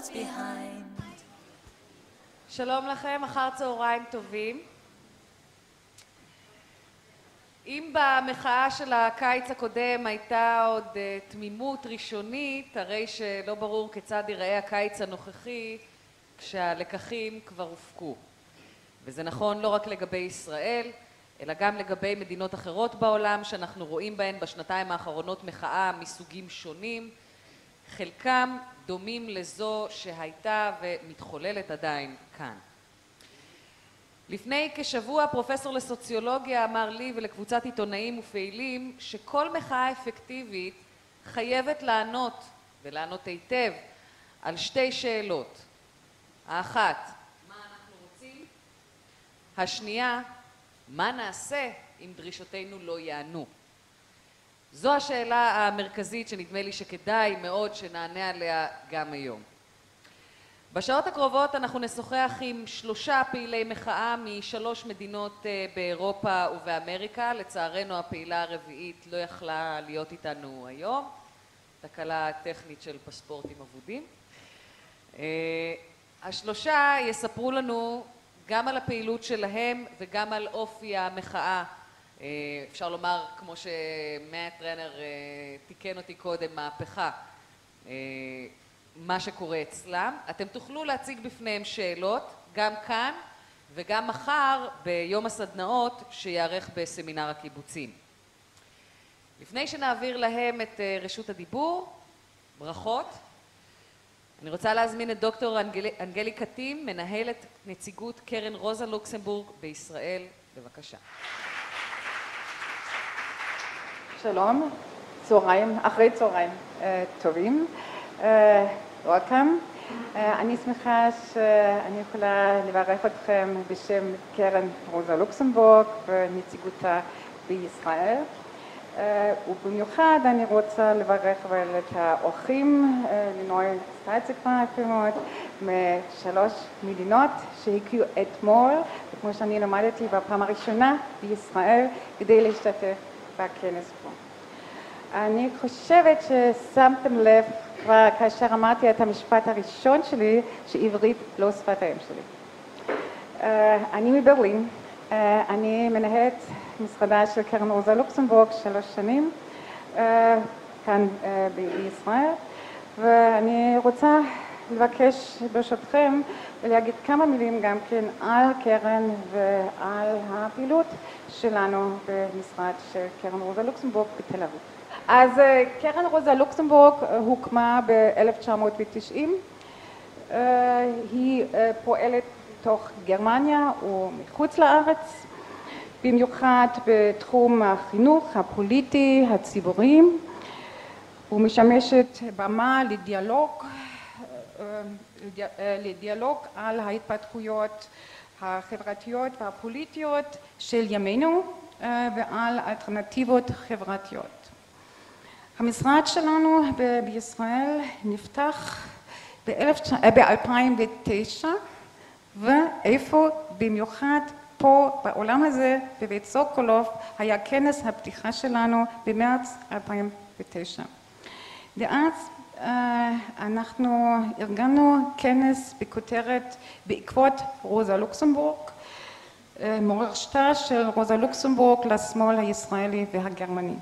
what's behind. שלום לכם, אחר צהריים טובים. אם במחאה של הקיץ הקודם הייתה עוד תמימות ראשונית, הרי שלא ברור כיצד ייראה הקיץ הנוכחי כשהלקחים כבר הופקו. וזה נכון לא רק לגבי ישראל, אלא גם לגבי מדינות אחרות בעולם שאנחנו רואים בהן בשנתיים האחרונות מחאה מסוגים שונים, חלקם דומים לזו שהייתה ומתחוללת עדיין כאן. לפני כשבוע פרופסור לסוציולוגיה אמר לי ולקבוצת עיתונאים ופעילים שכל מחאה אפקטיבית חייבת לענות, ולענות היטב, על שתי שאלות. האחת, מה אנחנו רוצים? השנייה, מה נעשה אם דרישותינו לא יענו? זו השאלה המרכזית שנדמה לי שכדאי מאוד שנענה עליה גם היום. בשעות הקרובות אנחנו נשוחח עם 3 פעילי מחאה מ3 מדינות באירופה ובאמריקה. לצערנו הפעילה הרביעית לא יכלה להיות איתנו היום. תקלה טכנית של פספורטים אבודים. ה3 יספרו לנו גם על הפעילות שלהם וגם על אופי המחאה. אפשר לומר, כמו שמאט טרנר תיקן אותי קודם, מהפכה. מה שקורה אצלם. אתם תוכלו להציג בפניהם שאלות, גם כאן וגם מחר ביום הסדנאות שיערך בסמינר הקיבוצים. לפני שנעביר להם את רשות הדיבור, ברכות. אני רוצה להזמין את דוקטור אנגלי קטים, מנהלת נציגות קרן רוזה לוקסמבורג בישראל. בבקשה. שלום, אחרי צהריים טובים. Welcome. אני שמחה שאני יכולה לברך אתכם בשם קרן רוזה לוקסמבורג ונציגותה בישראל. ובמיוחד אני רוצה לברך את האורחים לנוי סטייצקפרפמות מ3 מדינות שהגיעו אתמול, וכמו שאני למדתי בפעם הראשונה בישראל, כדי להשתתף בכנס פה. אני חושבת ששמתם לב כבר כאשר אמרתי את המשפט הראשון שלי, שעברית לא שפת האם שלי. אני מברלין, אני מנהלת משרדה של קרן רוזה לוקסמבורג 3 שנים, כאן בישראל, ואני רוצה לבקש ברשותכם ולהגיד כמה מילים גם כן על הקרן ועל הפעילות שלנו במשרד של קרן רוזה לוקסמבורג בתל אביב. אז קרן רוזה לוקסמבורג הוקמה ב-1990, היא פועלת בתוך גרמניה ומחוץ לארץ, במיוחד בתחום החינוך, הפוליטי, הציבורי, ומשמשת במה לדיאלוג על ההתפתחויות החברתיות והפוליטיות של ימינו ועל אלטרנטיבות חברתיות. המשרד שלנו בישראל נפתח ב-2009, ואיפה במיוחד פה בעולם הזה, בבית סוקולוב, היה כנס הפתיחה שלנו במרץ 2009. ואז אנחנו ארגנו כנס בכותרת בעקבות רוזה לוקסמבורג, מורשתה של רוזה לוקסמבורג לשמאל הישראלי והגרמני.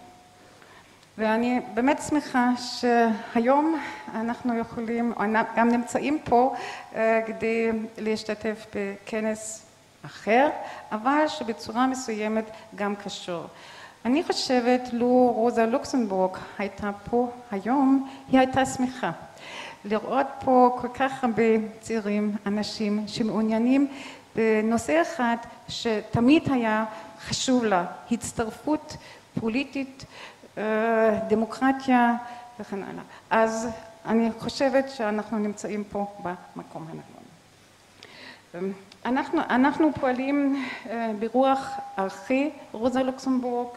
ואני באמת שמחה שהיום אנחנו יכולים, גם נמצאים פה כדי להשתתף בכנס אחר, אבל שבצורה מסוימת גם קשור. אני חושבת, לו רוזה לוקסמבורג הייתה פה היום, היא הייתה שמחה. לראות פה כל כך הרבה צעירים, אנשים שמעוניינים בנושא אחד שתמיד היה חשוב לה, הצטרפות פוליטית, דמוקרטיה וכן הלאה. אז אני חושבת שאנחנו נמצאים פה במקום הנכון. אנחנו פועלים ברוח ערכי רוזה לוקסמבורג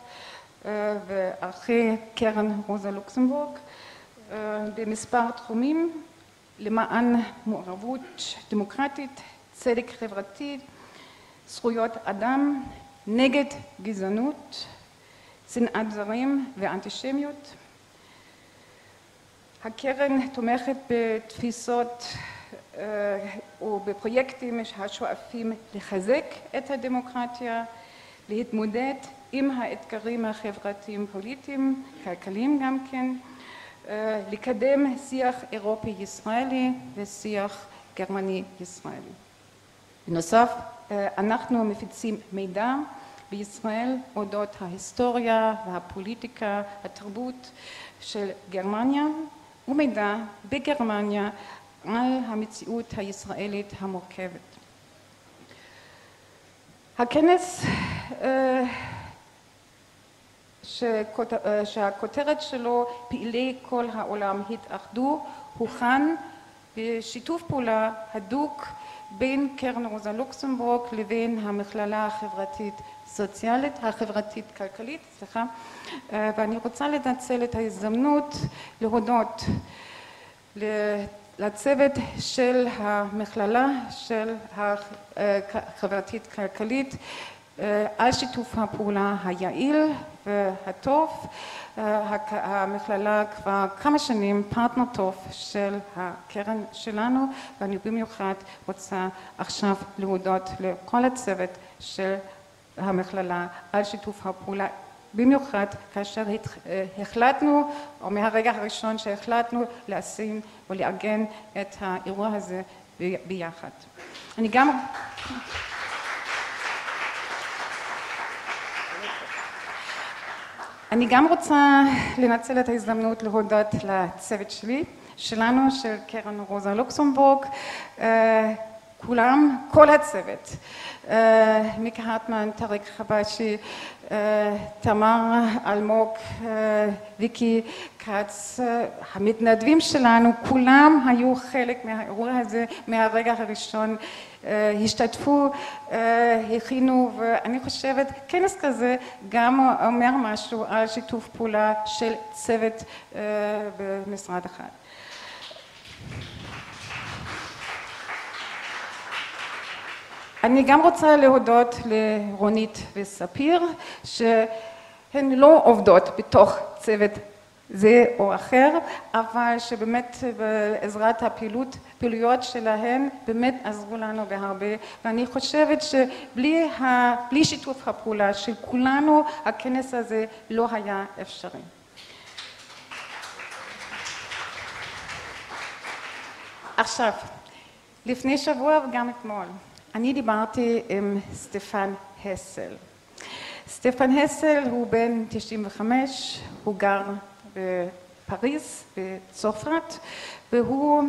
וערכי קרן רוזה לוקסמבורג במספר תחומים למען מעורבות דמוקרטית, צדק חברתי, זכויות אדם, נגד גזענות, שנאת זרים ואנטישמיות. הקרן תומכת בתפיסות ובפרויקטים השואפים לחזק את הדמוקרטיה, להתמודד עם האתגרים החברתיים, פוליטיים, כלכליים גם כן, לקדם שיח אירופי-ישראלי ושיח גרמני-ישראלי. בנוסף, אנחנו מפיצים מידע בישראל אודות ההיסטוריה והפוליטיקה, התרבות של גרמניה, ומידע בגרמניה על המציאות הישראלית המורכבת. הכנס שהכותרת שלו פעילי כל העולם התאחדו הוכן בשיתוף פעולה הדוק בין קרן רוזה לוקסמבורג לבין המכללה החברתית-כלכלית, ואני רוצה לנצל את ההזדמנות להודות לצוות של המכללה של החברתית-כלכלית על שיתוף הפעולה היעיל והטוב. המכללה כבר כמה שנים פרטנר טוב של הקרן שלנו, ואני במיוחד רוצה עכשיו להודות לכל הצוות של המכללה על שיתוף הפעולה, במיוחד כאשר החלטנו, או מהרגע הראשון שהחלטנו לשים ולארגן את האירוע הזה ביחד. אני גם רוצה לנצל את ההזדמנות להודות לצוות שלנו, של קרן רוזה לוקסמבורג, כולם, כל הצוות, מיקה הרטמן, טריק חבשי, תמר אלמוג, ויקי קץ, המתנדבים שלנו, כולם היו חלק מהאירוע הזה מהרגע הראשון, השתתפו, הכינו, ואני חושבת כנס כזה גם אומר משהו על שיתוף פעולה של צוות במשרד אחד. אני גם רוצה להודות לרונית וספיר, שהן לא עובדות בתוך צוות זה או אחר, אבל שבאמת בעזרת הפעילויות שלהן באמת עזרו לנו בהרבה, ואני חושבת שבלי שיתוף הפעולה של כולנו, הכנס הזה לא היה אפשרי. עכשיו, לפני שבוע וגם אתמול, אני דיברתי עם סטפן הסל. סטפן הסל הוא בן 95, הוא גר בפריז, בצרפת, והוא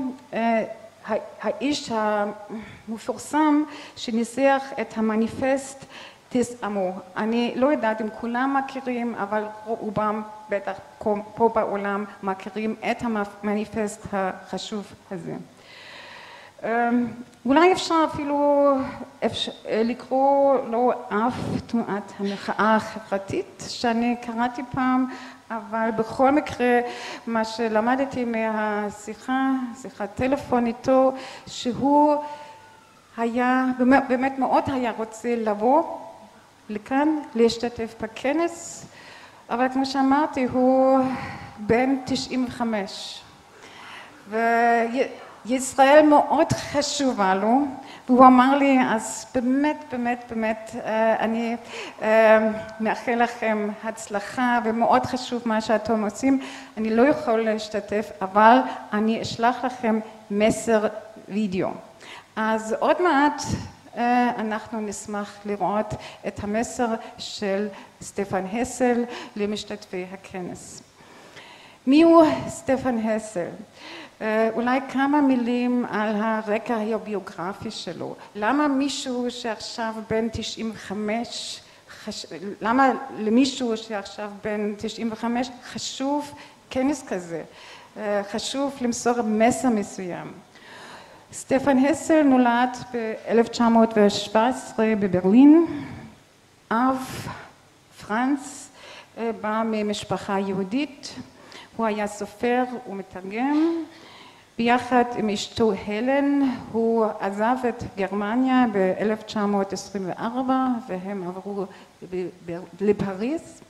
האיש המפורסם שניסח את המניפסט תסעמו. אני לא יודעת אם כולם מכירים, אבל רובם בטח פה בעולם מכירים את המניפסט החשוב הזה. אולי אפשר אפילו לקרוא לו אף תנועת המחאה החברתית שאני קראתי פעם, אבל בכל מקרה מה שלמדתי שיחת טלפון איתו, שהוא היה באמת מאוד היה רוצה לבוא לכאן להשתתף בכנס, אבל כמו שאמרתי הוא בן 95 ישראל מאוד חשובה לו, והוא אמר לי, אז באמת, אני מאחל לכם הצלחה, ומאוד חשוב מה שאתם עושים, אני לא יכול להשתתף, אבל אני אשלח לכם מסר וידאו. אז עוד מעט אנחנו נשמח לראות את המסר של סטפן הסל למשתתפי הכנס. מי הוא סטפן הסל? אולי כמה מילים על הרקע הביוגרפי שלו. למה מישהו שעכשיו בן 95, למה למישהו שעכשיו בן 95 חשוב כנס כזה? חשוב למסור מסר מסוים. סטפן הסל נולד ב-1917 בברלין. אב פרנץ בא ממשפחה יהודית. הוא היה סופר ומתרגם. ביחד עם אשתו הלן הוא עזב את גרמניה ב-1924 והם עברו לפריז.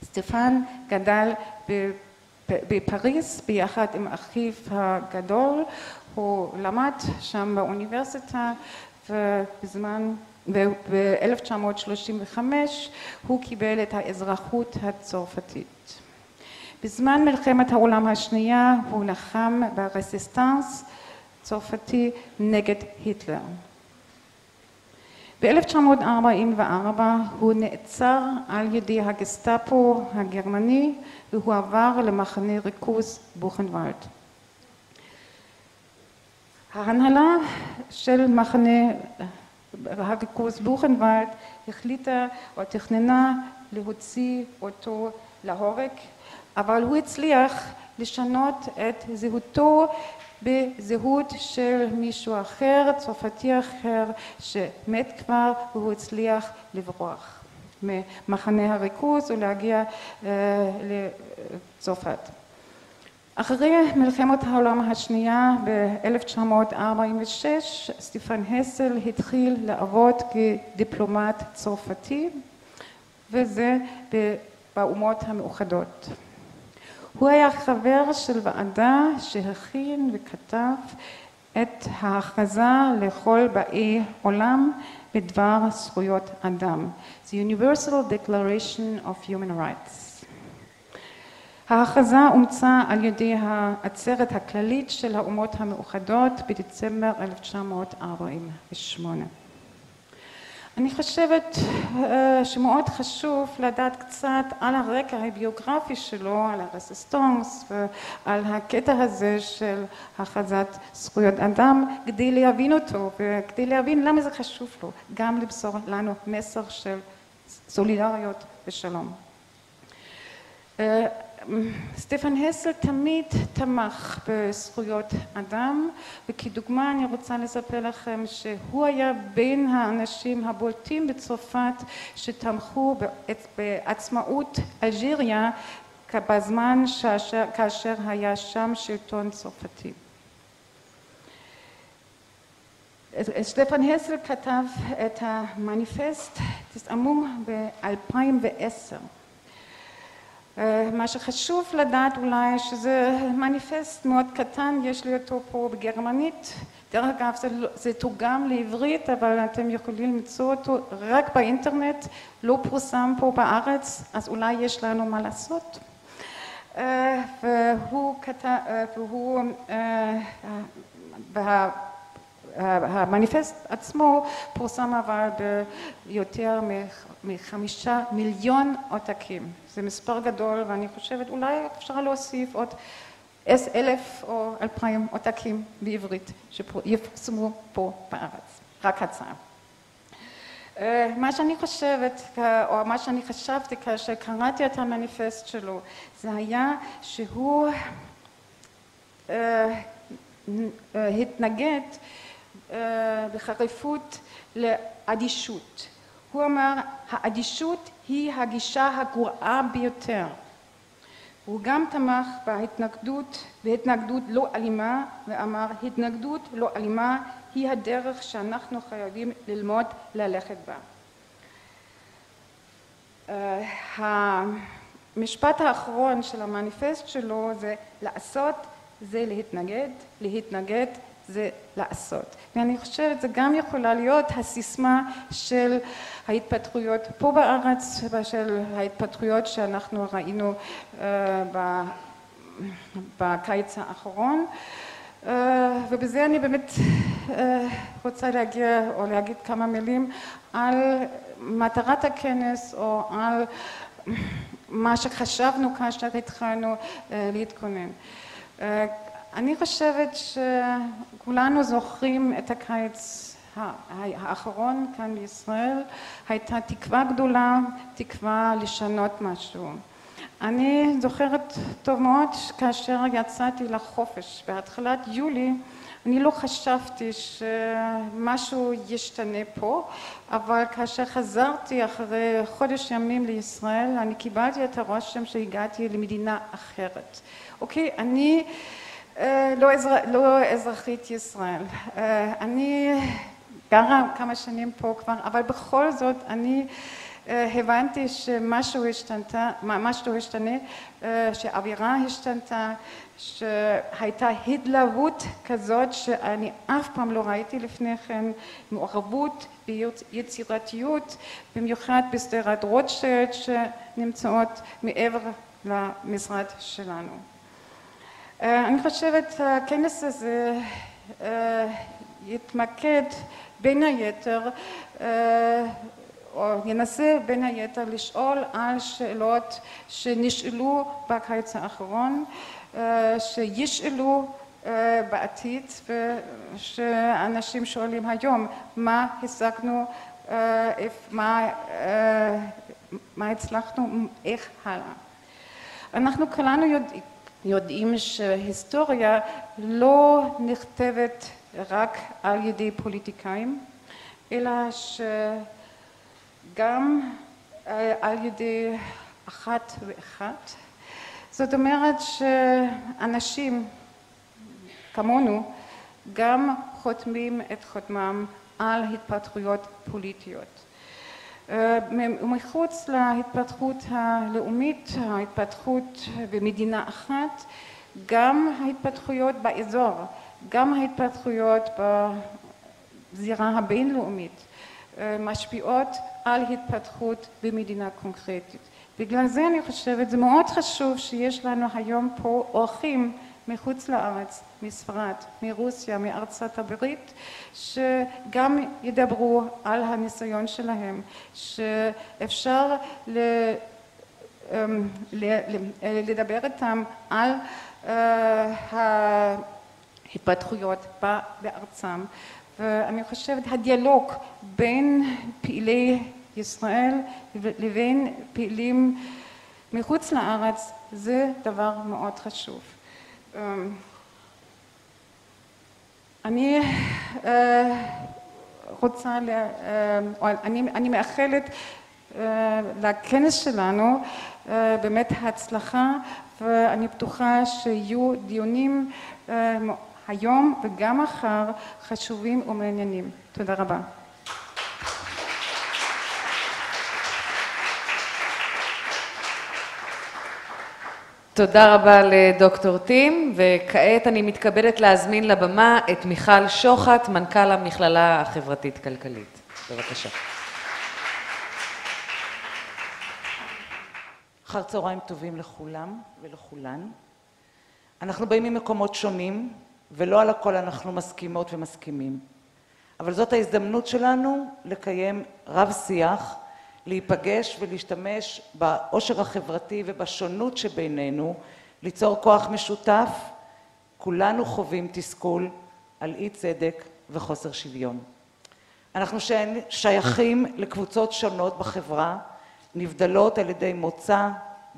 סטפן גדל בפריז ביחד עם אחיו הגדול. הוא למד שם באוניברסיטה וב-1935 הוא קיבל את האזרחות הצרפתית. בזמן מלחמת העולם השנייה הוא לחם ברסיסטנס צרפתי נגד היטלר. ב-1944 הוא נעצר על ידי הגסטאפו הגרמני והוא עבר למחנה ריכוז בוכנוולד. ההנהלה של מחנה הריכוז בוכנוולד החליטה או תכננה להוציא אותו להורג, אבל הוא הצליח לשנות את זהותו בזהות של מישהו אחר, צרפתי אחר שמת כבר, והוא הצליח לברוח ממחנה הריכוז ולהגיע לצרפת. אחרי מלחמת העולם השנייה ב-1946 סטפן הסל התחיל לעבוד כדיפלומט צרפתי, וזה באומות המאוחדות. הוא היה חבר של ועדה שהכין וכתב את ההכרזה לכל באי עולם בדבר זכויות אדם, The Universal Declaration of Human Rights. ההכרזה אומצה על ידי העצרת הכללית של האומות המאוחדות בדצמבר 1948. אני חושבת שמאוד חשוב לדעת קצת על הרקע הביוגרפי שלו, על הרסיסטנס ועל הקטע הזה של הכרזת זכויות אדם, כדי להבין אותו וכדי להבין למה זה חשוב לו, גם למסור לנו מסר של סולידריות ושלום. סטפן הסל תמיד תמך בזכויות אדם, וכדוגמה אני רוצה לספר לכם שהוא היה בין האנשים הבולטים בצרפת שתמכו בעצמאות אלג'יריה בזמן כאשר היה שם שלטון צרפתי. סטפן הסל כתב את המניפסט, תסתמו, ב-2010. מה שחשוב לדעת אולי שזה מניפסט מאוד קטן, יש לי אותו פה בגרמנית, דרך אגב זה תורגם לעברית אבל אתם יכולים למצוא אותו רק באינטרנט, לא פורסם פה בארץ, אז אולי יש לנו מה לעשות. המניפסט עצמו פורסם אבל ביותר מ5 מיליון עותקים. זה מספר גדול ואני חושבת אולי אפשר להוסיף עוד 1,000 או 2,000 עותקים בעברית שיפורסמו פה בארץ. רק הצעה. מה שאני חושבת או מה שאני חשבתי כאשר קראתי את המניפסט שלו זה היה שהוא התנגד בחריפות לאדישות. הוא אמר, האדישות היא הגישה הגרועה ביותר. הוא גם תמך בהתנגדות לא אלימה, ואמר, התנגדות לא אלימה היא הדרך שאנחנו חייבים ללמוד ללכת בה. המשפט האחרון של המניפסט שלו זה לעשות זה להתנגד, להתנגד זה לעשות. ואני חושבת זה גם יכולה להיות הסיסמה של ההתפתחויות פה בארץ ושל ההתפתחויות שאנחנו ראינו בקיץ האחרון. ובזה אני באמת רוצה להגיד כמה מילים על מטרת הכנס או על מה שחשבנו כאשר התחלנו להתכונן. אני חושבת שכולנו זוכרים את הקיץ האחרון כאן בישראל, הייתה תקווה גדולה, תקווה לשנות משהו. אני זוכרת טוב מאוד כאשר יצאתי לחופש בהתחלת יולי, אני לא חשבתי שמשהו ישתנה פה, אבל כאשר חזרתי אחרי חודש ימים לישראל, אני קיבלתי את הרושם שהגעתי למדינה אחרת. אוקיי, אני לא אזרחית ישראל, אני גרה כמה שנים פה כבר, אבל בכל זאת אני הבנתי שמשהו השתנה, שהאווירה השתנתה, שהייתה התלהבות כזאת שאני אף פעם לא ראיתי לפני כן, מעורבות ביצירתיות, במיוחד בשדרת רוטשילד שנמצאות מעבר למשרד שלנו. אני חושבת הכנס הזה יתמקד בין היתר, או ינסה בין היתר לשאול על שאלות שנשאלו בקיץ האחרון, שישאלו בעתיד ושאנשים שואלים היום מה השגנו, מה הצלחנו, איך הלאה. אנחנו כולנו יודעים שהיסטוריה לא נכתבת רק על ידי פוליטיקאים, אלא שגם על ידי אחת ואחת. זאת אומרת שאנשים כמונו גם חותמים את חותמם על התפתחויות פוליטיות. ומחוץ להתפתחות הלאומית, ההתפתחות במדינה אחת, גם ההתפתחויות באזור, גם ההתפתחויות בזירה הבינלאומית משפיעות על התפתחות במדינה קונקרטית. בגלל זה אני חושבת, זה מאוד חשוב שיש לנו היום פה אורחים מחוץ לארץ, מספרד, מרוסיה, מארצות הברית, שגם ידברו על הניסיון שלהם, שאפשר לדבר איתם על ההתפתחויות בארצם. ואני חושבת, הדיאלוג בין פעילי ישראל לבין פעילים מחוץ לארץ זה דבר מאוד חשוב. אני רוצה, אני מאחלת לכנס שלנו באמת הצלחה, ואני בטוחה שיהיו דיונים היום וגם מחר חשובים ומעניינים. תודה רבה. תודה רבה לדוקטור טים, וכעת אני מתכבדת להזמין לבמה את מיכל שוחט, מנכ"ל המכללה החברתית-כלכלית. בבקשה. אחר צהריים טובים לכולם ולכולן. אנחנו באים ממקומות שונים, ולא על הכל אנחנו מסכימות ומסכימים. אבל זאת ההזדמנות שלנו לקיים רב שיח, להיפגש ולהשתמש בעושר החברתי ובשונות שבינינו, ליצור כוח משותף. כולנו חווים תסכול על אי צדק וחוסר שוויון. אנחנו שייכים לקבוצות שונות בחברה, נבדלות על ידי מוצא,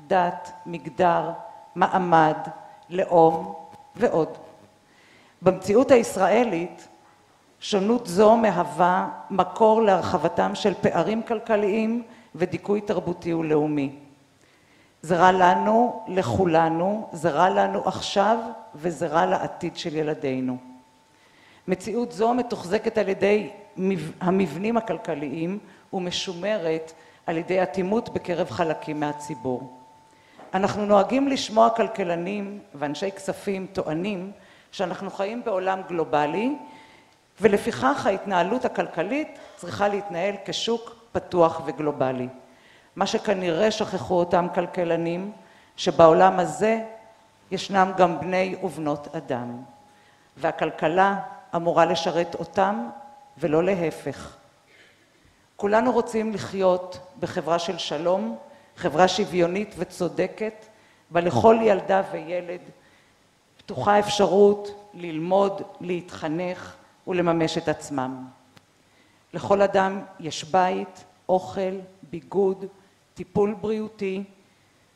דת, מגדר, מעמד, לאום ועוד. במציאות הישראלית, שונות זו מהווה מקור להרחבתם של פערים כלכליים ודיכוי תרבותי ולאומי. זה רע לנו, לכולנו, זה רע לנו עכשיו וזה רע לעתיד של ילדינו. מציאות זו מתוחזקת על ידי המבנים הכלכליים ומשומרת על ידי אטימות בקרב חלקים מהציבור. אנחנו נוהגים לשמוע כלכלנים ואנשי כספים טוענים שאנחנו חיים בעולם גלובלי, ולפיכך ההתנהלות הכלכלית צריכה להתנהל כשוק פתוח וגלובלי. מה שכנראה שכחו אותם כלכלנים, שבעולם הזה ישנם גם בני ובנות אדם, והכלכלה אמורה לשרת אותם ולא להפך. כולנו רוצים לחיות בחברה של שלום, חברה שוויונית וצודקת, בה לכל ילדה וילד פתוחה אפשרות ללמוד, להתחנך ולממש את עצמם. לכל אדם יש בית, אוכל, ביגוד, טיפול בריאותי,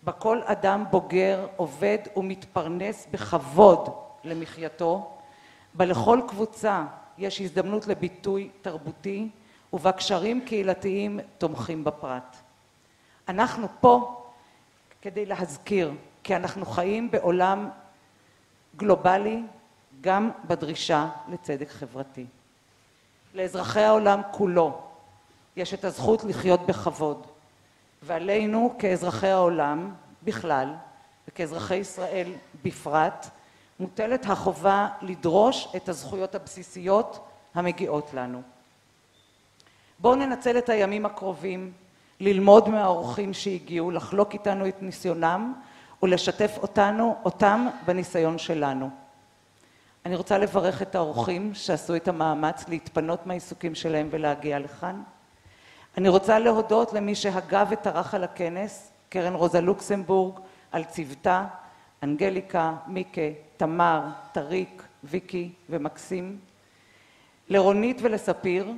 בה כל אדם בוגר, עובד ומתפרנס בכבוד למחייתו, בה לכל קבוצה יש הזדמנות לביטוי תרבותי, ובה קשרים קהילתיים תומכים בפרט. אנחנו פה כדי להזכיר, כי אנחנו חיים בעולם גלובלי, גם בדרישה לצדק חברתי. לאזרחי העולם כולו יש את הזכות לחיות בכבוד, ועלינו כאזרחי העולם בכלל וכאזרחי ישראל בפרט מוטלת החובה לדרוש את הזכויות הבסיסיות המגיעות לנו. בואו ננצל את הימים הקרובים ללמוד מהאורחים שהגיעו, לחלוק איתנו את ניסיונם ולשתף אותם בניסיון שלנו. אני רוצה לברך את האורחים שעשו את המאמץ להתפנות מהעיסוקים שלהם ולהגיע לכאן. אני רוצה להודות למי שהגה וטרח על הכנס, קרן רוזה לוקסמבורג, על צוותה, אנגליקה, מיקה, תמר, טריק, ויקי ומקסים, לרונית ולספיר,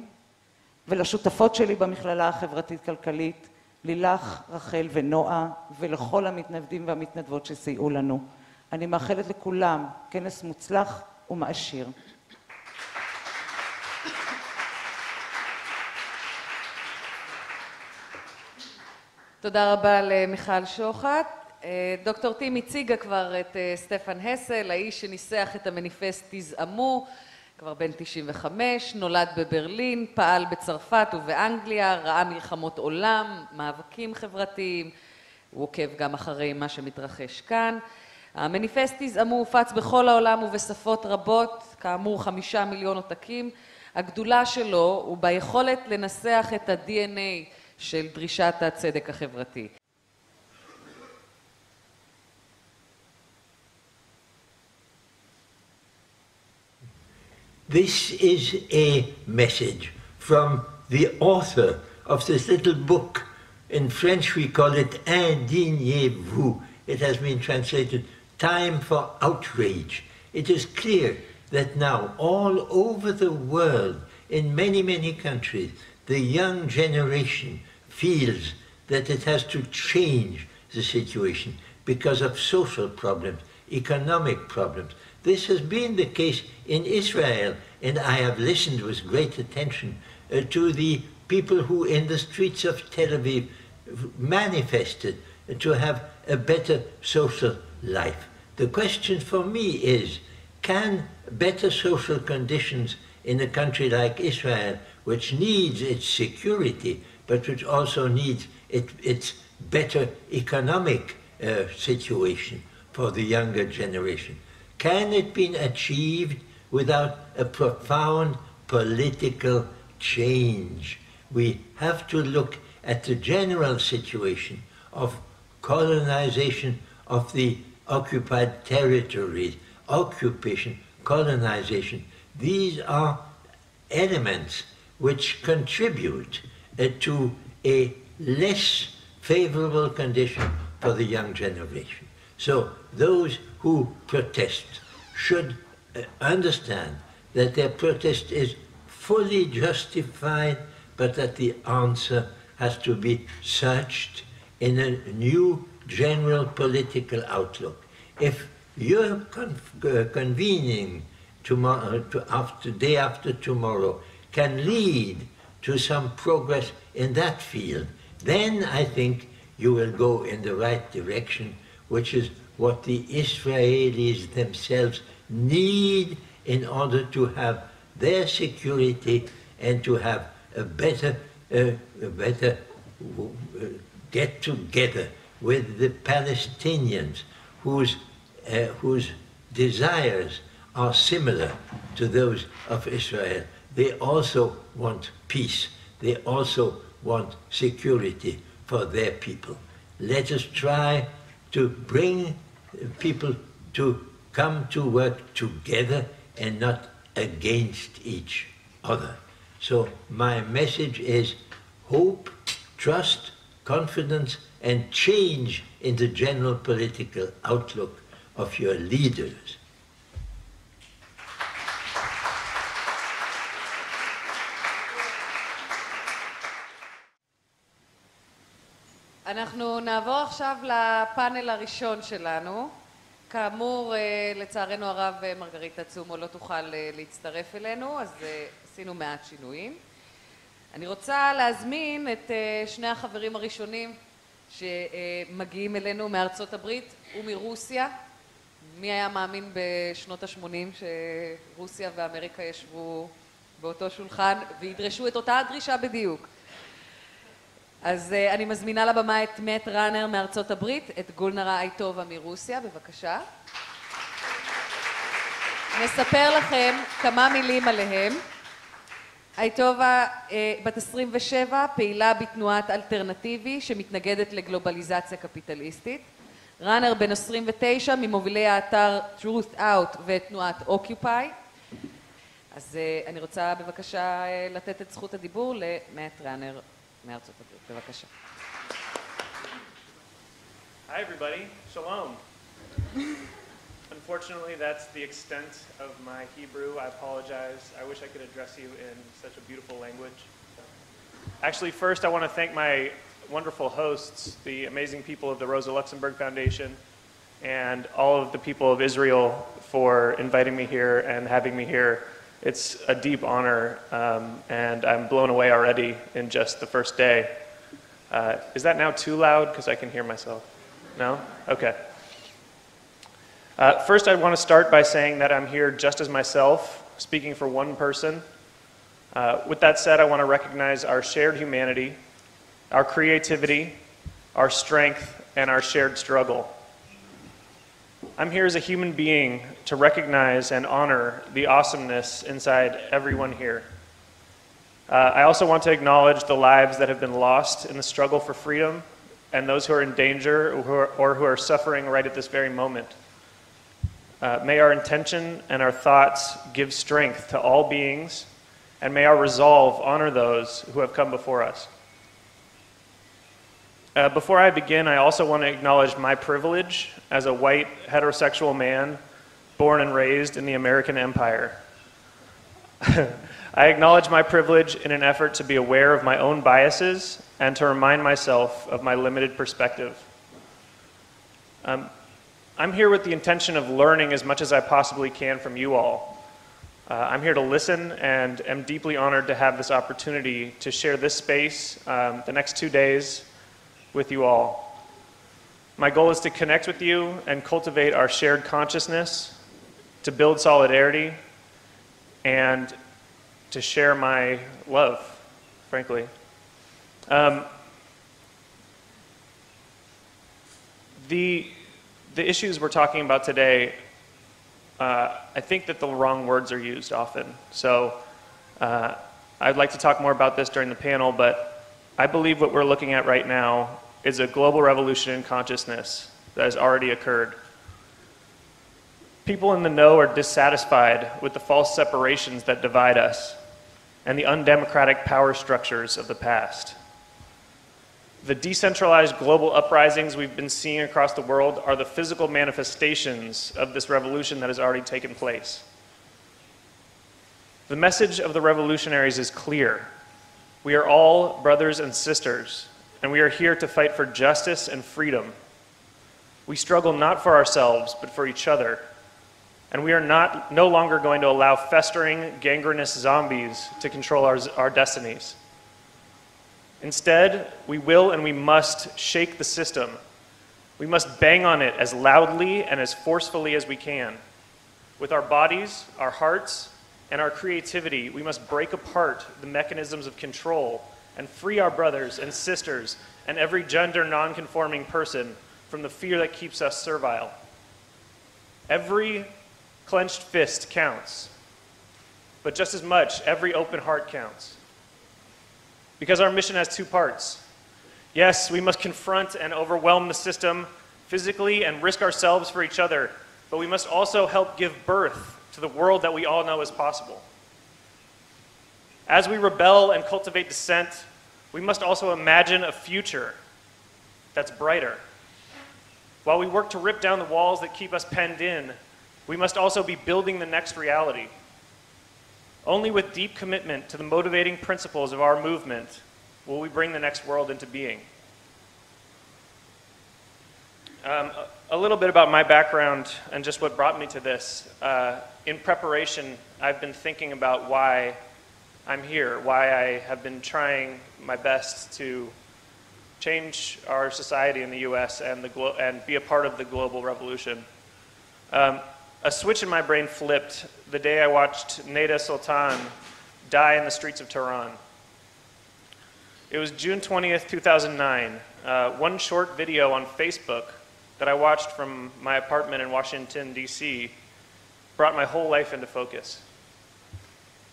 ולשותפות שלי במכללה החברתית-כלכלית, לילך, רחל ונועה, ולכל המתנדבים והמתנדבות שסייעו לנו. אני מאחלת לכולם כנס מוצלח ומעשיר. תודה רבה למיכל שוחט. דוקטור טים הציגה כבר את סטפן הסל, האיש שניסח את המניפסט תזעמו, כבר בן 95, נולד בברלין, פעל בצרפת ובאנגליה, ראה מלחמות עולם, מאבקים חברתיים, הוא עוקב גם אחרי מה שמתרחש כאן. המניפסט תזעמו הופץ בכל העולם ובשפות רבות, כאמור 5 מיליון עותקים. הגדולה שלו הוא ביכולת לנסח את ה-DNA של דרישת הצדק החברתי. This is a message from the author of this little book. In French we call it Indignez-vous. It has been translated Time for Outrage. It is clear that now all over the world, in many, many countries, the young generation feels that it has to change the situation because of social problems, economic problems. This has been the case in Israel, and I have listened with great attention to the people who in the streets of Tel Aviv manifested to have a better social life. The question for me is, can better social conditions in a country like Israel, which needs its security, but which also needs its better economic situation for the younger generation, can it be achieved without a profound political change? We have to look at the general situation of colonization of the occupied territories, occupation, colonization. These are elements which contribute to a less favorable condition for the young generation. So those who protest should understand that their protest is fully justified, but that the answer has to be searched in a new general political outlook. If you're convening tomorrow, day after tomorrow, can lead to some progress in that field, then I think you will go in the right direction, which is what the Israelis themselves need in order to have their security and to have a better get together with the Palestinians whose desires are similar to those of Israel. They also want peace. They also want security for their people. Let us try to bring people to come to work together and not against each other. So my message is hope, trust, confidence, and change in the general political outlook of your leaders. אנחנו נעבור עכשיו לפאנל הראשון שלנו. כאמור, לצערנו הרב, מרגריטה צומו לא תוכל להצטרף אלינו, אז עשינו מעט שינויים. אני רוצה להזמין את שני החברים הראשונים שמגיעים אלינו מארצות הברית ומרוסיה. מי היה מאמין בשנות ה-80 שרוסיה ואמריקה ישבו באותו שולחן וידרשו את אותה הדרישה בדיוק? אז אני מזמינה לבמה את מאט ראנר מארצות הברית, את גולנרה אייטובה מרוסיה, בבקשה. נספר לכם כמה מילים עליהם. אייטובה בת 27, פעילה בתנועת אלטרנטיבי שמתנגדת לגלובליזציה קפיטליסטית. ראנר בן 29, ממובילי האתר Truth Out ותנועת Occupy. אז אני רוצה בבקשה לתת את זכות הדיבור למאט ראנר מארצות הברית. בבקשה. Hi everybody, shalom. Unfortunately, that's the extent of my Hebrew. I apologize. I wish I could address you in such a beautiful language. Actually, first I want to thank my wonderful hosts, the amazing people of the Rosa Luxemburg Foundation, and all of the people of Israel for inviting me here and having me here. It's a deep honor, and I'm blown away already in just the first day. Is that now too loud? Because I can hear myself. No? Okay. First, I want to start by saying that I'm here just as myself, speaking for one person. With that said, I want to recognize our shared humanity, our creativity, our strength, and our shared struggle. I'm here as a human being to recognize and honor the awesomeness inside everyone here. I also want to acknowledge the lives that have been lost in the struggle for freedom and those who are in danger or who are suffering right at this very moment. May our intention and our thoughts give strength to all beings, and may our resolve honor those who have come before us. Before I begin, I also want to acknowledge my privilege as a white heterosexual man born and raised in the American Empire. I acknowledge my privilege in an effort to be aware of my own biases and to remind myself of my limited perspective. I'm here with the intention of learning as much as I possibly can from you all. I'm here to listen and am deeply honored to have this opportunity to share this space the next 2 days with you all. My goal is to connect with you and cultivate our shared consciousness, to build solidarity, and to share my love, frankly. The issues we're talking about today, I think that the wrong words are used often. So I'd like to talk more about this during the panel, but I believe what we're looking at right now is a global revolution in consciousness that has already occurred. People in the know are dissatisfied with the false separations that divide us and the undemocratic power structures of the past. The decentralized global uprisings we've been seeing across the world are the physical manifestations of this revolution that has already taken place. The message of the revolutionaries is clear. We are all brothers and sisters, and we are here to fight for justice and freedom. We struggle not for ourselves, but for each other. And we are no longer going to allow festering, gangrenous zombies to control our destinies. Instead, we will and we must shake the system. We must bang on it as loudly and as forcefully as we can. With our bodies, our hearts, and our creativity, we must break apart the mechanisms of control and free our brothers and sisters and every gender non-conforming person from the fear that keeps us servile. Every clenched fist counts, but just as much, every open heart counts. Because our mission has 2 parts. Yes, we must confront and overwhelm the system physically and risk ourselves for each other, but we must also help give birth to the world that we all know is possible. As we rebel and cultivate dissent, we must also imagine a future that's brighter. While we work to rip down the walls that keep us penned in, we must also be building the next reality. Only with deep commitment to the motivating principles of our movement will we bring the next world into being. A little bit about my background and just what brought me to this. In preparation, I've been thinking about why I'm here, why I have been trying my best to change our society in the US and be a part of the global revolution. A switch in my brain flipped the day I watched Neda Sultan die in the streets of Tehran. It was June 20th, 2009. One short video on Facebook that I watched from my apartment in Washington, D.C. brought my whole life into focus.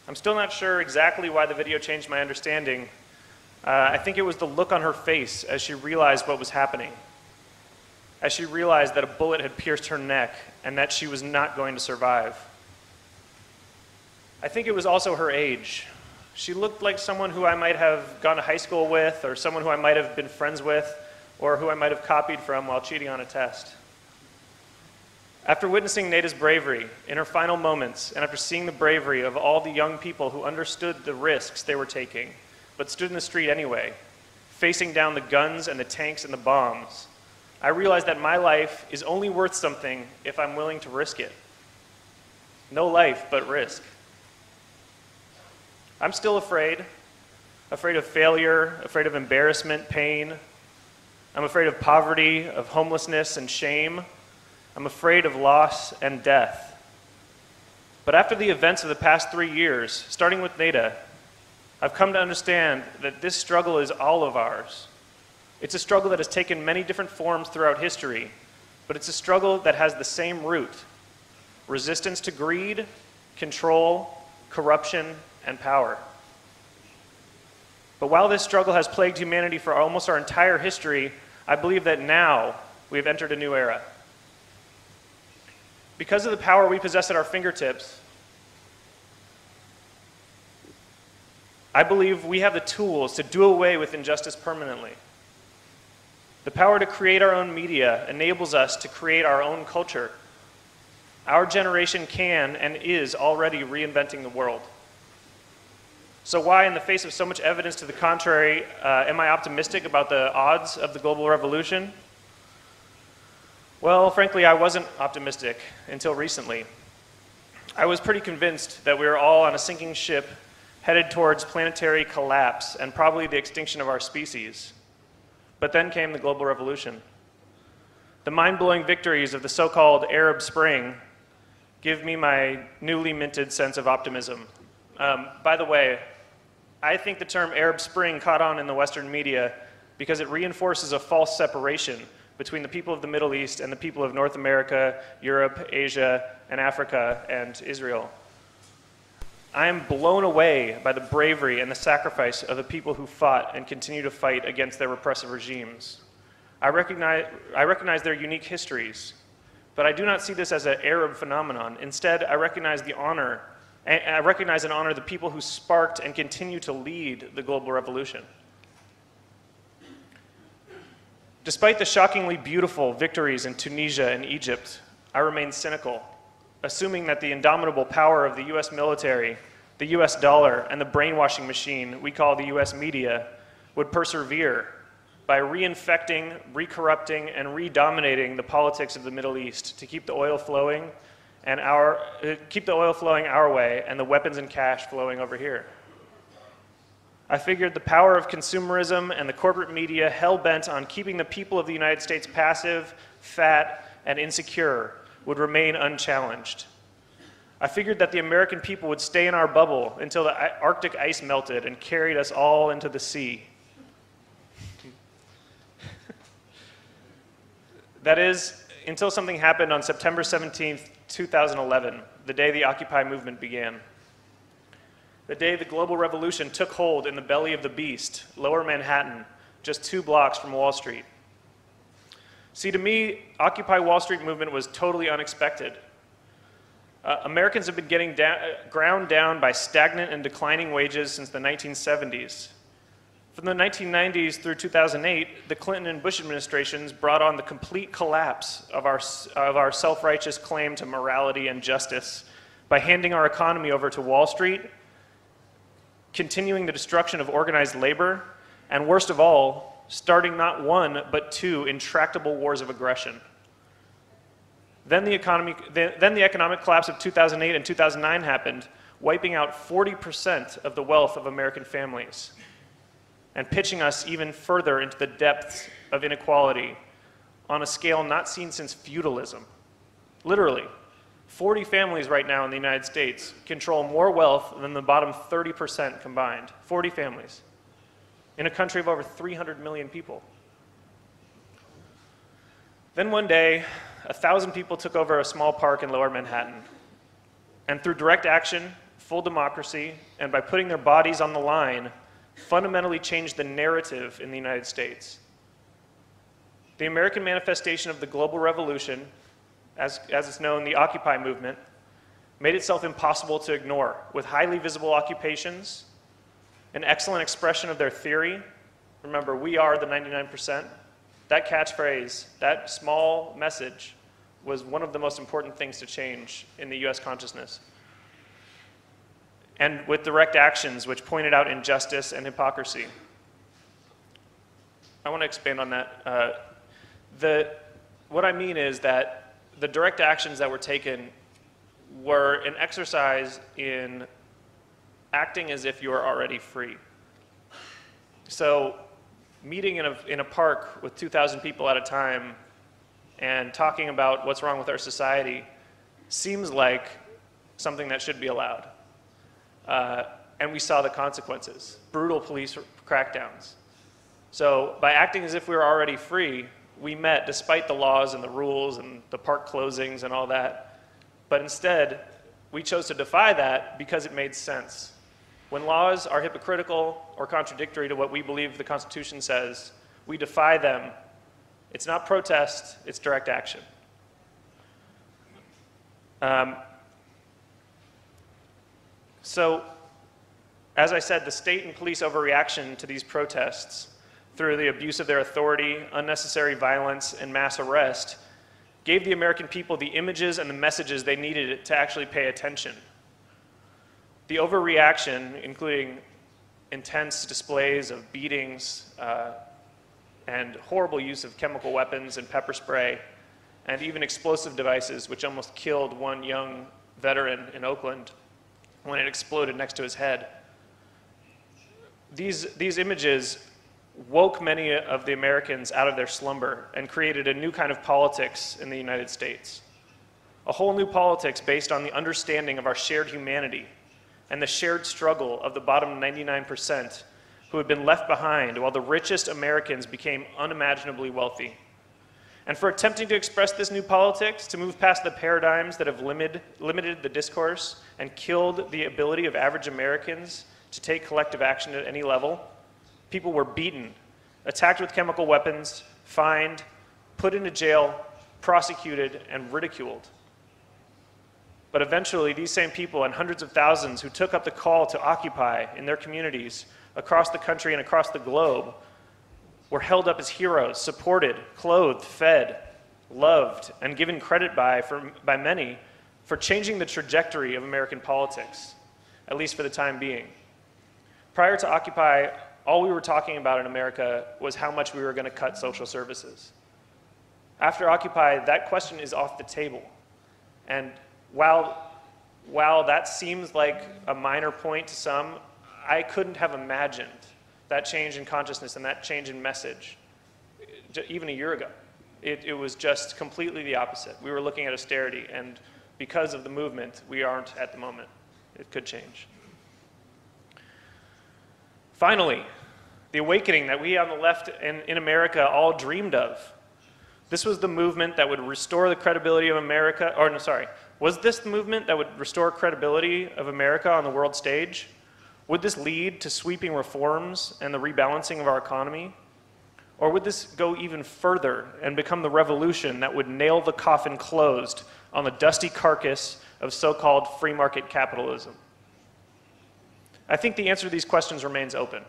I'm still not sure exactly why the video changed my understanding. I think it was the look on her face as she realized what was happening, as she realized that a bullet had pierced her neck and that she was not going to survive. I think it was also her age. She looked like someone who I might have gone to high school with, or someone who I might have been friends with, or who I might have copied from while cheating on a test. After witnessing Nada's bravery in her final moments, and after seeing the bravery of all the young people who understood the risks they were taking, but stood in the street anyway, facing down the guns and the tanks and the bombs, I realized that my life is only worth something if I'm willing to risk it. No life but risk. I'm still afraid of failure, afraid of embarrassment, pain. I'm afraid of poverty, of homelessness and shame. I'm afraid of loss and death. But after the events of the past 3 years, starting with Nada, I've come to understand that this struggle is all of ours. It's a struggle that has taken many different forms throughout history, but it's a struggle that has the same root: resistance to greed, control, corruption, and power. But while this struggle has plagued humanity for almost our entire history, I believe that now we have entered a new era. Because of the power we possess at our fingertips, I believe we have the tools to do away with injustice permanently. The power to create our own media enables us to create our own culture. Our generation can and is already reinventing the world. So why, in the face of so much evidence to the contrary, am I optimistic about the odds of the global revolution? Well, frankly, I wasn't optimistic until recently. I was pretty convinced that we were all on a sinking ship headed towards planetary collapse and probably the extinction of our species. But then came the global revolution. The mind-blowing victories of the so-called Arab Spring give me my newly minted sense of optimism. By the way, I think the term Arab Spring caught on in the Western media because it reinforces a false separation between the people of the Middle East and the people of North America, Europe, Asia, and Africa, and Israel. I am blown away by the bravery and the sacrifice of the people who fought and continue to fight against their repressive regimes. I recognize their unique histories, but I do not see this as an Arab phenomenon. Instead, I recognize and honor the people who sparked and continue to lead the global revolution. Despite the shockingly beautiful victories in Tunisia and Egypt, I remain cynical, assuming that the indomitable power of the US military, the US dollar, and the brainwashing machine we call the US media would persevere by reinfecting, recorrupting, and redominating the politics of the Middle East to keep the oil flowing our way and the weapons and cash flowing over here. I figured the power of consumerism and the corporate media hell-bent on keeping the people of the United States passive, fat, and insecure would remain unchallenged. I figured that the American people would stay in our bubble until the Arctic ice melted and carried us all into the sea. That is, until something happened on September 17th, 2011, the day the Occupy movement began. The day the global revolution took hold in the belly of the beast, Lower Manhattan, just 2 blocks from Wall Street. See, to me, Occupy Wall Street movement was totally unexpected. Americans have been getting ground down by stagnant and declining wages since the 1970s. From the 1990s through 2008, the Clinton and Bush administrations brought on the complete collapse of our self-righteous claim to morality and justice by handing our economy over to Wall Street, continuing the destruction of organized labor, and worst of all, starting not 1, but 2 intractable wars of aggression. Then the economic collapse of 2008 and 2009 happened, wiping out 40% of the wealth of American families and pitching us even further into the depths of inequality on a scale not seen since feudalism. Literally, 40 families right now in the United States control more wealth than the bottom 30% combined. 40 families. in a country of over 300 million people. Then one day, 1,000 people took over a small park in Lower Manhattan. And through direct action, full democracy, and by putting their bodies on the line, fundamentally changed the narrative in the United States. The American manifestation of the global revolution, as it's known, the Occupy movement, made itself impossible to ignore, with highly visible occupations, an excellent expression of their theory. Remember, we are the 99%. That catchphrase, that small message, was one of the most important things to change in the US consciousness. And with direct actions which pointed out injustice and hypocrisy. I want to expand on that. What I mean is that the direct actions that were taken were an exercise in acting as if you are already free. So meeting in a park with 2,000 people at a time and talking about what's wrong with our society seems like something that should be allowed. And we saw the consequences, brutal police crackdowns. So by acting as if we were already free, we met despite the laws and the rules and the park closings and all that. But instead, we chose to defy that because it made sense. When laws are hypocritical or contradictory to what we believe the Constitution says, we defy them. It's not protest, it's direct action. So, as I said, the state and police overreaction to these protests through the abuse of their authority, unnecessary violence, and mass arrest gave the American people the images and the messages they needed to actually pay attention. The overreaction, including intense displays of beatings and horrible use of chemical weapons and pepper spray, and even explosive devices, which almost killed one young veteran in Oakland when it exploded next to his head. These images woke many of the Americans out of their slumber and created a new kind of politics in the United States. A whole new politics based on the understanding of our shared humanity and the shared struggle of the bottom 99% who had been left behind while the richest Americans became unimaginably wealthy. And for attempting to express this new politics, to move past the paradigms that have limited the discourse and killed the ability of average Americans to take collective action at any level, people were beaten, attacked with chemical weapons, fined, put into jail, prosecuted, and ridiculed. But eventually, these same people and hundreds of thousands who took up the call to occupy in their communities across the country and across the globe were held up as heroes, supported, clothed, fed, loved, and given credit by many for changing the trajectory of American politics, at least for the time being. Prior to Occupy, all we were talking about in America was how much we were going to cut social services. After Occupy, that question is off the table. And while that seems like a minor point to some, I couldn't have imagined that change in consciousness and that change in message even a year ago. It was just completely the opposite. We were looking at austerity, and because of the movement, we aren't at the moment. It could change. Finally, the awakening that we on the left in America all dreamed of. This was the movement that would restore the credibility of America, or no, sorry, was this the movement that would restore credibility of America on the world stage? Would this lead to sweeping reforms and the rebalancing of our economy? Or would this go even further and become the revolution that would nail the coffin closed on the dusty carcass of so-called free market capitalism? I think the answer to these questions remains open.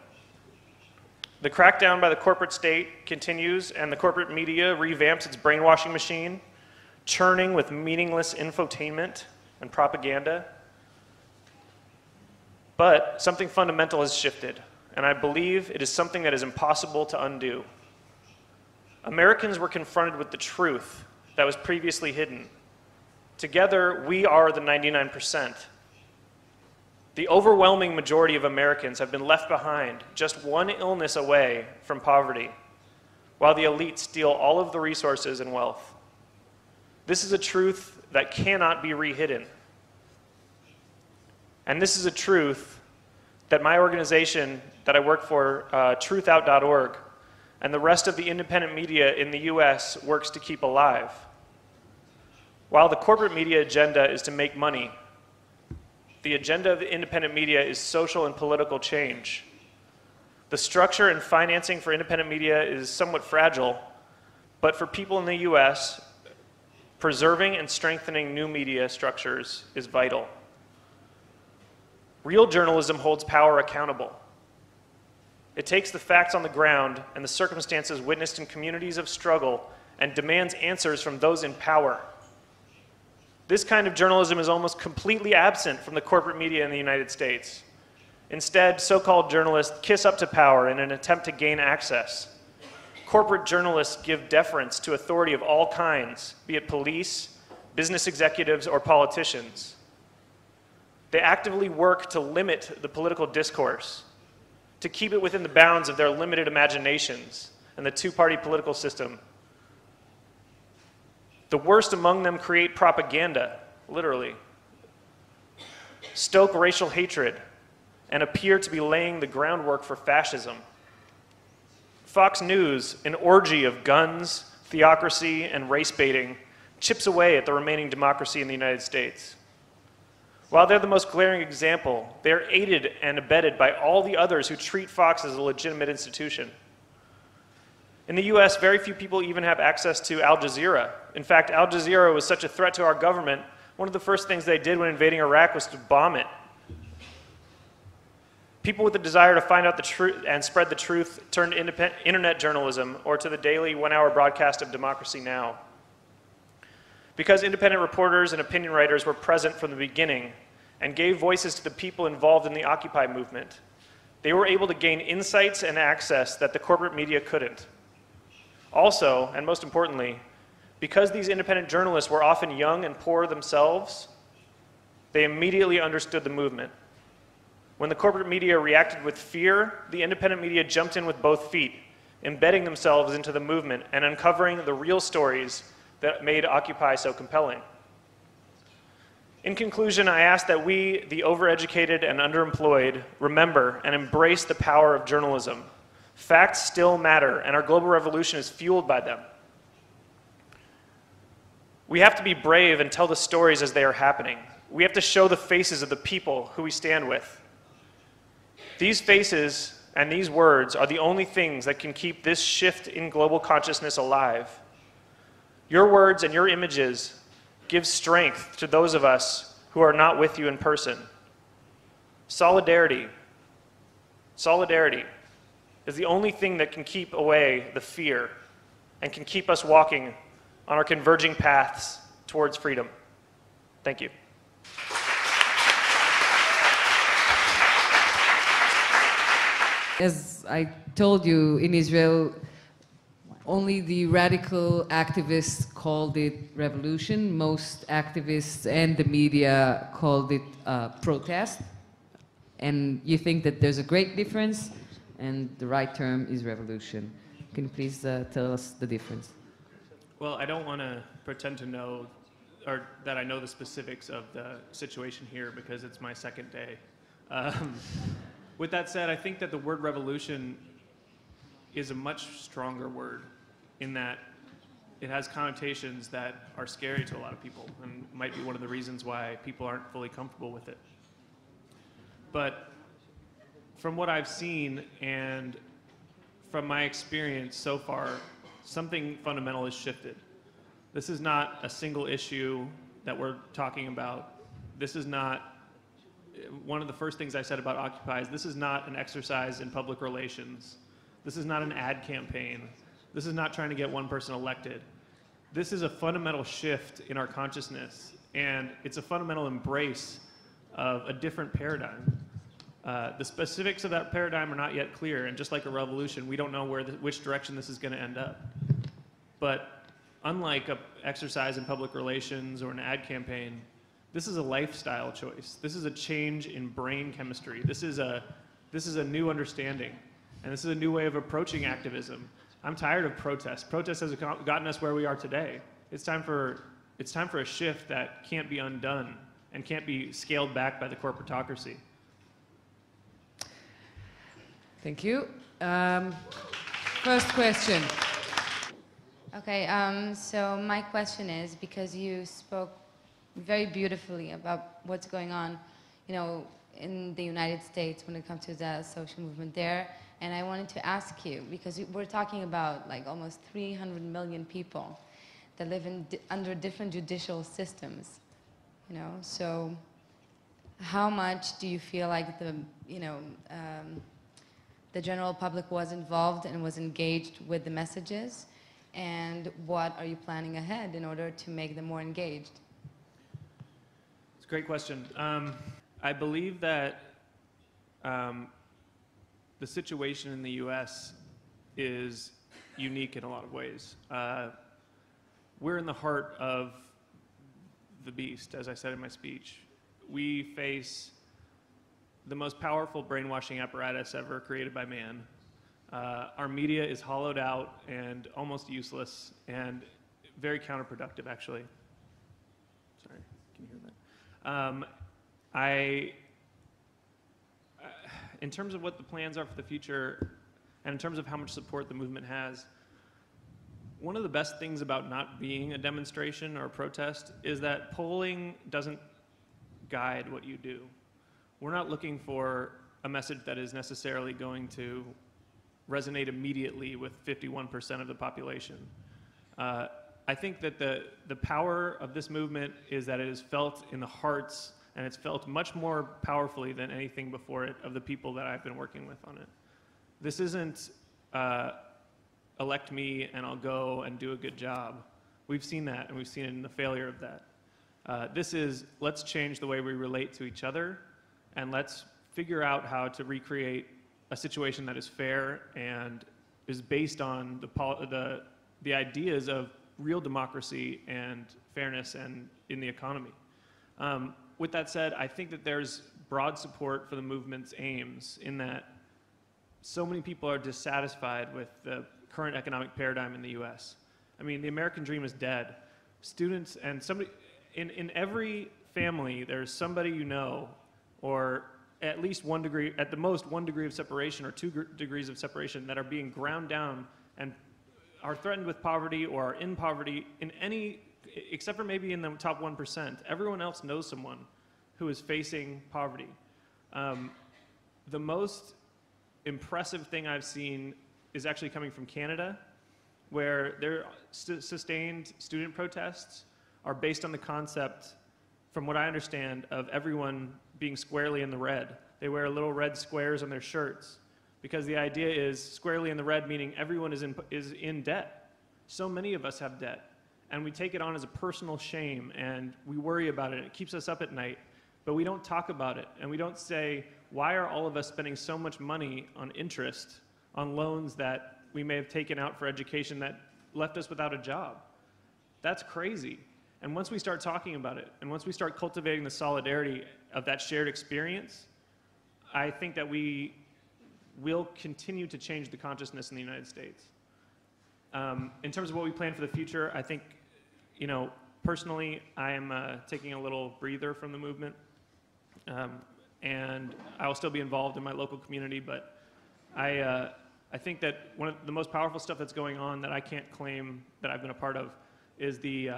The crackdown by the corporate state continues, and the corporate media revamps its brainwashing machine, churning with meaningless infotainment and propaganda. But something fundamental has shifted, and I believe it is something that is impossible to undo. Americans were confronted with the truth that was previously hidden. Together, we are the 99%. The overwhelming majority of Americans have been left behind, just one illness away from poverty, while the elite steal all of the resources and wealth. This is a truth that cannot be rehidden. And this is a truth that my organization that I work for, truthout.org, and the rest of the independent media in the US works to keep alive. While the corporate media agenda is to make money, the agenda of the independent media is social and political change. The structure and financing for independent media is somewhat fragile, but for people in the US, preserving and strengthening new media structures is vital. Real journalism holds power accountable. It takes the facts on the ground and the circumstances witnessed in communities of struggle and demands answers from those in power. This kind of journalism is almost completely absent from the corporate media in the United States. Instead, so-called journalists kiss up to power in an attempt to gain access. Corporate journalists give deference to authority of all kinds, be it police, business executives, or politicians. They actively work to limit the political discourse, to keep it within the bounds of their limited imaginations and the two-party political system. The worst among them create propaganda, literally, stoke racial hatred, and appear to be laying the groundwork for fascism. Fox News, an orgy of guns, theocracy, and race baiting, chips away at the remaining democracy in the United States. While they're the most glaring example, they're aided and abetted by all the others who treat Fox as a legitimate institution. In the US, very few people even have access to Al Jazeera. In fact, Al Jazeera was such a threat to our government, one of the first things they did when invading Iraq was to bomb it. People with the desire to find out the truth and spread the truth turned to internet journalism or to the daily one-hour broadcast of Democracy Now! Because independent reporters and opinion writers were present from the beginning and gave voices to the people involved in the Occupy movement, they were able to gain insights and access that the corporate media couldn't. Also, and most importantly, because these independent journalists were often young and poor themselves, they immediately understood the movement. When the corporate media reacted with fear, the independent media jumped in with both feet, embedding themselves into the movement and uncovering the real stories that made Occupy so compelling. In conclusion, I ask that we, the overeducated and underemployed, remember and embrace the power of journalism. Facts still matter, and our global revolution is fueled by them. We have to be brave and tell the stories as they are happening. We have to show the faces of the people who we stand with. These faces and these words are the only things that can keep this shift in global consciousness alive. Your words and your images give strength to those of us who are not with you in person. Solidarity is the only thing that can keep away the fear and can keep us walking on our converging paths towards freedom. Thank you. As I told you, in Israel, only the radical activists called it revolution. Most activists and the media called it protest. And you think that there's a great difference, and the right term is revolution. Can you please tell us the difference? Well, I don't want to pretend to know, or that I know the specifics of the situation here because it's my second day. With that said, I think that the word revolution is a much stronger word in that it has connotations that are scary to a lot of people and might be one of the reasons why people aren't fully comfortable with it. But from what I've seen and from my experience so far, something fundamental has shifted. This is not a single issue that we're talking about. This is not, one of the first things I said about Occupy is this is not an exercise in public relations. This is not an ad campaign. This is not trying to get one person elected. This is a fundamental shift in our consciousness, and it's a fundamental embrace of a different paradigm. The specifics of that paradigm are not yet clear, and just like a revolution, we don't know which direction this is going to end up. But unlike an exercise in public relations or an ad campaign, this is a lifestyle choice. This is a change in brain chemistry. This is a new understanding, and this is a new way of approaching activism. I'm tired of protest. Protest has gotten us where we are today. It's time for a shift that can't be undone and can't be scaled back by the corporatocracy. Thank you. First question. Okay, so my question is, because you spoke very beautifully about what's going on, you know, in the United States when it comes to the social movement there, and I wanted to ask you, because we're talking about like almost 300 million people that live under different judicial systems, you know, so how much do you feel like the, you know, the general public was involved and was engaged with the messages, and what are you planning ahead in order to make them more engaged? It's a great question. I believe that the situation in the U.S. is unique in a lot of ways. We're in the heart of the beast, as I said in my speech. We face the most powerful brainwashing apparatus ever created by man. Our media is hollowed out and almost useless and very counterproductive, actually. Sorry, can you hear that? In terms of what the plans are for the future, and in terms of how much support the movement has, one of the best things about not being a demonstration or a protest is that polling doesn't guide what you do. We're not looking for a message that is necessarily going to resonate immediately with 51% of the population. I think that the power of this movement is that it is felt in the hearts, and it's felt much more powerfully than anything before it, of the people that I've been working with on it. This isn't elect me and I'll go and do a good job. We've seen that, and we've seen it in the failure of that. This is, let's change the way we relate to each other, and let's figure out how to recreate a situation that is fair and is based on the ideas of real democracy and fairness and in the economy. With that said, I think that there's broad support for the movement's aims, in that so many people are dissatisfied with the current economic paradigm in the US. I mean, the American dream is dead. Students and somebody, in every family, there's somebody you know, or at least one degree, at the most 1 degree of separation or 2 degrees of separation, that are being ground down and are threatened with poverty or are in poverty in any, except for maybe in the top 1%. Everyone else knows someone who is facing poverty. The most impressive thing I've seen is actually coming from Canada, where their sustained student protests are based on the concept, from what I understand, of everyone being squarely in the red. They wear little red squares on their shirts, because the idea is squarely in the red, meaning everyone is in debt. So many of us have debt, and we take it on as a personal shame, and we worry about it. It keeps us up at night, but we don't talk about it, and we don't say, why are all of us spending so much money on interest, on loans that we may have taken out for education that left us without a job? That's crazy. And once we start talking about it, and once we start cultivating the solidarity of that shared experience, I think that we will continue to change the consciousness in the United States. In terms of what we plan for the future, I think, you know, personally, I am taking a little breather from the movement, and I will still be involved in my local community, but I think that one of the most powerful stuff that's going on that I can't claim that I've been a part of is the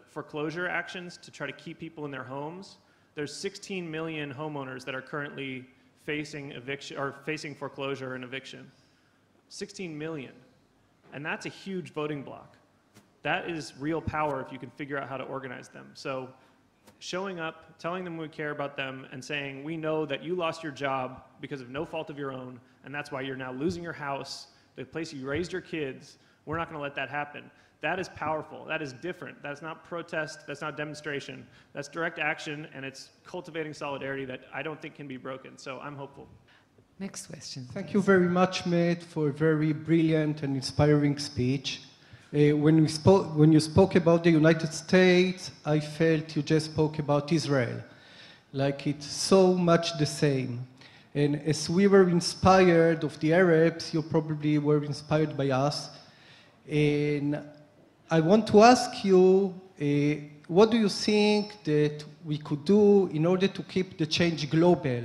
foreclosure actions to try to keep people in their homes. There's 16 million homeowners that are currently facing eviction or facing foreclosure and eviction. 16 million. And that's a huge voting block. That is real power if you can figure out how to organize them. So showing up, telling them we care about them, and saying, we know that you lost your job because of no fault of your own, and that's why you're now losing your house, the place you raised your kids. We're not going to let that happen. That is powerful. That is different. That's not protest. That's not demonstration. That's direct action, and it's cultivating solidarity that I don't think can be broken. So I'm hopeful. Next question. Thank you very much, Matt, for a very brilliant and inspiring speech. When you spoke about the United States, I felt you just spoke about Israel. Like it's so much the same. And as we were inspired of the Arabs, you probably were inspired by us. And I want to ask you, what do you think that we could do in order to keep the change global?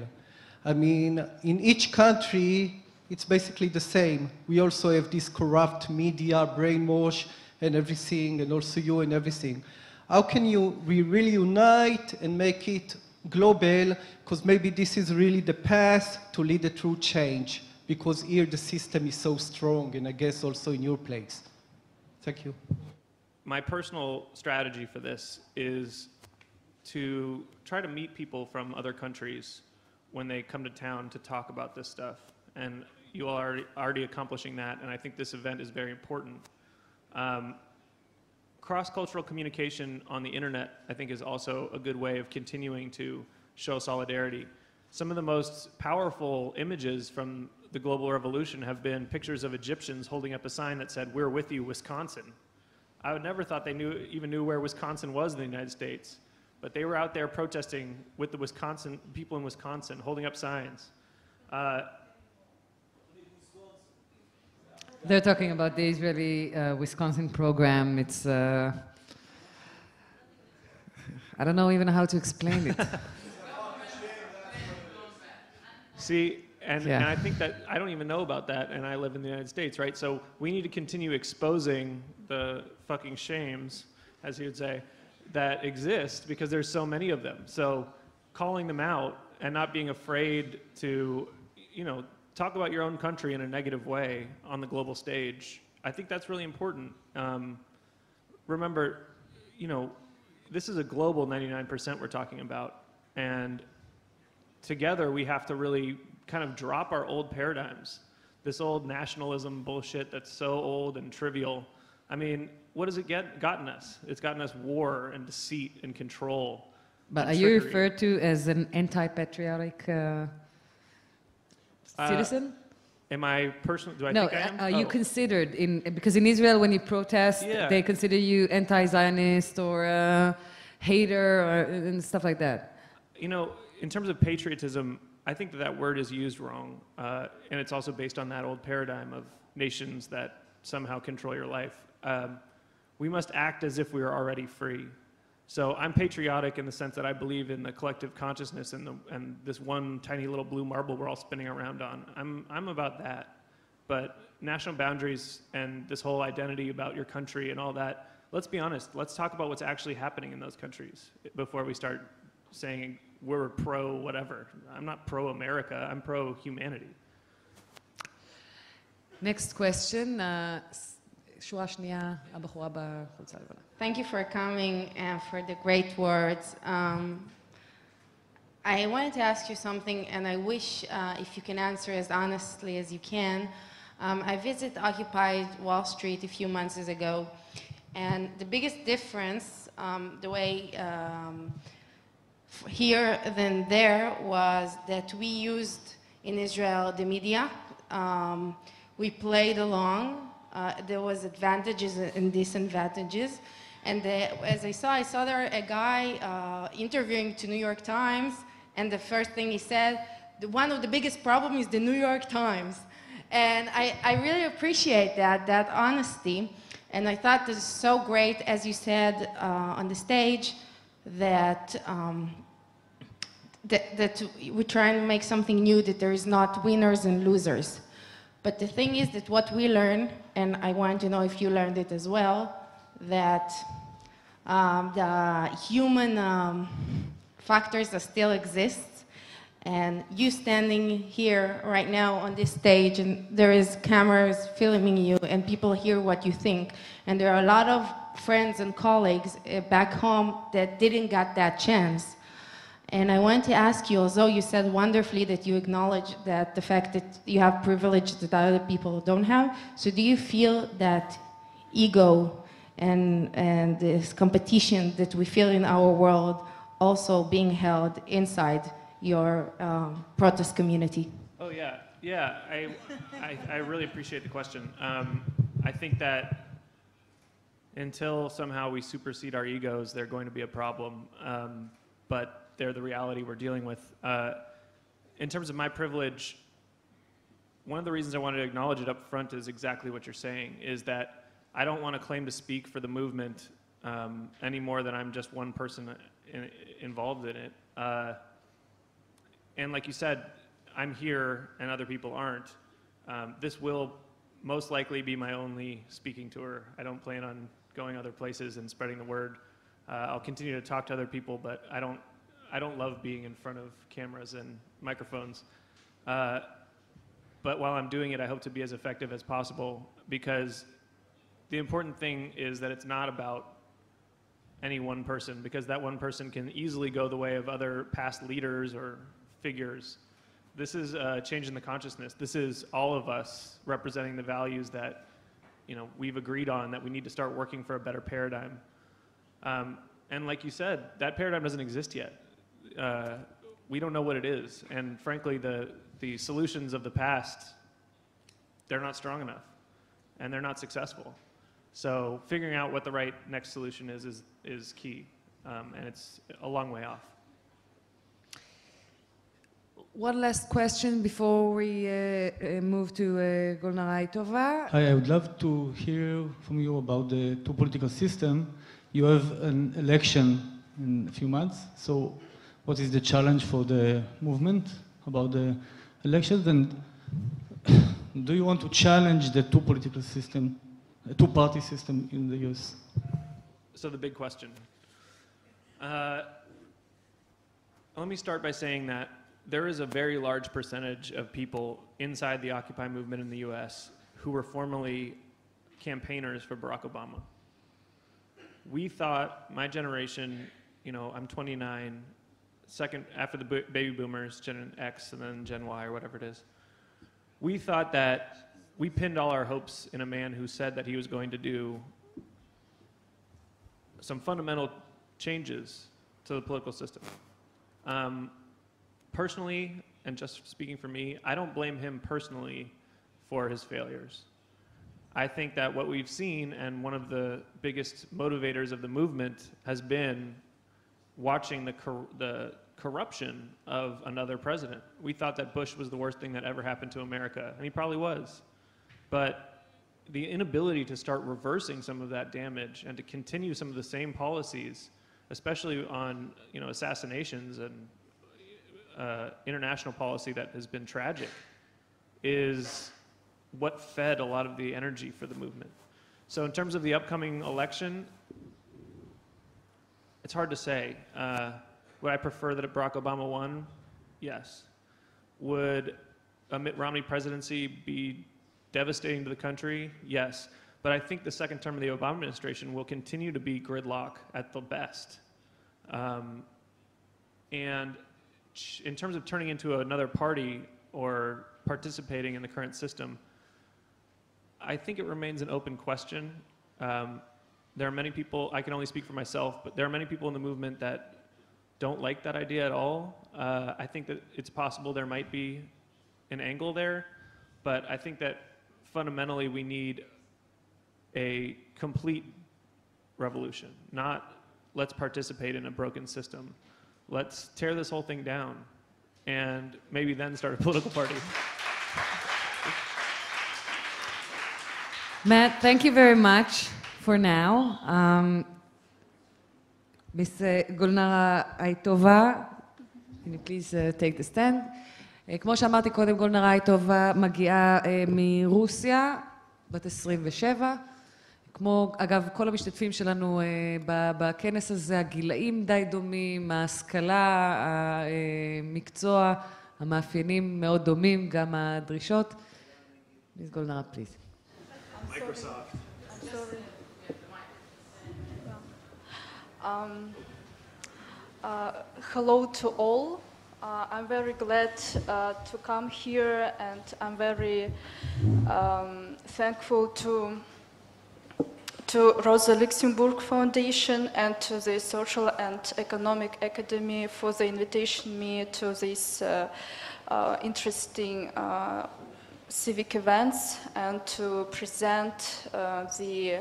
I mean, in each country, it's basically the same. We also have this corrupt media, brainwash, and everything, and also you and everything. How can we really unite and make it global? Because maybe this is really the path to lead a true change, because here the system is so strong, and I guess also in your place. Thank you. My personal strategy for this is to try to meet people from other countries when they come to town to talk about this stuff. And you are already accomplishing that, and I think this event is very important. Cross-cultural communication on the internet, I think, is also a good way of continuing to show solidarity. Some of the most powerful images from the global revolution have been pictures of Egyptians holding up a sign that said, "We're with you, Wisconsin." I would never thought they even knew where Wisconsin was in the United States, but they were out there protesting with the people in Wisconsin, holding up signs. They're talking about the Israeli Wisconsin program. It's, I don't know even how to explain it. See, and I think that I don't even know about that, and I live in the United States, right? So we need to continue exposing the fucking shames, as he would say, that exist, because there's so many of them. So calling them out and not being afraid to, talk about your own country in a negative way on the global stage, I think that's really important. Remember, this is a global 99% we're talking about, and together we have to really kind of drop our old paradigms, this old nationalism bullshit that's so old and trivial. I mean, what has it gotten us? It's gotten us war and deceit and control. But are you referred to as an anti-patriotic citizen? Am I personally? Do I no, think I am? are you considered because in Israel when you protest, they consider you anti-Zionist or hater and stuff like that? In terms of patriotism, I think that word is used wrong, and it's also based on that old paradigm of nations that somehow control your life. We must act as if we are already free. So I'm patriotic in the sense that I believe in the collective consciousness and this one tiny little blue marble we're all spinning around on. I'm about that. But national boundaries and this whole identity about your country and all that, let's be honest. Let's talk about what's actually happening in those countries before we start saying we're pro whatever. I'm not pro America. I'm pro humanity. Next question. Thank you for coming and for the great words. I wanted to ask you something, and I wish if you can answer as honestly as you can. I visited Occupied Wall Street a few months ago, and the biggest difference, the way here than there, was that we used in Israel the media. We played along. There was advantages and disadvantages. And as I saw there a guy interviewing to New York Times, and the first thing he said, one of the biggest problems is the New York Times. And I really appreciate that honesty. And I thought this is so great, as you said on the stage, that we're trying to make something new, that there is not winners and losers. But the thing is that what we learn, and I want to know if you learned it as well, that the human factors that still exist, and you standing here right now on this stage, and there is cameras filming you, and people hear what you think, and there are a lot of friends and colleagues back home that didn't get that chance. And I want to ask you, although you said wonderfully that you acknowledge that the fact that you have privilege that other people don't have, so do you feel that ego and this competition that we feel in our world also being held inside your protest community? Oh yeah. I really appreciate the question. I think that until somehow we supersede our egos, they're going to be a problem. But they're the reality we're dealing with. In terms of my privilege, one of the reasons I wanted to acknowledge it up front is exactly what you're saying, is that I don't want to claim to speak for the movement any more than I'm just one person involved in it. And like you said, I'm here and other people aren't, this will most likely be my only speaking tour. I don't plan on going other places and spreading the word. I'll continue to talk to other people, but I don't love being in front of cameras and microphones. But while I'm doing it, I hope to be as effective as possible, because the important thing is that it's not about any one person, because that one person can easily go the way of other past leaders or figures. This is a change in the consciousness. This is all of us representing the values that, you know, we've agreed on, that we need to start working for a better paradigm. And like you said, that paradigm doesn't exist yet. We don't know what it is. And frankly, the solutions of the past, they're not strong enough, and they're not successful. So figuring out what the right next solution is key, and it's a long way off. One last question before we move to Golnara Itova. Hi, I would love to hear from you about the two political system. You have an election in a few months, so what is the challenge for the movement about the elections, and do you want to challenge the two political system, two-party system in the US? So the big question. Let me start by saying that there is a very large percentage of people inside the Occupy movement in the US who were formerly campaigners for Barack Obama. We thought, my generation, you know, I'm 29, second after the baby boomers, Gen X and then Gen Y or whatever it is. We thought that we pinned all our hopes in a man who said that he was going to do some fundamental changes to the political system. Personally, and just speaking for me, I don't blame him personally for his failures. I think that what we've seen, and one of the biggest motivators of the movement, has been watching the corruption of another president. We thought that Bush was the worst thing that ever happened to America, and he probably was. But the inability to start reversing some of that damage and to continue some of the same policies, especially on, you know, assassinations and international policy that has been tragic, is what fed a lot of the energy for the movement. So in terms of the upcoming election, it's hard to say. Would I prefer that Barack Obama won? Yes. Would a Mitt Romney presidency be devastating to the country? Yes. But I think the second term of the Obama administration will continue to be gridlock at the best. And in terms of turning into another party or participating in the current system, I think it remains an open question. There are many people, I can only speak for myself, but there are many people in the movement that don't like that idea at all. I think that it's possible there might be an angle there, but I think that fundamentally we need a complete revolution, not let's participate in a broken system. Let's tear this whole thing down and maybe then start a political party. Matt, thank you very much for now. Miss Golnara Itova, can you please take the stand? כמו שאמרתי קודם, גולנרה איטובה מגיעה מרוסיה, בת 27. כמו, אגב, כל המשתתפים שלנו בכנס הזה, הגילאים די דומים, ההשכלה, המקצוע, המאפיינים מאוד דומים, גם הדרישות. מיס גולנרה, פליז. Microsoft. I'm sorry. Hello to all. I'm very glad to come here, and I'm very thankful to Rosa Luxemburg Foundation and to the Social and Economic Academy for the invitation me to this interesting civic events and to present the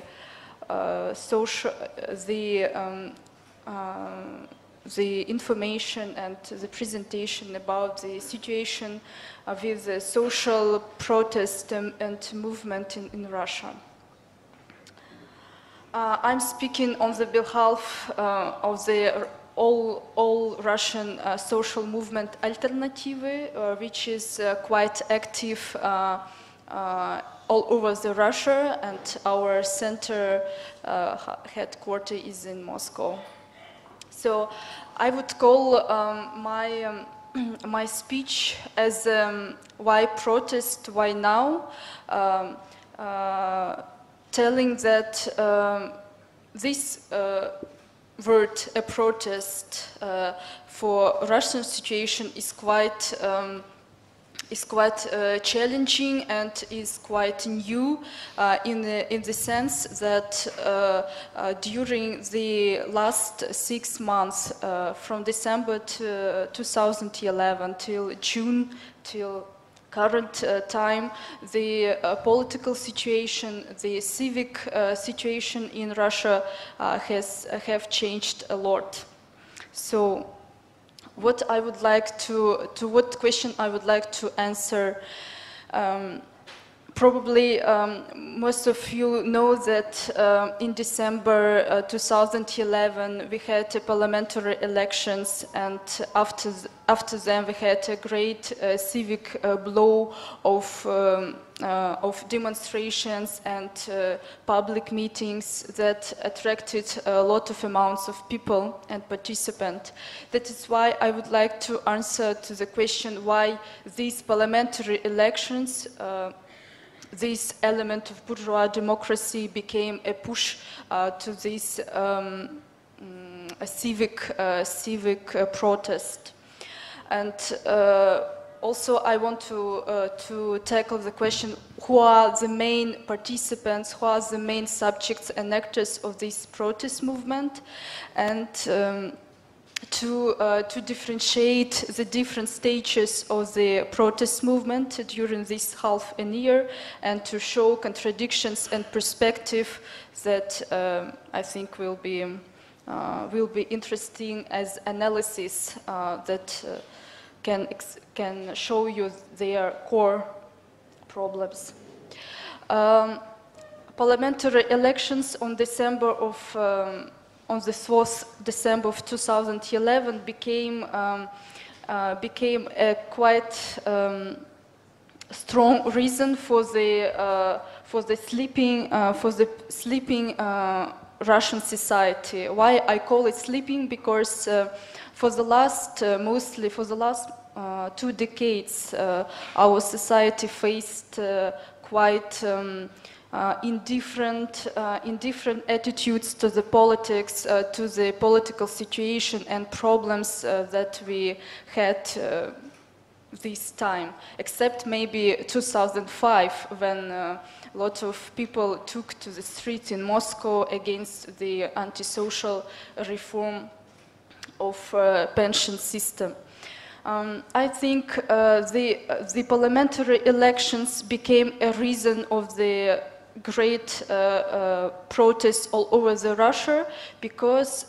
information and the presentation about the situation with the social protest and movement in Russia. I'm speaking on the behalf of the all Russian social movement Alternative, which is quite active all over the Russia, and our center headquarters is in Moscow. So I would call my speech as why protest, why now, telling that this word, a protest for Russian situation is quite challenging and is quite new in the sense that during the last 6 months, from December 2011 till June, till current time, the political situation, the civic situation in Russia have changed a lot. So what I would like to what question I would like to answer, probably most of you know that in December 2011 we had parliamentary elections, and after them we had a great civic blow of demonstrations and public meetings that attracted a lot of amounts of people and participants. That is why I would like to answer to the question why these parliamentary elections, this element of bourgeois democracy, became a push to this civic protest. And also I want to tackle the question, who are the main participants, who are the main subjects and actors of this protest movement, and to differentiate the different stages of the protest movement during this half a year, and to show contradictions and perspective that I think will be interesting as analysis that can show you their core problems. Parliamentary elections on the 4th December of 2011 became a quite strong reason for the sleeping Russian society. Why I call it sleeping? Because for the last 2 decades, our society faced quite indifferent attitudes to the politics, to the political situation and problems that we had this time, except maybe 2005, when a lot of people took to the streets in Moscow against the antisocial reform of pension system. I think the parliamentary elections became a reason of the great protests all over the Russia, because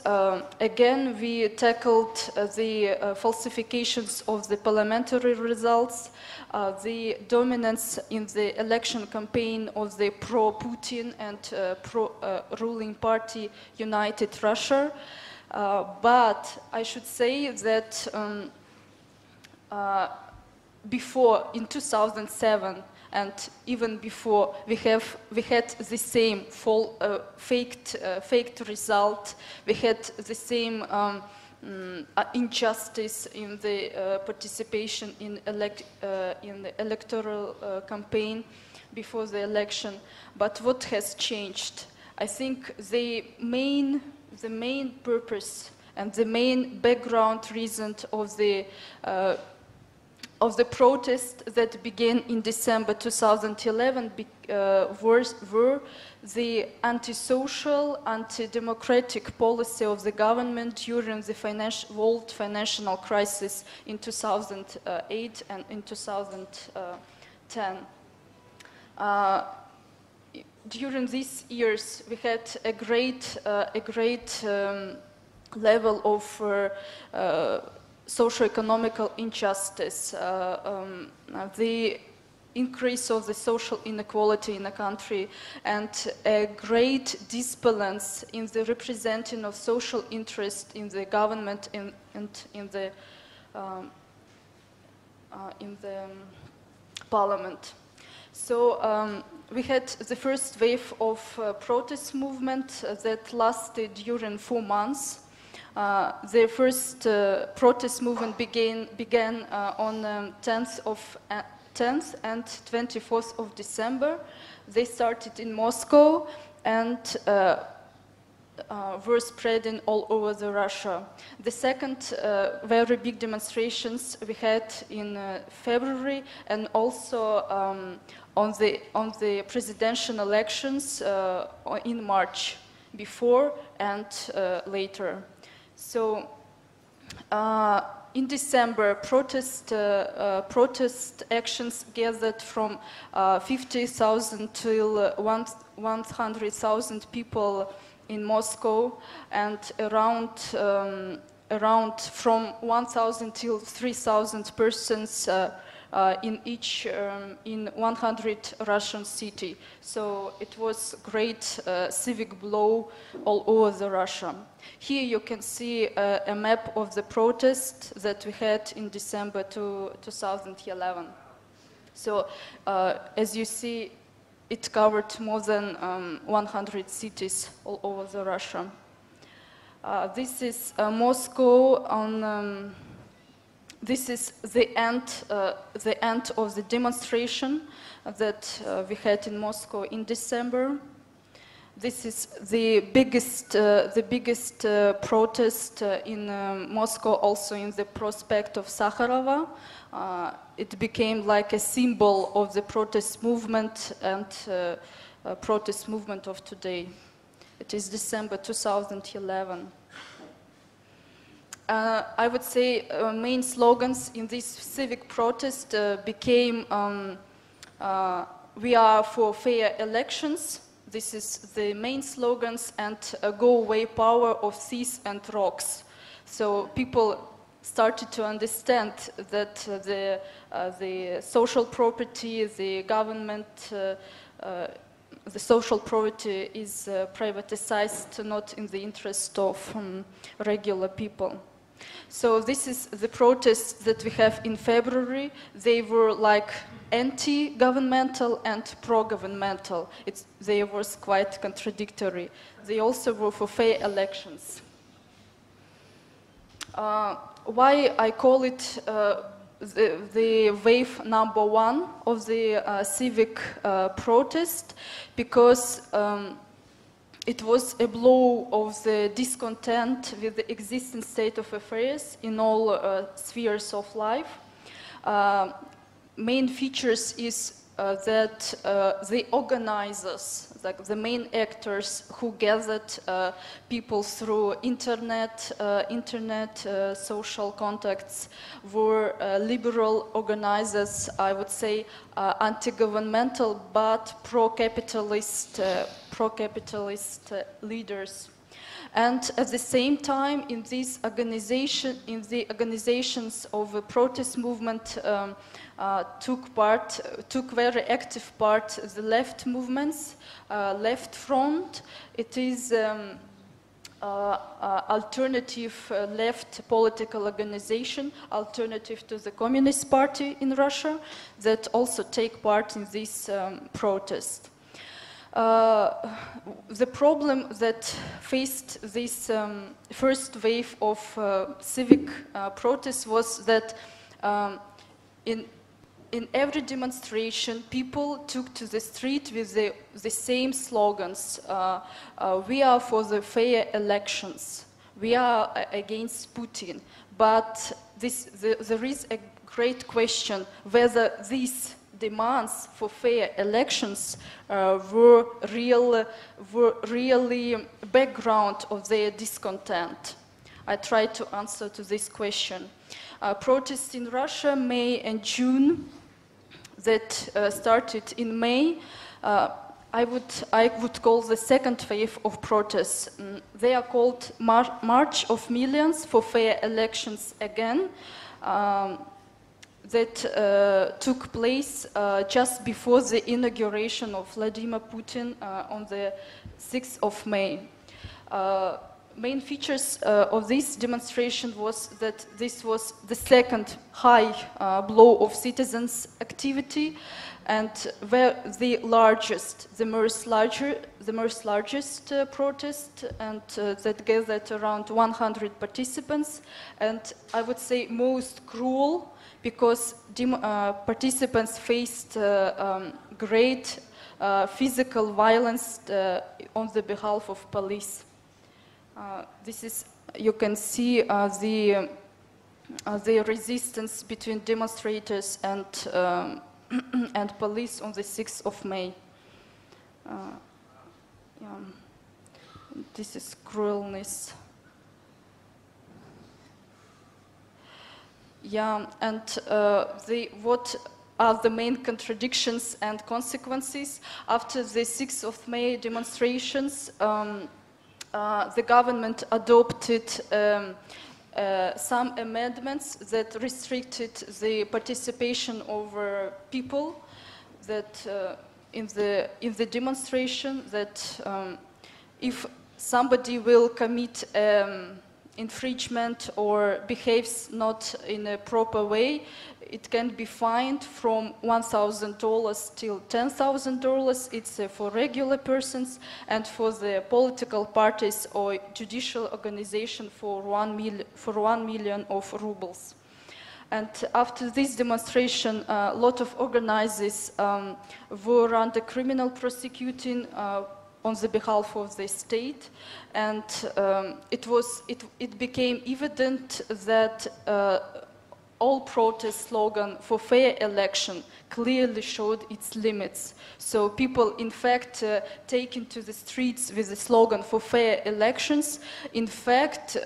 again we tackled the falsifications of the parliamentary results, the dominance in the election campaign of the pro-Putin and pro-ruling party United Russia. But I should say that before, in 2007, and even before, we had the same faked result. We had the same injustice in the participation in the electoral campaign before the election. But what has changed? I think the main purpose and the main background reason of the protests that began in December 2011 were the antisocial, anti-democratic policy of the government during the world financial crisis in 2008 and in 2010. During these years, we had a great level of socio-economical injustice. The increase of the social inequality in the country and a great disbalance in the representing of social interest in the government and in the parliament. So we had the first wave of protest movement that lasted during 4 months. The first protest movement began on 10th and 24th of December. They started in Moscow and were spreading all over Russia. The second very big demonstrations we had in February and also on the presidential elections in March, before and later. So in December, protest actions gathered from 50,000 till 100,000 people in Moscow, and around from 1,000 till 3,000 persons in each in 100 Russian city. So it was great civic blow all over Russia. Here you can see a map of the protest that we had in December 2011. So as you see, it covered more than 100 cities all over Russia. This is Moscow on. This is the end of the demonstration that we had in Moscow in December. This is the biggest protest in Moscow, also in the prospect of Sakharova. It became like a symbol of the protest movement and protest movement of today. It is December 2011. I would say main slogans in this civic protest became "We are for fair elections." This is the main slogans, and "Go away power of thieves and rocks." So people started to understand that the social property, the government, the social property is privatized, not in the interest of regular people. So this is the protests that we have in February. They were like anti-governmental and pro-governmental. They were quite contradictory. They also were for fair elections. Why I call it the wave number 1 of the civic protest? Because it was a blow of the discontent with the existing state of affairs in all spheres of life. Main features is that the organizers, like the main actors who gathered people through internet, social contacts, were liberal organizers, I would say anti-governmental but pro-capitalist leaders. And at the same time, in the organizations of the protest movement, took very active part the left movements, left front. It is alternative left political organization, alternative to the Communist Party in Russia, that also take part in this protest. The problem that faced this first wave of civic protests was that in every demonstration, people took to the street with the same slogans. We are for the fair elections. We are against Putin. But there is a great question whether these demands for fair elections were really background of their discontent. I tried to answer to this question. Protests in Russia, May and June, that started in May, I would call the second wave of protests. They are called March of Millions for Fair Elections again. that took place just before the inauguration of Vladimir Putin on the 6th of May. Main features of this demonstration was that this was the second high blow of citizens' activity, and were the largest protest, and that gathered around 100 participants, and I would say most cruel, because participants faced great physical violence on the behalf of police. This is, you can see the resistance between demonstrators and and police on the 6th of May. Yeah. This is cruelness. Yeah, and what are the main contradictions and consequences after the 6th of May demonstrations? The government adopted some amendments that restricted the participation of people that in the demonstration, that if somebody will commit infringement or behaves not in a proper way, it can be fined from $1,000 till $10,000. It's for regular persons, and for the political parties or judicial organization for 1 million of rubles. And after this demonstration, a lot of organizers were under criminal prosecuting on the behalf of the state, and it became evident that all protest slogan for fair election clearly showed its limits. So people, in fact, taken to the streets with the slogan for fair elections, in fact,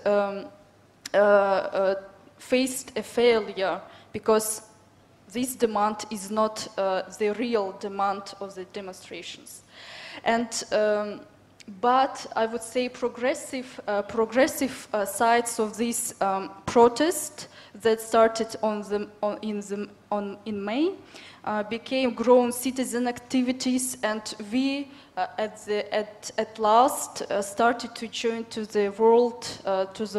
faced a failure, because this demand is not the real demand of the demonstrations. And but I would say progressive sides of this protest that started in May became grown citizen activities, and we at last started to join to the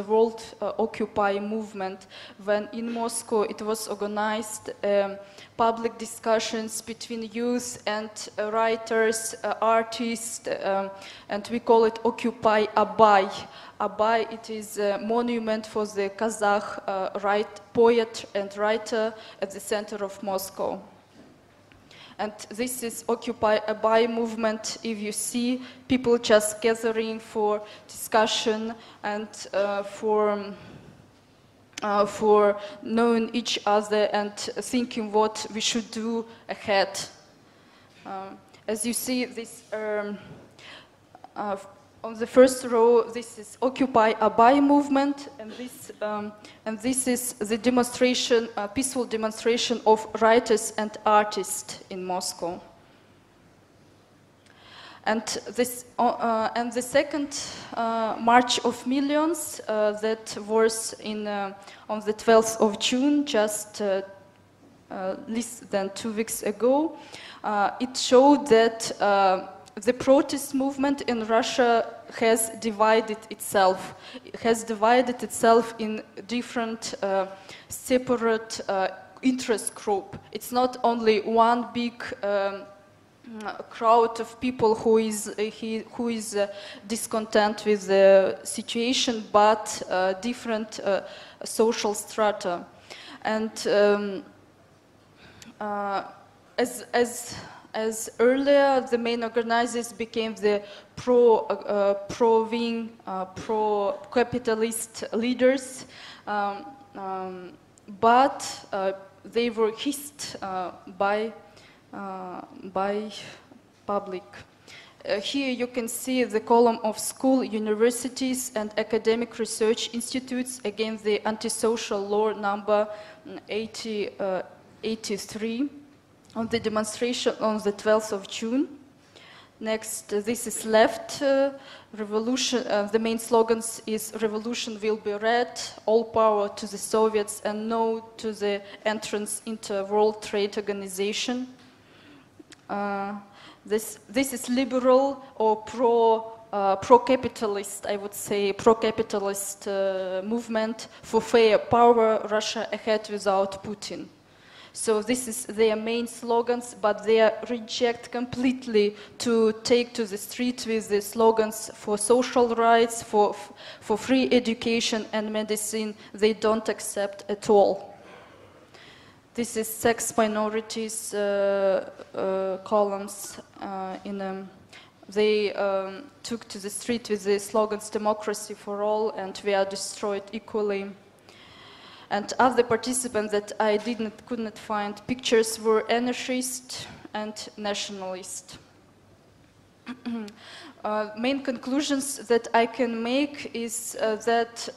world Occupy movement, when in Moscow it was organized public discussions between youth and writers, artists, and we call it Occupy Abay. Abay, it is a monument for the Kazakh poet and writer at the center of Moscow. And this is Occupy Abay movement. If you see people just gathering for discussion and for knowing each other and thinking what we should do ahead. As you see, this on the first row, this is Occupy Abay movement, and this is the demonstration, peaceful demonstration of writers and artists in Moscow. And the second March of Millions that was on the 12th of June, just less than 2 weeks ago, it showed that the protest movement in Russia has divided itself. It has divided itself in different separate interest group. It's not only one big crowd of people who is discontent with the situation, but different social strata. And as earlier, the main organizers became the pro-wing, pro-capitalist leaders, but they were hissed by public. Here you can see the column of school, universities, and academic research institutes against the antisocial law number 83. On the demonstration on the 12th of June. Next, this is left revolution. The main slogans is "Revolution will be red," "All power to the Soviets," and "No to the entrance into World Trade Organization." This is liberal or pro-capitalist, I would say, pro-capitalist movement for fair power, Russia ahead without Putin. So this is their main slogans, but they reject completely to take to the street with the slogans for social rights, for free education and medicine. They don't accept at all. This is sex minorities columns. They took to the street with the slogans "Democracy for all" and "We are destroyed equally." And other participants that I could not find pictures were anarchist and nationalist. Main conclusions that I can make is that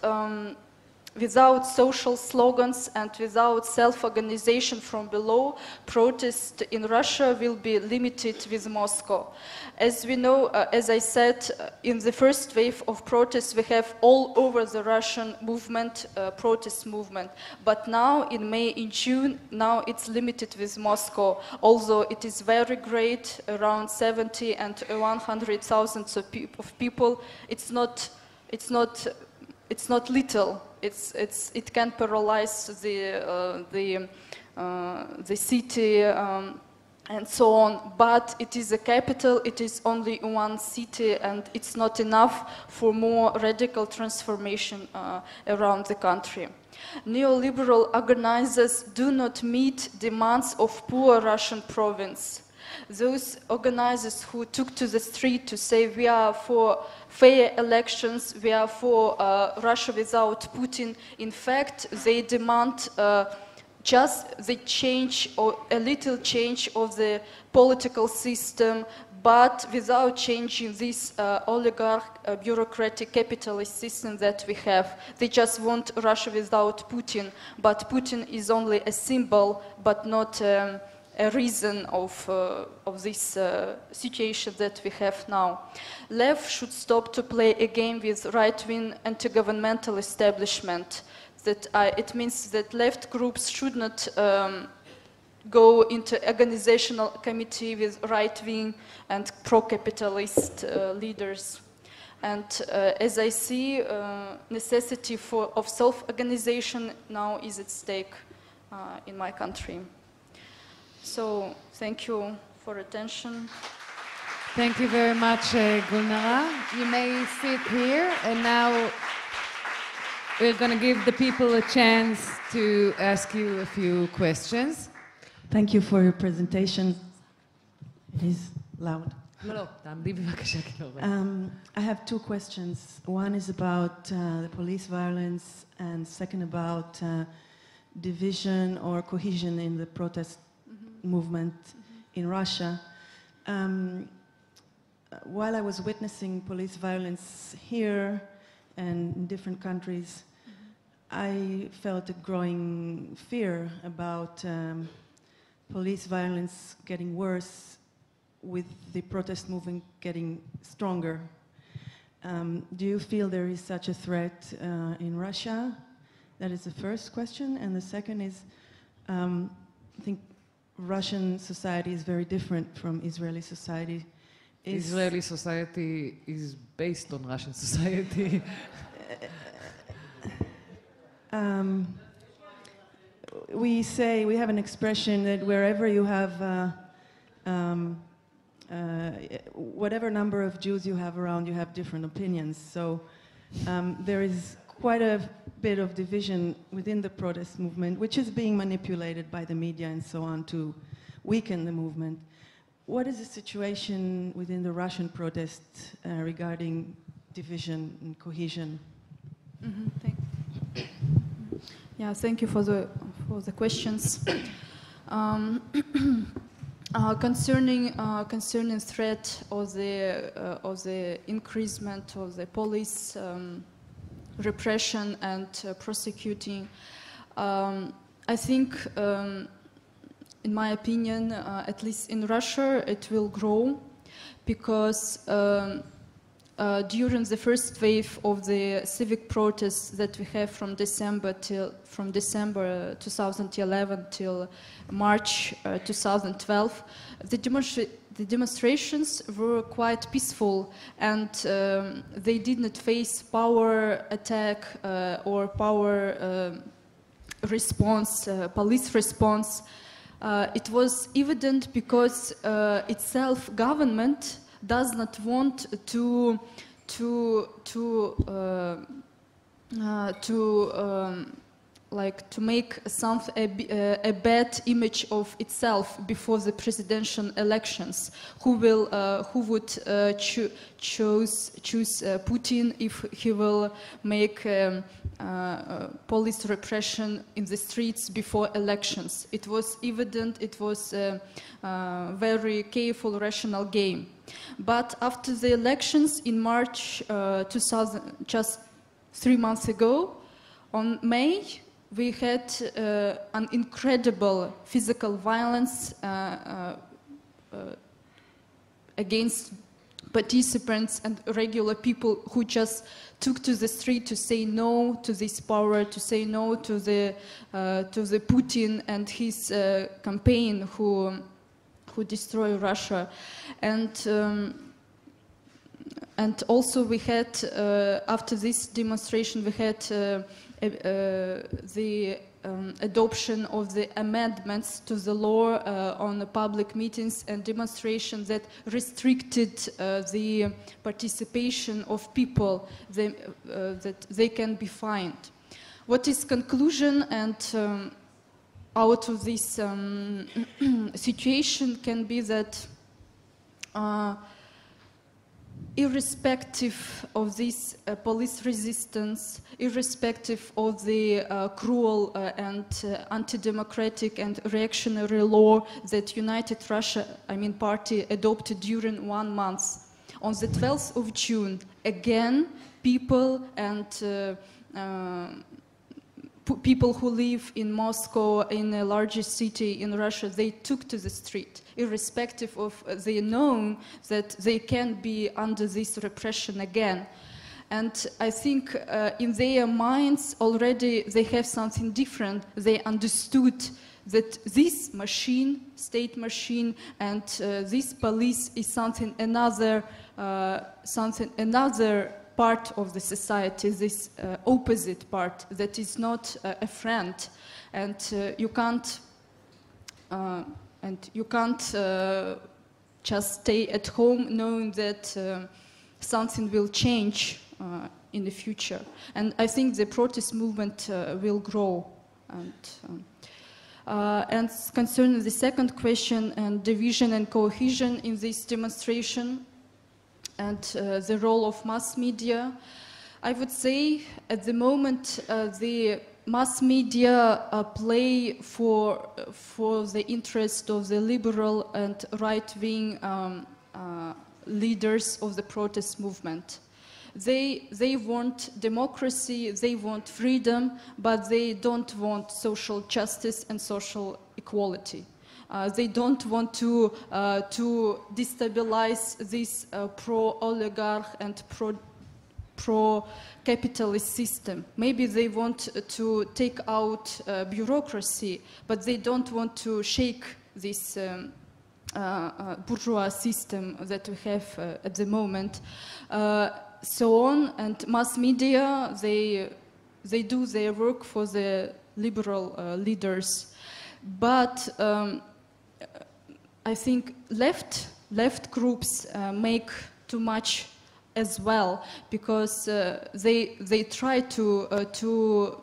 without social slogans and without self-organization from below, protest in Russia will be limited with Moscow. As we know, as I said, in the first wave of protests, we have all over the Russian movement, protest movement. But now, in May, in June, now it's limited with Moscow. Although it is very great, around 70 and 100,000 of people, it's not little. It can paralyze the city and so on. But it is a capital. It is only one city, and it's not enough for more radical transformation around the country. Neoliberal organizers do not meet demands of poor Russian province. Those organizers who took to the street to say we are for fair elections, we are for Russia without Putin, in fact, they demand just the change or a little change of the political system, but without changing this oligarch, bureaucratic, capitalist system that we have. They just want Russia without Putin, but Putin is only a symbol, but not a reason of this situation that we have now. Left should stop to play a game with right-wing anti-governmental establishment. It means that left groups should not go into organizational committee with right-wing and pro-capitalist leaders. And as I see, necessity of self-organization now is at stake in my country. So, thank you for attention. Thank you very much, Gulnara. You may sit here, and now we're going to give the people a chance to ask you a few questions. Thank you for your presentation. It is loud. I have two questions. One is about the police violence, and second about division or cohesion in the protest movement in Russia. While I was witnessing police violence here and in different countries, I felt a growing fear about police violence getting worse with the protest movement getting stronger. Do you feel there is such a threat in Russia? That is the first question. And the second is, I think Russian society is very different from Israeli society. Israeli society is based on Russian society. We have an expression that wherever you have, whatever number of Jews you have around, you have different opinions. So there is quite a bit of division within the protest movement, which is being manipulated by the media and so on to weaken the movement. What is the situation within the Russian protest regarding division and cohesion? Thank you for the questions. Concerning threat of the increasement of the police repression and prosecuting, I think, in my opinion, at least in Russia, it will grow. because during the first wave of the civic protests that we have from December 2011 till March 2012, the demonstrations were quite peaceful, and they did not face power attack or power response, police response. It was evident because itself government does not want to make a bad image of itself before the presidential elections. Who would choose Putin if he will make police repression in the streets before elections? It was evident. It was a very careful, rational game. But after the elections in March 2000, just 3 months ago, on May, we had an incredible physical violence against participants and regular people who just took to the street to say no to this power, to say no to the Putin and his campaign who destroy Russia. And also we had, after this demonstration, we had the adoption of the amendments to the law on the public meetings and demonstrations that restricted the participation of people, that they can be fined. What is conclusion and out of this situation can be that irrespective of this police resistance, irrespective of the cruel and anti-democratic and reactionary law that United Russia, party adopted during 1 month, on the 12th of June, again, people and people who live in Moscow, in the largest city in Russia, they took to the street, irrespective of they know that they can be under this repression again. And I think in their minds already they have something different. They understood that this machine, state machine, and this police is something another part of the society, this opposite part that is not a friend, and you can't just stay at home knowing that something will change in the future. And I think the protest movement will grow. And concerning the second question and division and cohesion in this demonstration, and the role of mass media, I would say at the moment the mass media play for the interest of the liberal and right-wing leaders of the protest movement. They want democracy, they want freedom, but they don't want social justice and social equality. They don't want to destabilize this pro-oligarch and pro-capitalist system. Maybe they want to take out bureaucracy, but they don't want to shake this bourgeois system that we have at the moment. So on, and mass media, they do their work for the liberal leaders. But I think left groups make too much as well, because they try to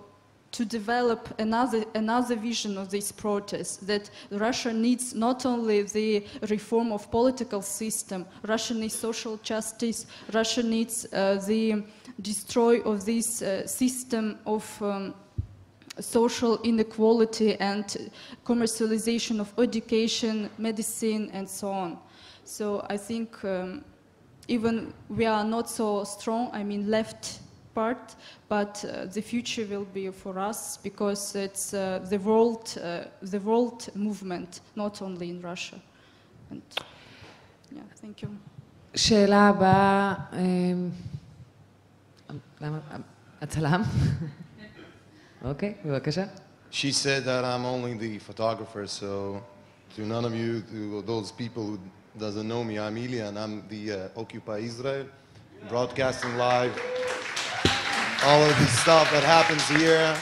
develop another vision of this protest, that Russia needs not only the reform of political system, Russia needs social justice, Russia needs the destroy of this system of social inequality and commercialization of education, medicine, and so on. So I think even we are not so strong, left part, but the future will be for us, because it's the world movement, not only in Russia. And Yeah, thank you. שאלה הבאה, למה? הצלם? אוקיי, בבקשה. She said that I'm only the photographer, so to none of you, to those people who doesn't know me, I'm Ilya, and I'm the Occupy Israel, broadcasting live all of the stuff that happens here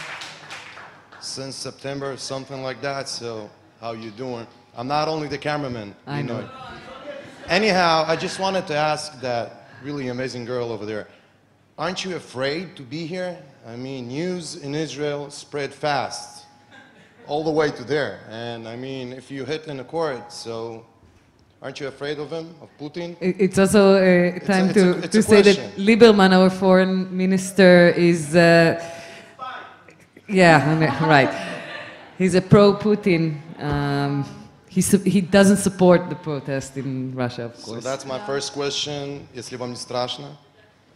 since September, something like that. So how you doing? I'm not only the cameraman. I know. Anyhow, I just wanted to ask that really amazing girl over there, aren't you afraid to be here? I mean, news in Israel spread fast, all the way to there. And I mean, if you hit in a court, so aren't you afraid of him, of Putin? It's also time to say that Lieberman, our foreign minister, is... yeah, right. He's a pro-Putin. He doesn't support the protest in Russia, of course. So that's my first question, если вам не страшно.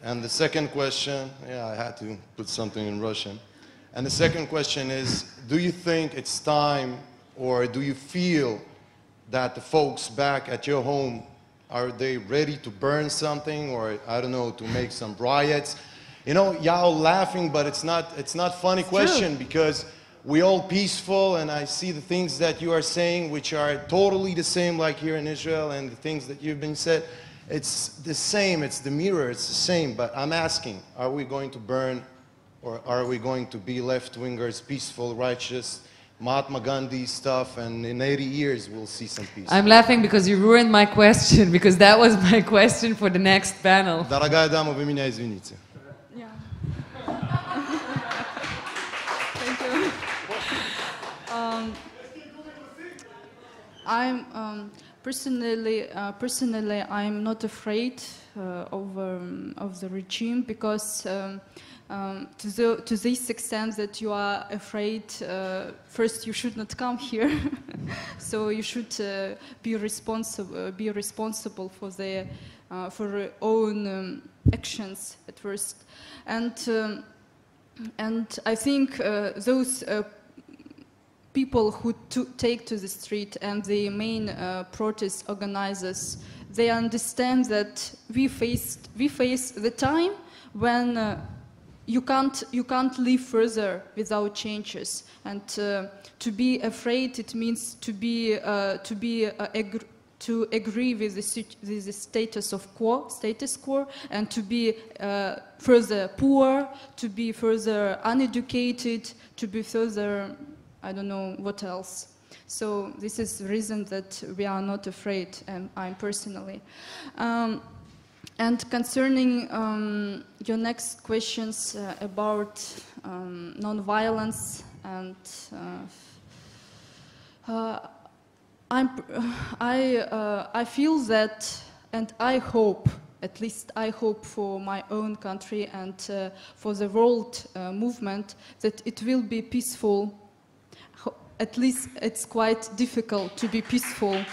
And the second question, yeah, I had to put something in Russian. And the second question is, do you think it's time, or do you feel that the folks back at your home, are they ready to burn something, or I don't know, to make some riots? You know, y'all laughing, but it's not funny question, because we all peaceful, and I see the things that you are saying, which are totally the same like here in Israel, and the things that you've been said. It's the same, it's the mirror, it's the same, but I'm asking, are we going to burn, or are we going to be left-wingers, peaceful, righteous, Mahatma Gandhi stuff, and in 80 years we'll see some peace? I'm laughing because you ruined my question, because that was my question for the next panel. Дорогая дама, вы меня извините. Yeah. Thank you. I'm personally, I'm not afraid of the regime, because to this extent that you are afraid, first you should not come here. So you should be responsible for your own actions at first, and I think those people who take to the street and the main protest organizers, they understand that we face the time when you can't live further without changes, and to be afraid, it means to agree with the status quo, and to be further poor, to be further uneducated, to be further, I don't know what else. So this is the reason that we are not afraid, and I'm personally. And concerning your next questions about non-violence, and I feel that, and I hope, at least I hope for my own country and for the world movement, that it will be peaceful. At least it's quite difficult to be peaceful.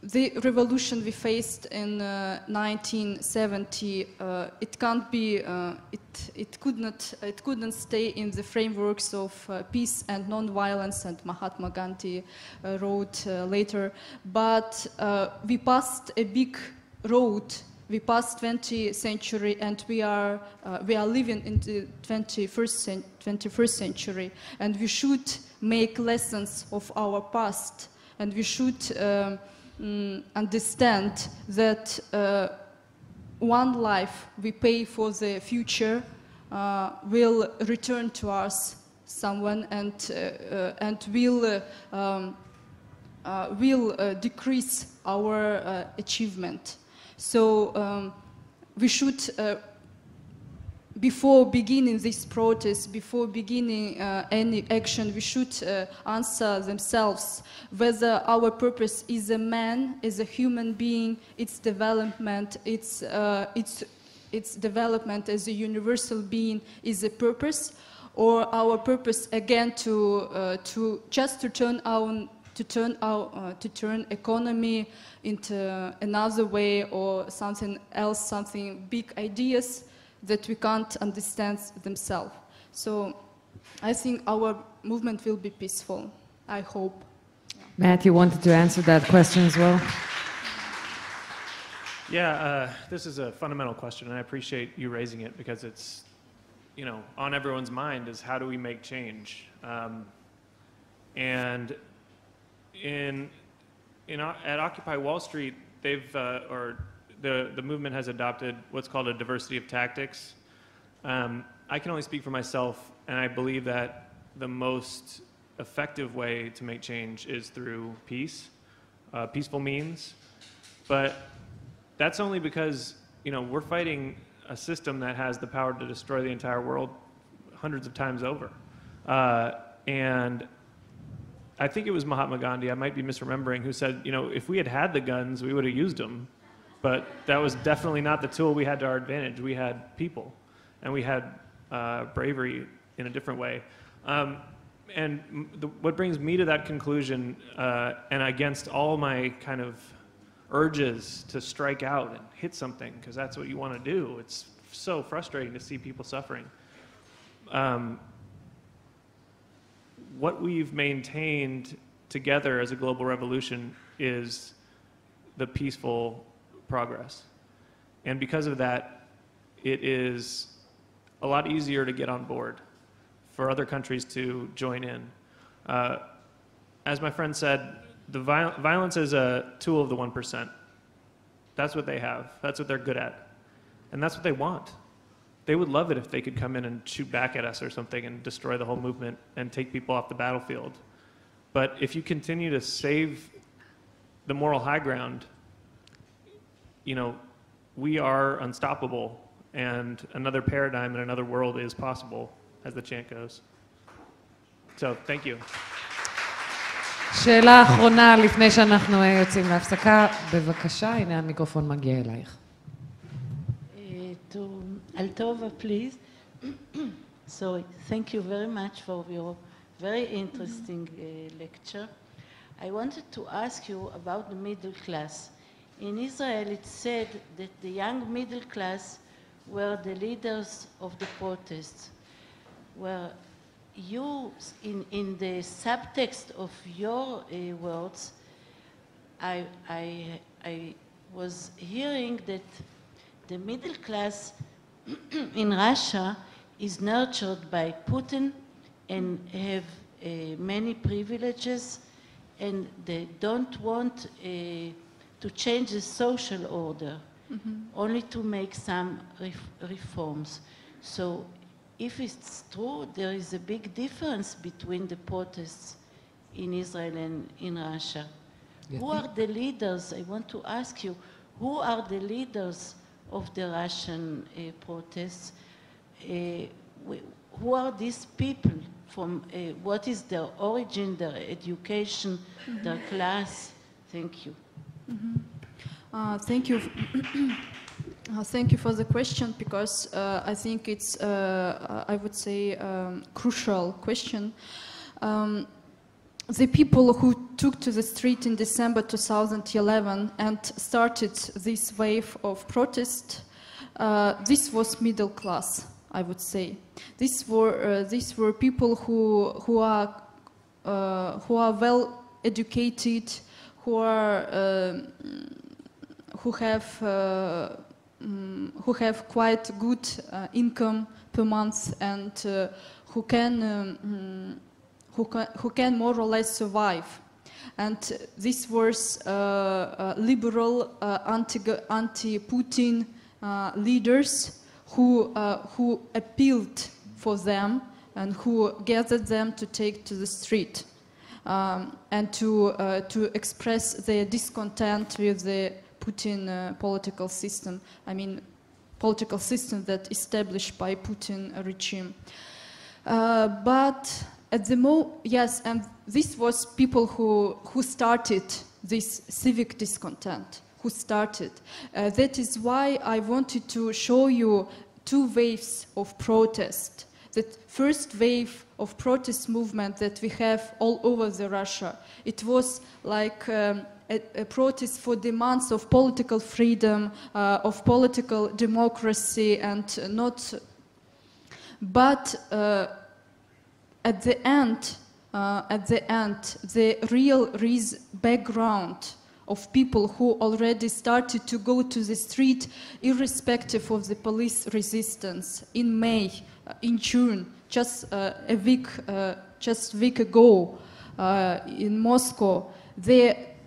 The revolution we faced in 1970, it can't be, it couldn't stay in the frameworks of peace and non-violence, and Mahatma Gandhi wrote later. But we passed a big road. We passed 20th century, and we are living in the 21st century, and we should make lessons of our past, and we should understand that one life we pay for the future will return to us, someone, and will decrease our achievement. So we should, before beginning this protest, before beginning any action, we should answer themselves whether our purpose is a man, is a human being, its development, its development as a universal being is a purpose, or our purpose again to turn economy into another way, or something else, something big ideas that we can't understand themselves. So I think our movement will be peaceful. I hope. Matt, you wanted to answer that question as well? Yeah, this is a fundamental question, and I appreciate you raising it because it's, you know, on everyone's mind is how do we make change? And at Occupy Wall Street, they've the movement has adopted what's called a diversity of tactics. I can only speak for myself, and I believe that the most effective way to make change is through peace, peaceful means. But that's only because, you know, we're fighting a system that has the power to destroy the entire world hundreds of times over. And I think it was Mahatma Gandhi, I might be misremembering, who said, you know, if we had had the guns, we would have used them. But that was definitely not the tool we had to our advantage. We had people, and we had bravery in a different way. What brings me to that conclusion, and against all my kind of urges to strike out and hit something, because that's what you want to do. It's so frustrating to see people suffering. What we've maintained together as a global revolution is the peaceful progress. And because of that, it is a lot easier to get on board for other countries to join in. As my friend said, the violence is a tool of the 1%. That's what they have. That's what they're good at. And that's what they want. They would love it if they could come in and shoot back at us or something and destroy the whole movement and take people off the battlefield. But if you continue to save the moral high ground, you know, we are unstoppable, and another paradigm and another world is possible, as the chant goes. So, thank you. שאלה אחרונה לפני שאנחנו יוצאים להפסקה, בבקשה, הנה המיקרופון מגיע אלייך. To Altova, please. So, thank you very much for your very interesting lecture. I wanted to ask you about the middle class. In Israel, it's said that the young middle class were the leaders of the protests. Were you, in the subtext of your words, I was hearing that the middle class in Russia is nurtured by Putin and have many privileges, and they don't want to change the social order, only to make some reforms. So if it's true, there is a big difference between the protests in Israel and in Russia. Who are the leaders? I want to ask you, who are the leaders of the Russian protests? Who are these people? From what is their origin, their education, their class? Thank you. Thank you. Thank you for the question, because I think it's, I would say, crucial question. The people who took to the street in December 2011 and started this wave of protest, this was middle class, I would say. These were people who are well educated, who have quite good income per month, and who can more or less survive. And this was liberal, anti-Putin leaders who appealed for them and who gathered them to take to the street and to express their discontent with the Putin political system. I mean, political system that established by Putin regime. But at the yes, and this was people who started this civic discontent, who started. That is why I wanted to show you two waves of protest. The first wave of protest movement that we have all over the Russia, it was like a protest for demands of political freedom, of political democracy, and not. But at the end, the real background of people who already started to go to the street, irrespective of the police resistance, in May, in June, just a week ago, in Moscow,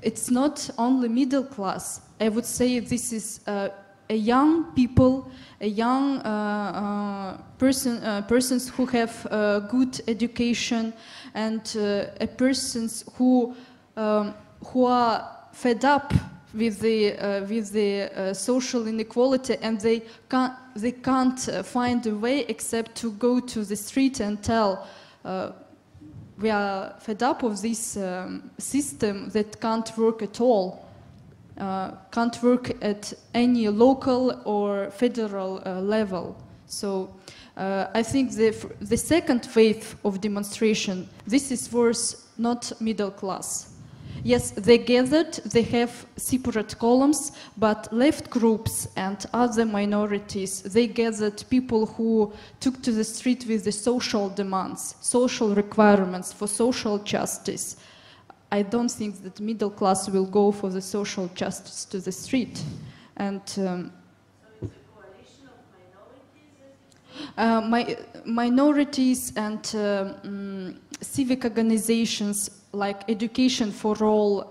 it's not only middle class. I would say this is a young people, a young persons who have good education, and persons who are fed up with the social inequality, and they can't find a way except to go to the street and tell we are fed up of this system that can't work at all, can't work at any local or federal level. So I think the second wave of demonstration, this is worse, not middle class. Yes, they gathered, they have separate columns, but left groups and other minorities, they gathered people who took to the street with the social demands, social requirements for social justice. I don't think that middle class will go for the social justice to the street. And so it's a coalition of minorities and civic organizations like Education for All,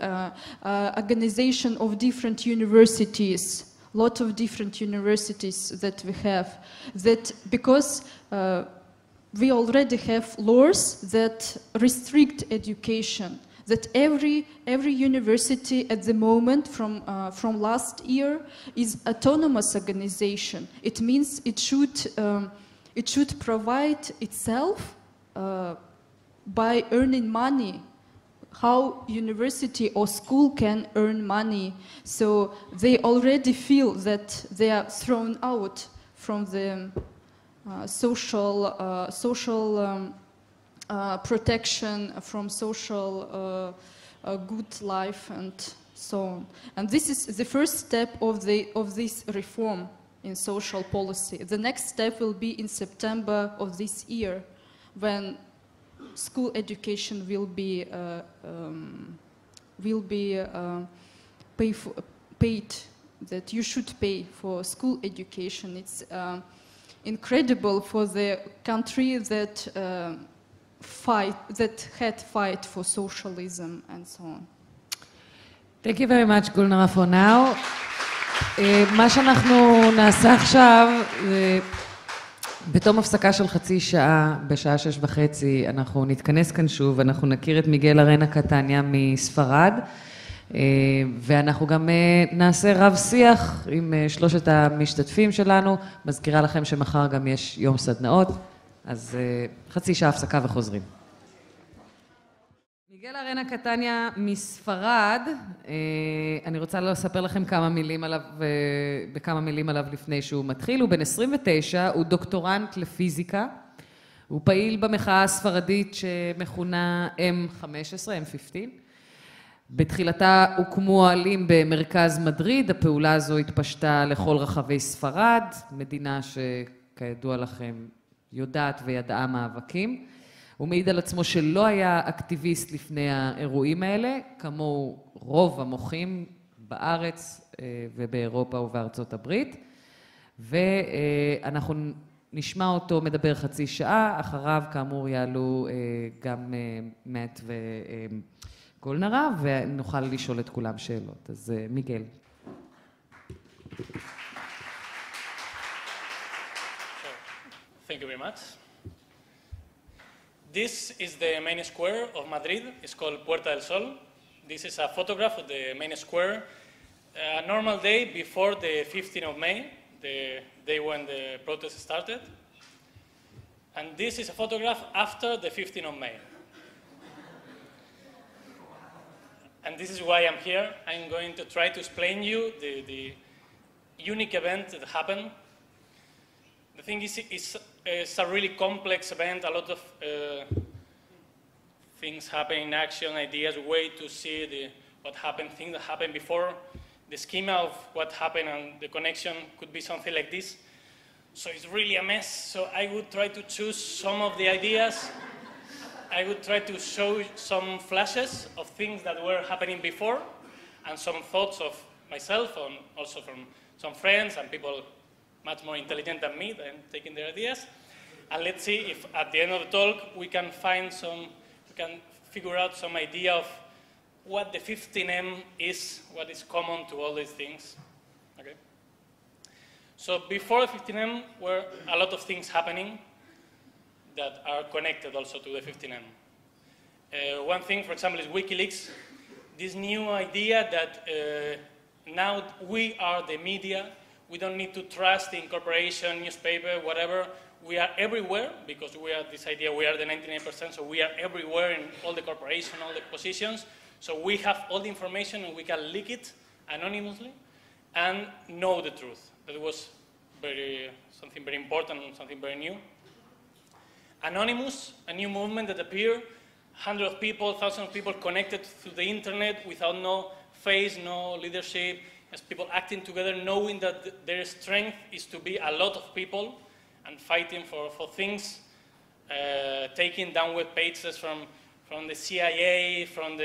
organization of different universities, lot of different universities that we have, that because we already have laws that restrict education, that every university at the moment from last year is autonomous organization. It means it should provide itself by earning money, how university or school can earn money. So they already feel that they are thrown out from the social protection, from social good life and so on. And this is the first step of this reform in social policy. The next step will be in September of this year, when school education will be paid, that you should pay for school education. It's incredible for the country that had fight for socialism and so on. Thank you very much, Gulnara, for now. מה שאנחנו נעשה עכשיו, בתום הפסקה של חצי שעה, בשעה 6:30, אנחנו נתכנס כאן שוב, אנחנו נכיר את מיגל ארנה קטניה מספרד, ואנחנו גם נעשה רב שיח עם שלושת המשתתפים שלנו. מזכירה לכם שמחר גם יש יום סדנאות, אז חצי שעה הפסקה וחוזרים. מיגל ארנה קטניה מספרד, אני רוצה לספר לכם בכמה מילים עליו לפני שהוא מתחיל. הוא בן 29, הוא דוקטורנט לפיזיקה, הוא פעיל במחאה הספרדית שמכונה M15, M15. בתחילתה הוקמו אוהלים במרכז מדריד, הפעולה הזו התפשטה לכל רחבי ספרד, מדינה שכידוע לכם יודעת וידעה מאבקים. הוא מעיד על עצמו שלא היה אקטיביסט לפני האירועים האלה, כמו רוב המוחים בארץ ובאירופה ובארצות הברית. ואנחנו נשמע אותו מדבר חצי שעה, אחריו כאמור יעלו גם מאט וגולנרה, ונוכל לשאול את כולם שאלות. אז מיגל. Thank you very much. This is the main square of Madrid. It's called Puerta del Sol. This is a photograph of the main square. A normal day before the 15th of May, the day when the protest started. And this is a photograph after the 15th of May. And this is why I'm here. I'm going to try to explain you the unique event that happened. The thing is, it's a really complex event, a lot of things happen in action, ideas, way to see what happened, things that happened before. The schema of what happened and the connection could be something like this. So it's really a mess. So I would try to choose some of the ideas I would try to show some flashes of things that were happening before and some thoughts of myself and also from some friends and people much more intelligent than me than taking their ideas. And let's see if at the end of the talk we can figure out some idea of what the 15M is, what is common to all these things. Okay. So before the 15M were a lot of things happening that are connected also to the 15M. One thing, for example, is WikiLeaks, this new idea that now we are the media, we don't need to trust the incorporation, newspaper, whatever. We are everywhere because we are this idea, we are the 99%, so we are everywhere in all the corporation, all the positions. So we have all the information and we can leak it anonymously and know the truth. That was something very important and something very new. Anonymous, a new movement that appeared, hundreds of people, thousands of people connected through the internet without no face, no leadership, as people acting together, knowing that their strength is to be a lot of people and fighting for things, taking down web pages from the CIA, from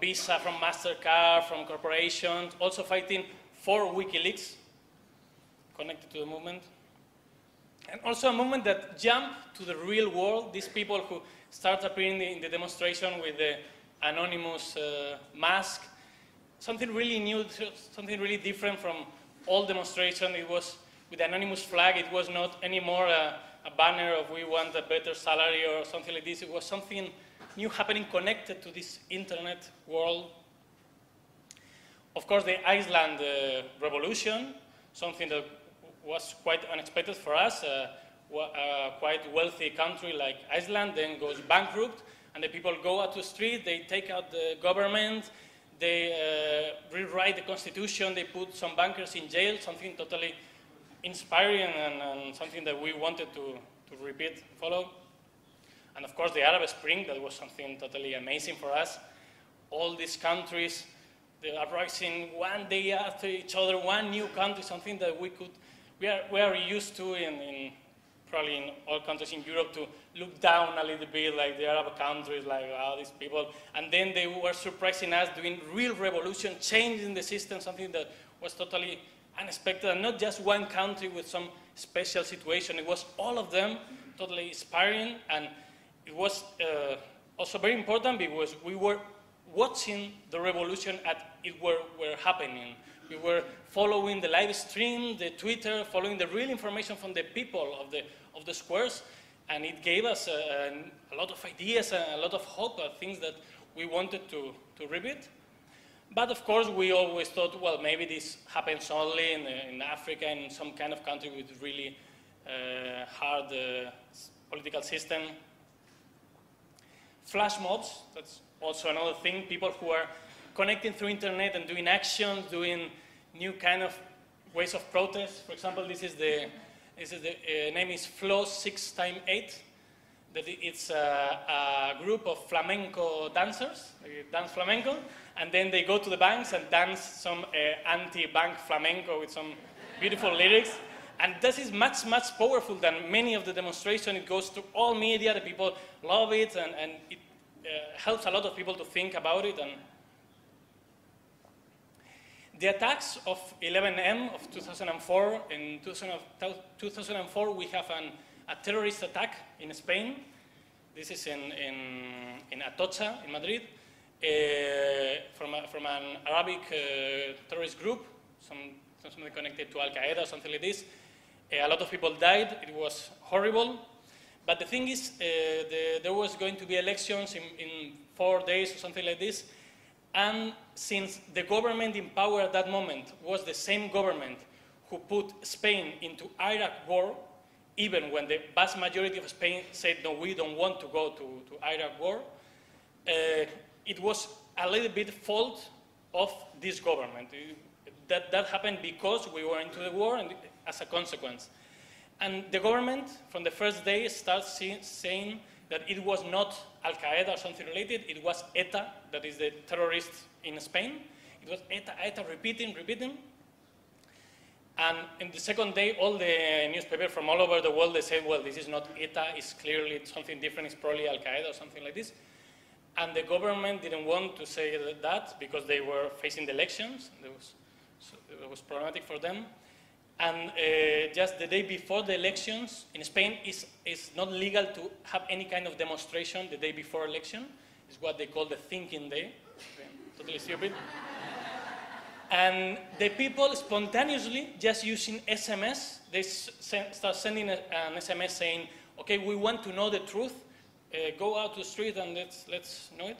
Visa, from MasterCard, from corporations, also fighting for WikiLeaks, connected to the movement. And also a movement that jumped to the real world, these people who start appearing in the demonstration with the anonymous mask, something really new, something really different from all demonstration. It was with the anonymous flag, it was not anymore a banner of we want a better salary or something like this. It was something new happening connected to this internet world. Of course, the Iceland revolution, something that was quite unexpected for us. A quite wealthy country like Iceland then goes bankrupt, and the people go out to the street, they take out the government, they rewrite the constitution, they put some bankers in jail, something totally inspiring and something that we wanted to repeat, follow. And of course the Arab Spring, that was something totally amazing for us. All these countries, they are rising one day after each other, one new country, something that we are used to probably in all countries in Europe to look down a little bit like the Arab countries, like these people. And then they were surprising us, doing real revolution, changing the system, something that was totally unexpected, and not just one country with some special situation. It was all of them, totally inspiring, and it was also very important because we were watching the revolution as it were happening. We were following the live stream, the Twitter, following the real information from the people of the squares, and it gave us a lot of ideas and a lot of hope, things that we wanted to repeat. But of course, we always thought, well, maybe this happens only in Africa, in some kind of country with really hard political system. Flash mobs, that's also another thing. People who are connecting through internet and doing actions, doing new kind of ways of protest. For example, this is the name is Flow 6x8. That it's a group of flamenco dancers. They dance flamenco, and then they go to the banks and dance some anti-bank flamenco with some beautiful lyrics. And this is much, much powerful than many of the demonstrations. It goes to all media. The people love it, and it helps a lot of people to think about it. And the attacks of 11M of 2004, in 2004 we have a terrorist attack in Spain. This is in Atocha, in Madrid, from an Arabic terrorist group, something connected to Al-Qaeda or something like this. A lot of people died. It was horrible. But the thing is, there was going to be elections in 4 days or something like this. And since the government in power at that moment was the same government who put Spain into Iraq war, even when the vast majority of Spain said, no, we don't want to go to Iraq war, it was a little bit fault of this government. That happened because we were into the war and as a consequence. And the government, from the first day, starts saying that it was not Al-Qaeda or something related, it was ETA, that is the terrorists in Spain. It was ETA, repeating. And in the second day, all the newspapers from all over the world, they said, well, this is not ETA, it's clearly something different, it's probably Al-Qaeda or something like this. And the government didn't want to say that because they were facing the elections. It was problematic for them. And just the day before the elections, in Spain, it's not legal to have any kind of demonstration the day before election. It's what they call the thinking day. Okay, totally stupid. And the people spontaneously, just using SMS, they start sending an SMS saying, okay, we want to know the truth. Go out to the street and let's know it.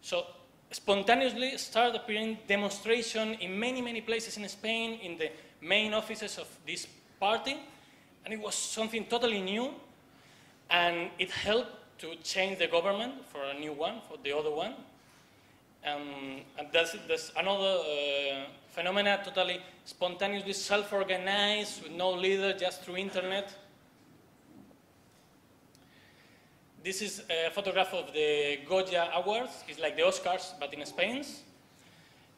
So spontaneously start appearing demonstration in many, many places in Spain, in the main offices of this party. And it was something totally new. And it helped to change the government for a new one, for the other one. And there's another phenomena, totally spontaneously self-organized, with no leader, just through internet. This is a photograph of the Goya Awards. It's like the Oscars, but in Spain.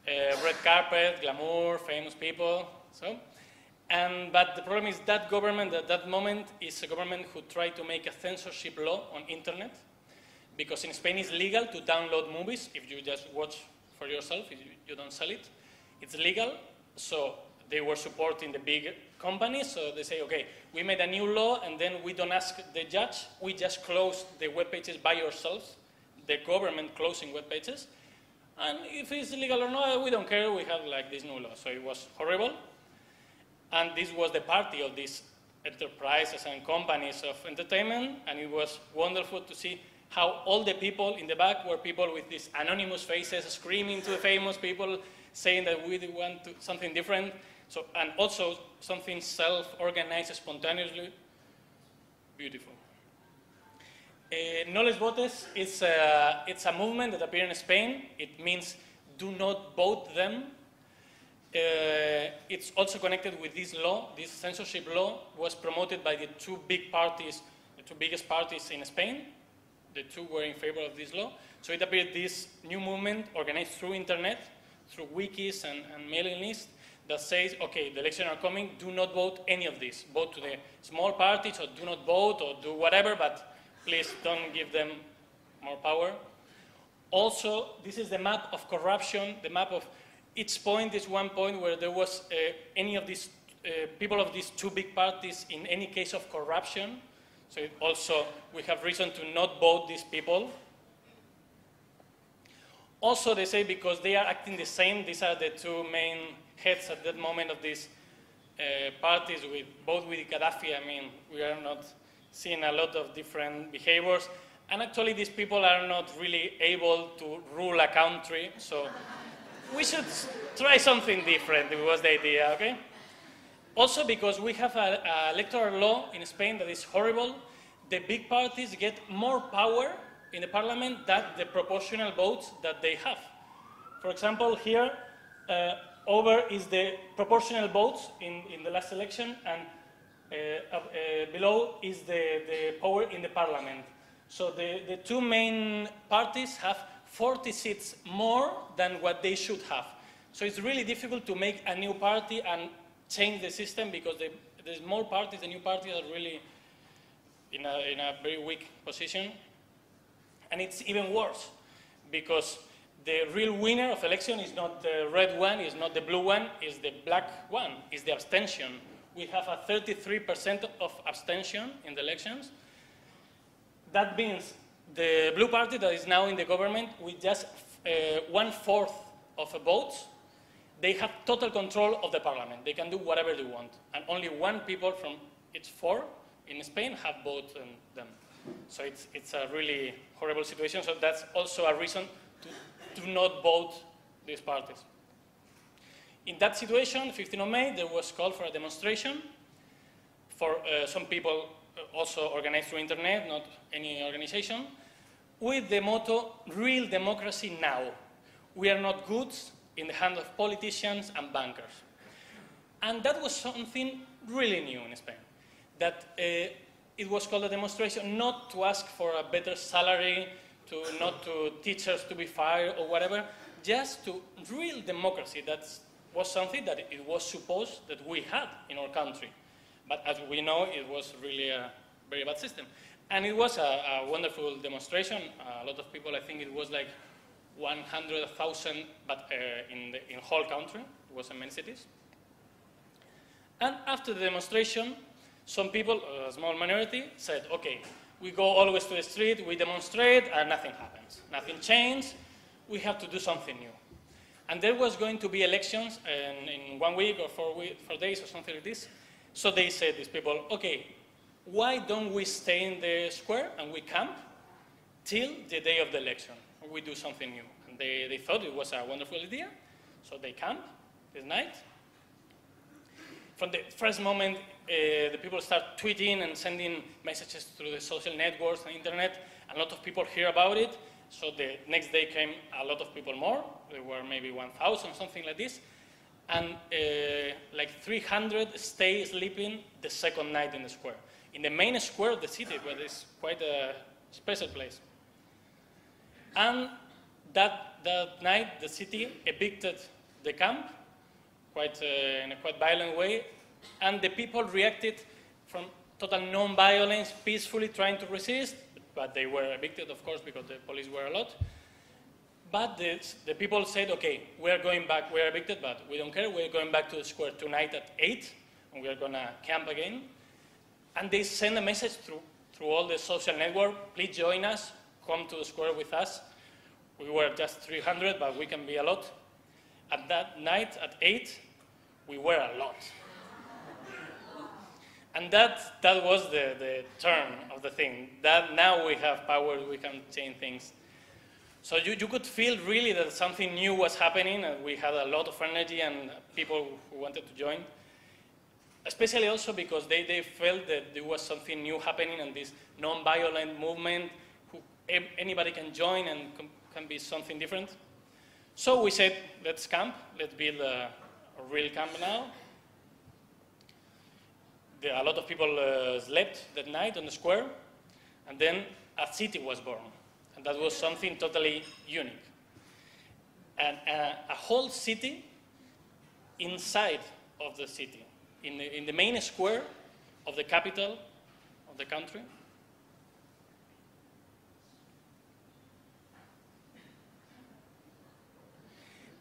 Red carpet, glamour, famous people. But the problem is that government at that moment is a government who tried to make a censorship law on internet. Because in Spain it's legal to download movies if you just watch for yourself, if you don't sell it. It's legal, so they were supporting the big companies, so they say, okay, we made a new law and then we don't ask the judge, we just close the web pages by yourselves, the government closing web pages, and if it's illegal or not, we don't care, we have like this new law. So it was horrible, and this was the party of these enterprises and companies of entertainment, and it was wonderful to see how all the people in the back were people with these anonymous faces screaming to the famous people, saying that we want something different. So, and also something self-organized spontaneously. Beautiful. No les votes it's a movement that appeared in Spain. It means do not vote them. It's also connected with this law. This censorship law was promoted by the two big parties, the two biggest parties in Spain. The two were in favor of this law. So it appeared this new movement organized through internet, through wikis and mailing lists that says, okay, the elections are coming, do not vote any of this. Vote to the small parties or do not vote or do whatever, but please don't give them more power. Also, this is the map of corruption. The map of each point is one point where there was any of these people of these two big parties in any case of corruption. So also, we have reason to not vote these people. Also, they say because they are acting the same, these are the two main heads at that moment of these parties, both with Gaddafi. I mean, we are not seeing a lot of different behaviors. And actually, these people are not really able to rule a country. So we should try something different, was the idea, okay? Also, because we have an electoral law in Spain that is horrible, the big parties get more power in the parliament than the proportional votes that they have. For example, here, over is the proportional votes in the last election, and below is the power in the parliament. So the two main parties have 40 seats more than what they should have. So it's really difficult to make a new party and change the system because the small parties, the new parties are really in a very weak position. And it's even worse because the real winner of election is not the red one, is not the blue one, is the black one, is the abstention. We have a 33% of abstention in the elections. That means the blue party that is now in the government with just 1/4 of the votes, they have total control of the parliament. They can do whatever they want. And only one people from each 4 in Spain have voted them. So it's a really horrible situation. So that's also a reason to not vote these parties. In that situation, 15th of May, there was called for a demonstration for some people also organized through internet, not any organization, with the motto, real democracy now. We are not goods in the hands of politicians and bankers. And that was something really new in Spain, that it was called a demonstration not to ask for a better salary, not to teachers to be fired or whatever, just to real democracy. That's was something that it was supposed that we had in our country. But as we know, it was really a very bad system. And it was a wonderful demonstration. A lot of people, I think it was like 100,000, but in whole country. It was in many cities. And after the demonstration, some people, a small minority, said, okay, we go always to the street, we demonstrate, and nothing happens. Nothing changed. We have to do something new. And there was going to be elections in 1 week or 4 days or something like this. So they said, these people, okay, why don't we stay in the square and we camp till the day of the election? We do something new. And they thought it was a wonderful idea. So they camped this night. From the first moment, the people start tweeting and sending messages through the social networks and internet. A lot of people hear about it. So the next day came a lot of people more. There were maybe 1,000, something like this. And like 300 stay sleeping the second night in the square. In the main square of the city, where it's quite a special place. And that night, the city evicted the camp in a quite violent way, and the people reacted from total non-violence, peacefully trying to resist, but they were evicted, of course, because the police were a lot. But the people said, okay, we're going back, we're evicted, but we don't care, we're going back to the square tonight at 8, and we're gonna camp again. And they send a message through all the social network, please join us, come to the square with us. We were just 300, but we can be a lot. At that night, at 8, we were a lot. And that was the turn of the thing. That now we have power, we can change things. So you could feel really that something new was happening, and we had a lot of energy and people who wanted to join. Especially also because they felt that there was something new happening and this non-violent movement, anybody can join and can be something different. So we said, let's camp, let's build a real camp now. A lot of people slept that night on the square, and then a city was born. And that was something totally unique. And a whole city inside of the city, in the main square of the capital of the country.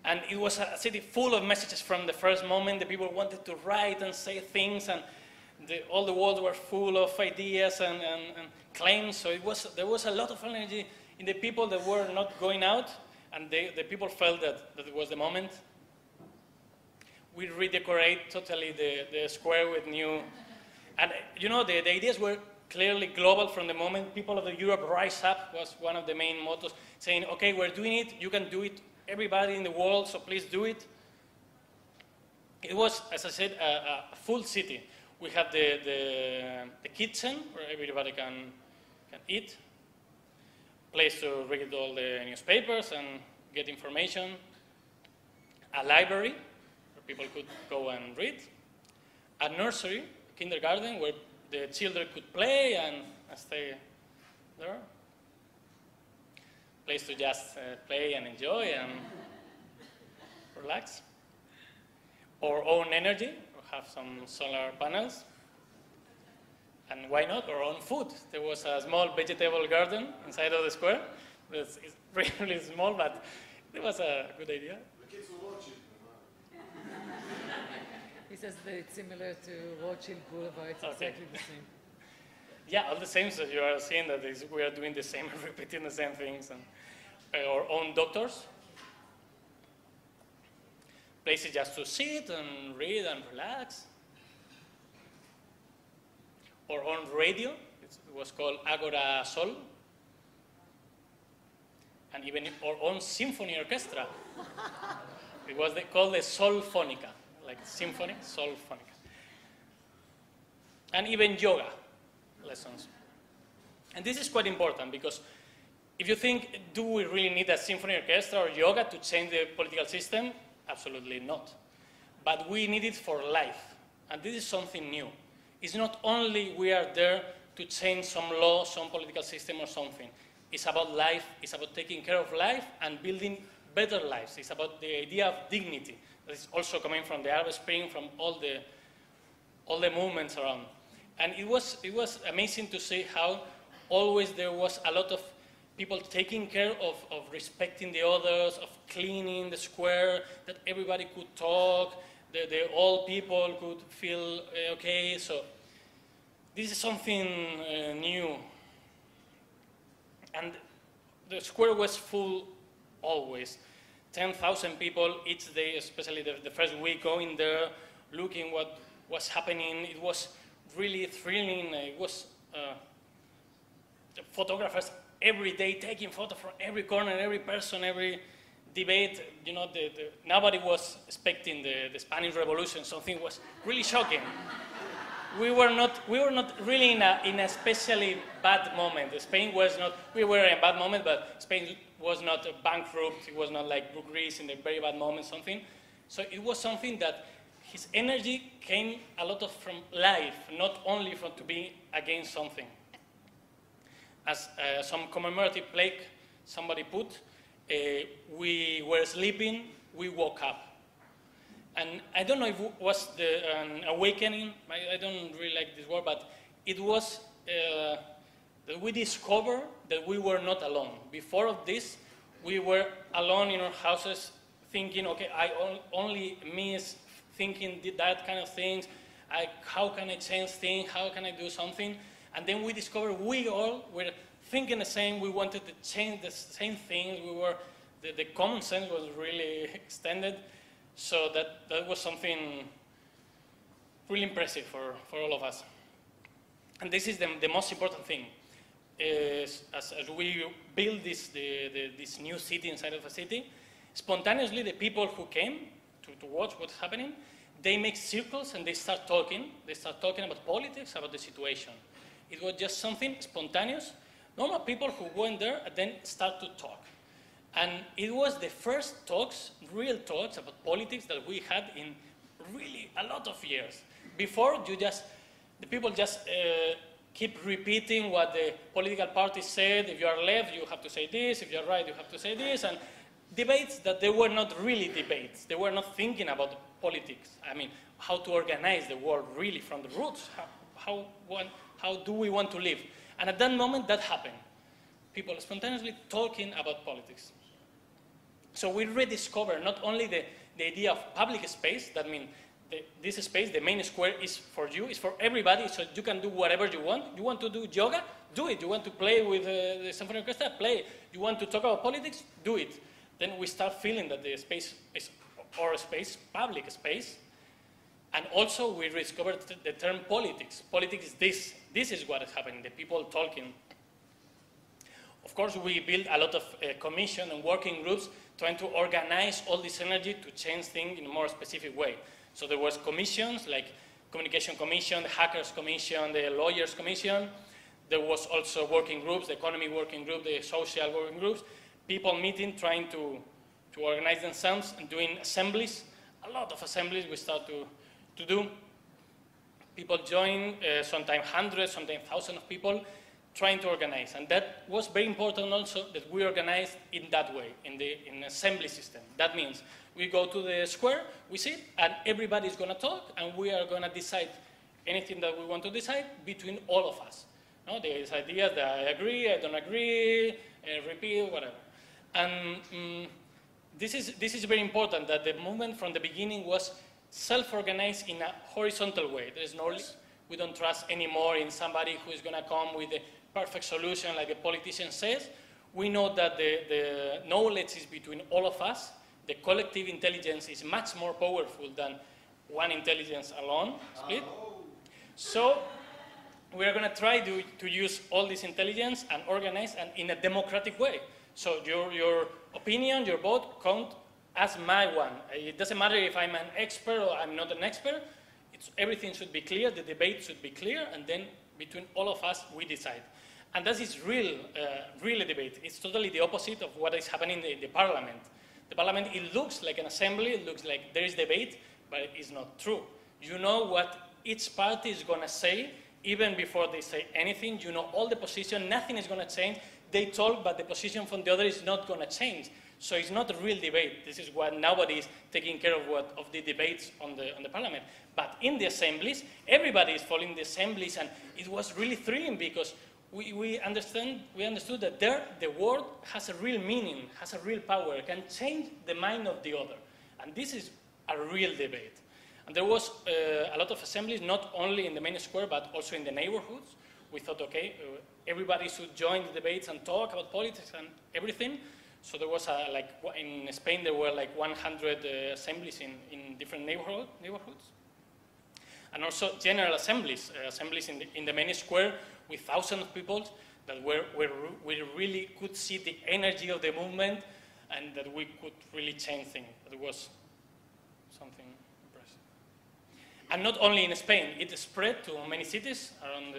And it was a city full of messages from the first moment. The people wanted to write and say things, and all the walls were full of ideas and claims. So there was a lot of energy in the people that were not going out, and the people felt that it was the moment. We redecorate totally the square with new, and you know, the ideas were clearly global from the moment. People of Europe rise up was one of the main mottos, saying, okay, we're doing it, you can do it, everybody in the world, so please do it. It was, as I said, a full city. We had the kitchen where everybody can eat, place to read all the newspapers and get information, a library where people could go and read, a nursery, kindergarten, where the children could play and stay there, place to just play and enjoy and relax. Our own energy, we have some solar panels. And why not our own food? There was a small vegetable garden inside of the square. It's really small, but it was a good idea. The kids will watch it. He says that it's similar to Rothschild Boulevard. It's exactly the same. Yeah, all the same. So you are seeing that we are doing the same, repeating the same things. And our own doctors. Places just to sit and read and relax. Our own radio, it was called Agora Sol, and even our own symphony orchestra. It was called the Solfonica, like symphony, Solfonica. And even yoga lessons. And this is quite important because if you think, do we really need a symphony orchestra or yoga to change the political system? Absolutely not. But we need it for life, and this is something new. It's not only we are there to change some law, some political system or something. It's about life, it's about taking care of life and building better lives. It's about the idea of dignity. but it's also coming from the Arab Spring, from all the movements around. And it was amazing to see how always there was a lot of people taking care of respecting the others, of cleaning the square, that everybody could talk, the old people could feel okay. So this is something new. And the square was full always. 10,000 people each day, especially the first week, going there, looking what was happening. It was really thrilling. It was the photographers every day taking photos from every corner, every person, every debate. You know, nobody was expecting the Spanish Revolution. Something was really shocking. We were not really in a especially bad moment. Spain was not. We were in a bad moment, but Spain was not bankrupt. It was not like Greece in a very bad moment. Something. So it was something that his energy came a lot from life, not only from to be against something. As some commemorative plaque somebody put, we were sleeping, we woke up. And I don't know if it was an awakening, I don't really like this word, but it was that we discovered that we were not alone. Before of this, we were alone in our houses thinking, okay, only me is thinking that kind of things. How can I change things? How can I do something? And then we discovered we all were thinking the same. We wanted to change the same things. The common sense was really extended. So that was something really impressive for all of us. And this is the most important thing. As we build this new city inside of a city, spontaneously the people who came to watch what's happening, they make circles and they start talking. They start talking about politics, about the situation. It was just something spontaneous. Normal people who go in there and then start to talk. And it was the first talks, real talks about politics that we had in really a lot of years. Before, the people just keep repeating what the political parties said. If you are left, you have to say this. If you are right, you have to say this. And debates that they were not really debates. They were not thinking about politics. I mean, how to organize the world really from the roots. How do we want to live? And at that moment, that happened. People spontaneously talking about politics. So we rediscovered not only the idea of public space, that means this space, the main square, is for you, is for everybody, so you can do whatever you want. You want to do yoga? Do it. You want to play with the symphony orchestra? Play. You want to talk about politics? Do it. Then we start feeling that the space is our space, public space. And also we rediscovered the term politics. Politics is this. This is what is happening, the people talking. Of course, we built a lot of commission and working groups trying to organize all this energy to change things in a more specific way. So there was commissions like Communication Commission, the Hackers Commission, the Lawyers Commission. There was also working groups, the Economy Working Group, the Social Working Groups, people meeting, trying to organize themselves and doing assemblies. A lot of assemblies we start to do. People join, sometimes hundreds, sometimes thousands of people, trying to organize. And that was very important also that we organized in that way, in an assembly system. That means we go to the square, we sit, and everybody is going to talk, and we are going to decide anything that we want to decide between all of us. No, there is ideas that I agree, I don't agree, repeat, whatever. And this is very important, that the movement from the beginning was self-organized in a horizontal way. There is no, we don't trust anymore in somebody who is going to come with the perfect solution like the politician says. We know that the knowledge is between all of us. The collective intelligence is much more powerful than one intelligence alone, split. So we are going to try to use all this intelligence and organize and in a democratic way. So your opinion, your vote count as my one. It doesn't matter if I'm an expert or I'm not an expert. Everything should be clear, the debate should be clear, and then between all of us, we decide. And that is real debate. It's totally the opposite of what is happening in the parliament. The parliament, it looks like an assembly, it looks like there is debate, but it's not true. You know what each party is going to say, even before they say anything. You know all the position, nothing is going to change. They talk, but the position from the other is not going to change. So it's not a real debate. This is what nobody is taking care of the debates on the parliament. But in the assemblies, everybody is following the assemblies, and it was really thrilling because we understood that there the word has a real meaning, has a real power, can change the mind of the other. And this is a real debate. And there was a lot of assemblies, not only in the main square, but also in the neighborhoods. We thought, okay, everybody should join the debates and talk about politics and everything. So there was, like, in Spain, there were like 100 assemblies in different neighborhoods. And also general assemblies, assemblies in the main square with thousands of people that we really could see the energy of the movement and that we could really change things. It was something impressive. And not only in Spain, it spread to many cities around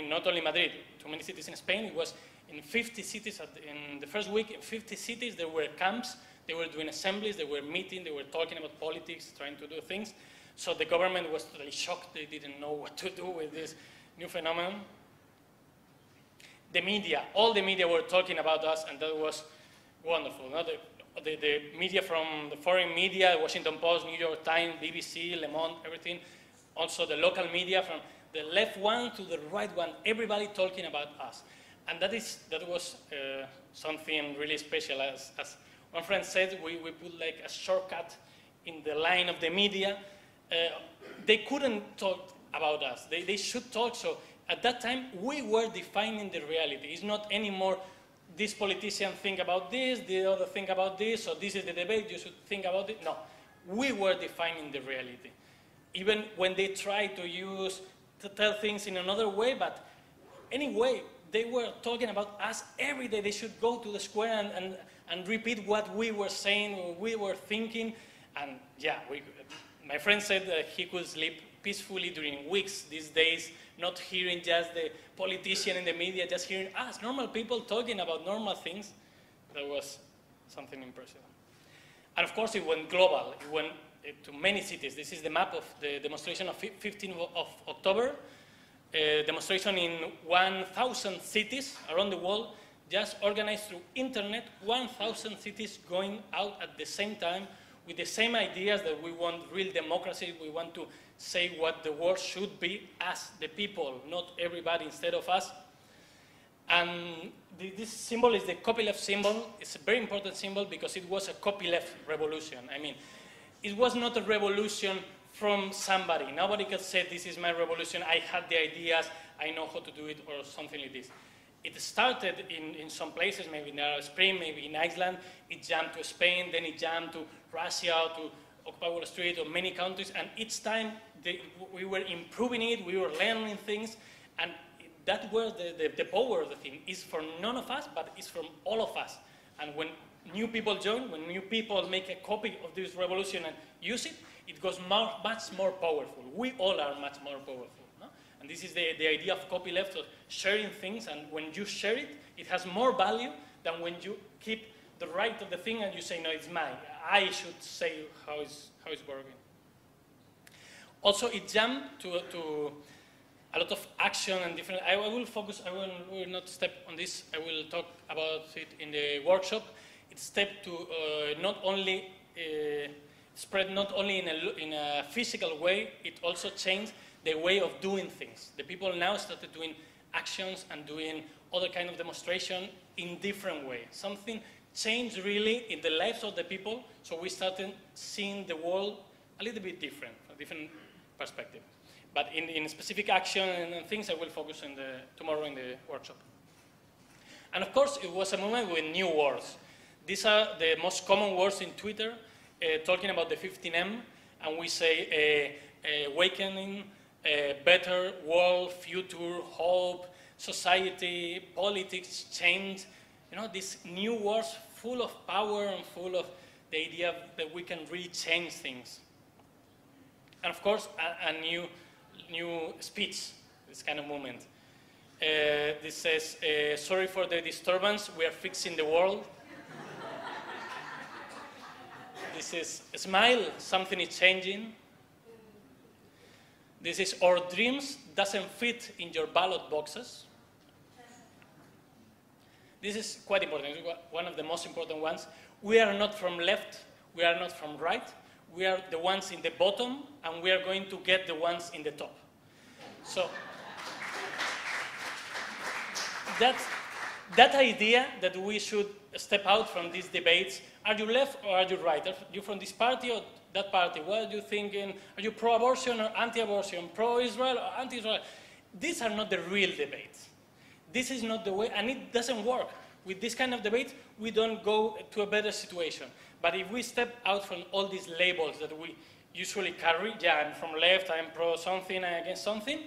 not only Madrid, to many cities in Spain. It was in 50 cities, in the first week, in 50 cities, there were camps, they were doing assemblies, they were meeting, they were talking about politics, trying to do things. So the government was totally shocked, they didn't know what to do with this new phenomenon. The media, all the media were talking about us, and that was wonderful. No? The media from the foreign media, Washington Post, New York Times, BBC, Le Monde, everything. Also the local media, from the left one to the right one, everybody talking about us. And that was something really special. As one friend said, we put like a shortcut in the line of the media. They couldn't talk about us. They should talk. So at that time, we were defining the reality. It's not anymore this politician think about this, the other think about this, so this is the debate, you should think about it. No, we were defining the reality. Even when they try to tell things in another way, but anyway, they were talking about us every day. They should go to the square and repeat what we were saying, or we were thinking. And yeah, my friend said that he could sleep peacefully during weeks these days, not hearing just the politician in the media, just hearing us, normal people talking about normal things. That was something impressive. And of course, it went global. It went to many cities. This is the map of the demonstration of 15th of October. Demonstration in 1,000 cities around the world, just organized through internet, 1,000 cities going out at the same time with the same ideas that we want real democracy. We want to say what the world should be, us, the people, not everybody instead of us. And this symbol is the copyleft symbol. It's a very important symbol because it was a copyleft revolution. I mean, it was not a revolution from somebody. Nobody could say, this is my revolution, I had the ideas, I know how to do it, or something like this. It started in some places, maybe in Arab Spring, maybe in Iceland. It jumped to Spain, then it jumped to Russia, to Occupy Wall Street, or many countries. And each time we were improving it, we were learning things. And that was the power of the thing. It's for none of us, but it's from all of us. And when new people join, when new people make a copy of this revolution and use it, it goes much more powerful. We all are much more powerful. No? And this is the idea of copyleft, of sharing things, and when you share it, it has more value than when you keep the right of the thing and you say, no, it's mine. I should say how it's working. Also, it jumped to a lot of action and different. I will focus, I will not step on this, I will talk about it in the workshop. It stepped to not only spread not only in a physical way, it also changed the way of doing things. The people now started doing actions and doing other kind of demonstration in different ways. Something changed really in the lives of the people, so we started seeing the world a little bit different, a different perspective. But in specific action and things, I will focus tomorrow in the workshop. And of course, it was a moment with new words. These are the most common words in Twitter, talking about the 15M, and we say awakening, better world, future, hope, society, politics, change. You know, these new words full of power and full of the idea that we can really change things. And of course, a new speech, this kind of movement. This says, sorry for the disturbance, we are fixing the world. This is a smile, something is changing. This is our dreams doesn't fit in your ballot boxes. This is quite important. It's one of the most important ones. We are not from left, we are not from right. We are the ones in the bottom, and we are going to get the ones in the top. So that idea that we should step out from these debates, are you left or are you right? Are you from this party or that party? What are you thinking? Are you pro-abortion or anti-abortion? Pro-Israel or anti-Israel? These are not the real debates. This is not the way, and it doesn't work. With this kind of debate, we don't go to a better situation. But if we step out from all these labels that we usually carry, yeah, I'm from left, I'm pro-something, I'm against something,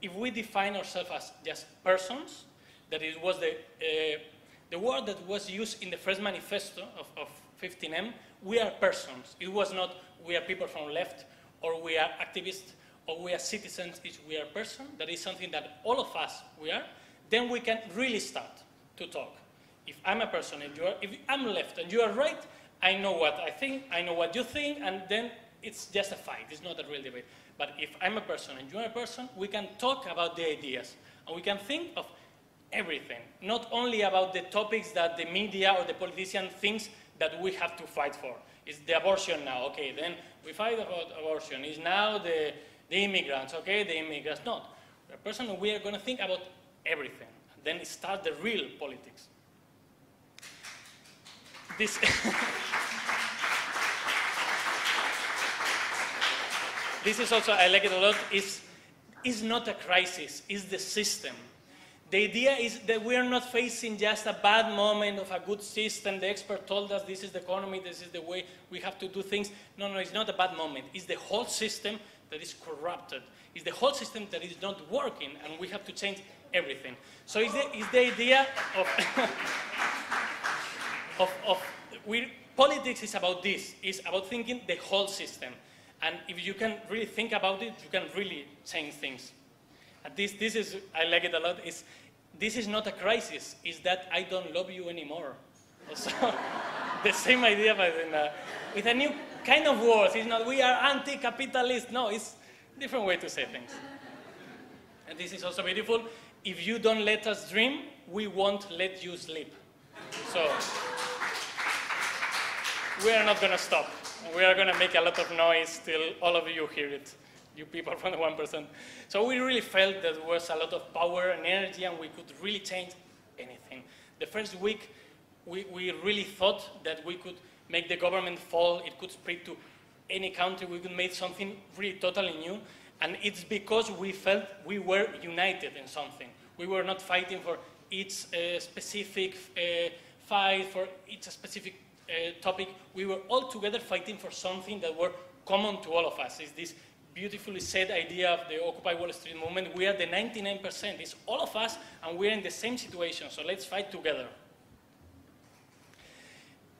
if we define ourselves as just persons, that it was the word that was used in the first manifesto of 15M, we are persons. It was not we are people from left, or we are activists, or we are citizens. It's we are person. That is something that all of us we are. Then we can really start to talk. If I'm a person and if I'm left and you are right, I know what I think, I know what you think, and then it's just a fight. It's not a real debate. But if I'm a person and you're a person, we can talk about the ideas, and we can think of everything, not only about the topics that the media or the politician thinks that we have to fight for. It's the abortion now, okay, then we fight about abortion. It's now the immigrants, okay, the immigrants. No, a person, we are going to think about everything. Then start the real politics. This this is also, I like it a lot, is not a crisis, it's the system. The idea is that we are not facing just a bad moment of a good system. The expert told us this is the economy, this is the way we have to do things. No, no, it's not a bad moment. It's the whole system that is corrupted. It's the whole system that is not working, and we have to change everything. So it's the idea of politics is about this. It's about thinking the whole system. And if you can really think about it, you can really change things. And this is, I like it a lot, this is not a crisis, it's that I don't love you anymore. So, the same idea, but with a new kind of words. It's not we are anti-capitalist, no, it's a different way to say things. And this is also beautiful. If you don't let us dream, we won't let you sleep. So, we are not going to stop. We are going to make a lot of noise till all of you hear it, you people from the 1%. So we really felt that there was a lot of power and energy, and we could really change anything. The first week, we really thought that we could make the government fall. It could spread to any country. We could make something really totally new. And it's because we felt we were united in something. We were not fighting for each specific fight, for each specific topic. We were all together fighting for something that were common to all of us. It's this beautifully said idea of the Occupy Wall Street movement. We are the 99%. It's all of us, and we're in the same situation, so let's fight together.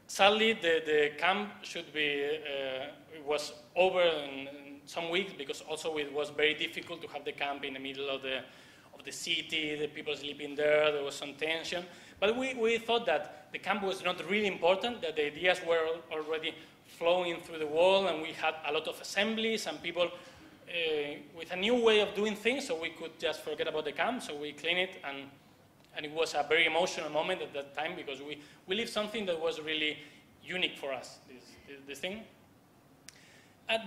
Sadly, the camp should be, it was over in some weeks, because also it was very difficult to have the camp in the middle of the city, the people sleeping there was some tension. But we thought that the camp was not really important, that the ideas were already flowing through the wall, and we had a lot of assemblies and people with a new way of doing things, so we could just forget about the camp, so we cleaned it, and it was a very emotional moment at that time, because we lived something that was really unique for us, this thing.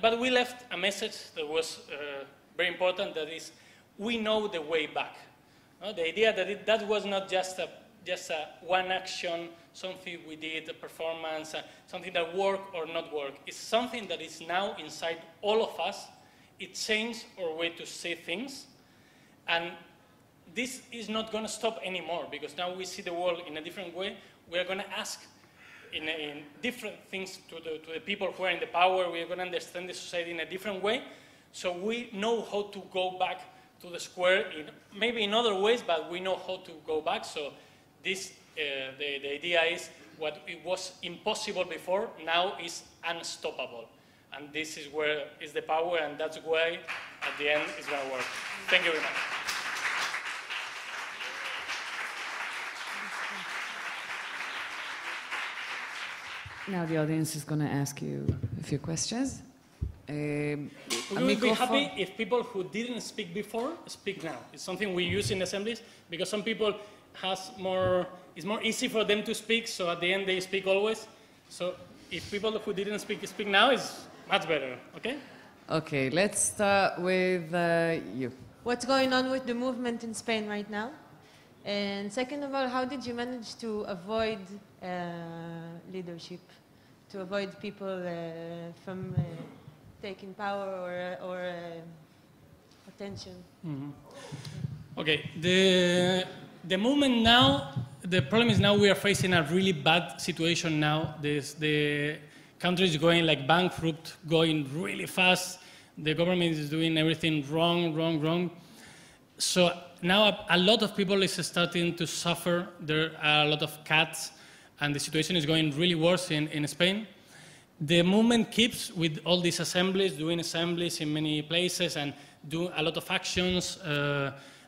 But we left a message that was very important, that is, we know the way back. The idea that that was not just a one action, something we did, a performance, something that worked or not worked. It's something that is now inside all of us. It changed our way to see things. And this is not going to stop anymore, because now we see the world in a different way. We are going to ask in different things to the people who are in the power. We are going to understand the society in a different way. So we know how to go back to the square, maybe in other ways, but we know how to go back. So this, the idea is what it was impossible before, now is unstoppable. And this is where is the power, and that's why at the end it's going to work. Thank you very much. Now the audience is going to ask you a few questions. We would be happy if people who didn't speak before speak now. It's something we use in assemblies, because some people it's more easy for them to speak, so at the end they speak always. So if people who didn't speak now, it's much better, okay? Okay, let's start with you. What's going on with the movement in Spain right now? And second of all, how did you manage to avoid leadership, to avoid people from taking power or attention? Mm-hmm. Okay, the movement now, the problem is now we are facing a really bad situation now. The country is going like bankrupt, going really fast. The government is doing everything wrong. So now a lot of people is starting to suffer. There are a lot of cuts, and the situation is going really worse in Spain. The movement keeps with all these assemblies, doing assemblies in many places, and do a lot of actions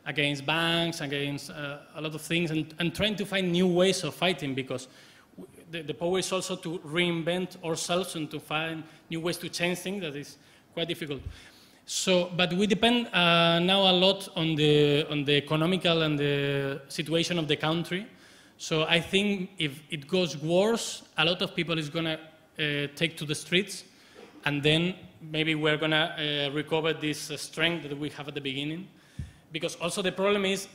against banks, against a lot of things, and trying to find new ways of fighting, because the power is also to reinvent ourselves and to find new ways to change things. That is quite difficult. So, but we depend now a lot on the economical and the situation of the country. So I think if it goes worse, a lot of people is gonna take to the streets, and then maybe we're gonna recover this strength that we have at the beginning. Because also the problem is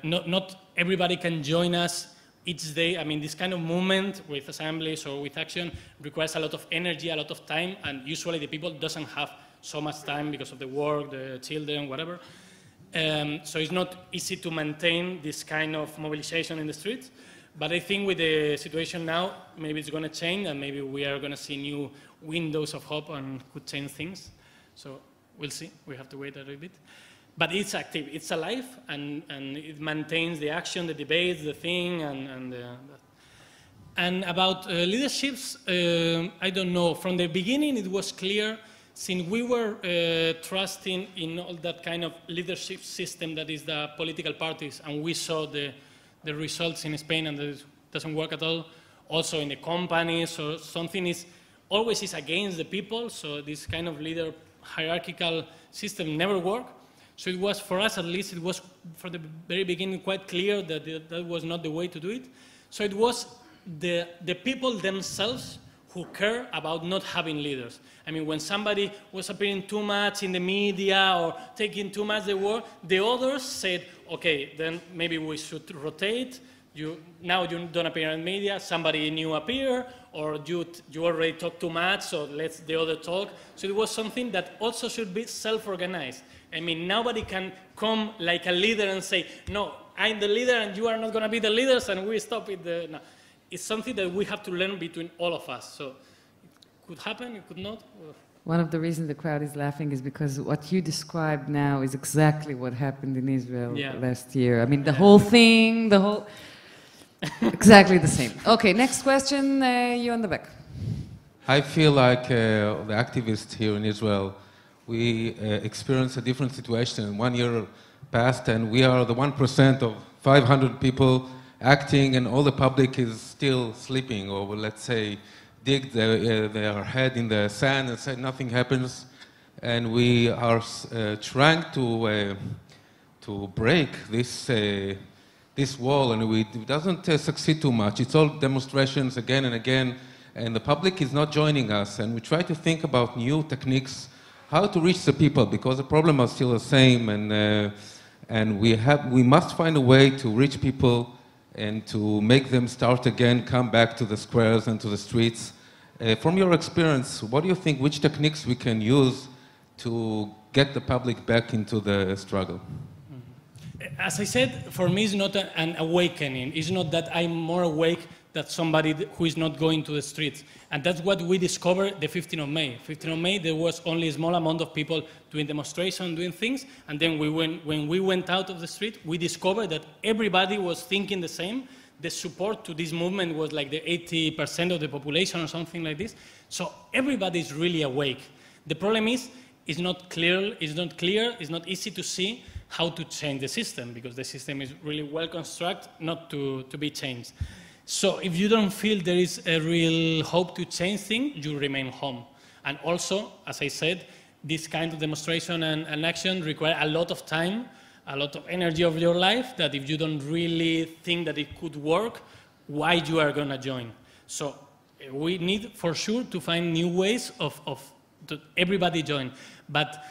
not everybody can join us each day. I mean, this kind of movement with assemblies or with action requires a lot of energy, a lot of time, and usually the people doesn't have so much time because of the work, the children, whatever. So it's not easy to maintain this kind of mobilization in the streets. But I think with the situation now, maybe it's going to change, and maybe we are going to see new windows of hope and could change things. So we'll see. We have to wait a little bit. But it's active, it's alive, and it maintains the action, the debates, the thing, and about leaderships, I don't know. From the beginning, it was clear, since we were trusting in all that kind of leadership system that is the political parties, and we saw the results in Spain, and it doesn't work at all. Also in the companies, so something is always is against the people, so this kind of leader hierarchical system never worked. So it was, for us at least, it was from the very beginning quite clear that that was not the way to do it. So it was the people themselves who care about not having leaders. I mean, when somebody was appearing too much in the media or taking too much the word, the others said, okay, then maybe we should rotate. Now you don't appear in media, somebody new appear, or you already talk too much, so let's the other talk. So it was something that also should be self-organized. I mean, nobody can come like a leader and say, no, I'm the leader and you are not going to be the leaders, and we stop it. No. It's something that we have to learn between all of us. So it could happen, it could not. One of the reasons the crowd is laughing is because what you described now is exactly what happened in Israel last year. I mean, the whole thing, exactly the same. Okay, next question, you on the back. I feel like the activists here in Israel, we experience a different situation. 1 year passed, and we are the 1% of 500 people acting, and all the public is still sleeping, or let's say, dig their head in the sand and say nothing happens. And we are trying to break this wall, and it doesn't succeed too much. It's all demonstrations again and again, and the public is not joining us. And we try to think about new techniques, how to reach the people, because the problems are still the same, and we must find a way to reach people and to make them start again, come back to the squares and to the streets. From your experience, what do you think, which techniques we can use to get the public back into the struggle? As I said, for me it's not an awakening. It's not that I'm more awake than somebody who is not going to the streets. And that's what we discovered the 15th of May. 15th of May, there was only a small amount of people doing demonstrations, doing things. And then when we went out of the street, we discovered that everybody was thinking the same. The support to this movement was like the 80% of the population or something like this. So everybody is really awake. The problem is, it's not clear, it's not easy to see how to change the system, because the system is really well constructed not to be changed. So if you don't feel there is a real hope to change things, you remain home. And also, as I said, this kind of demonstration and action require a lot of time, a lot of energy of your life, that if you don't really think that it could work, why you are going to join. So we need for sure to find new ways of everybody join. But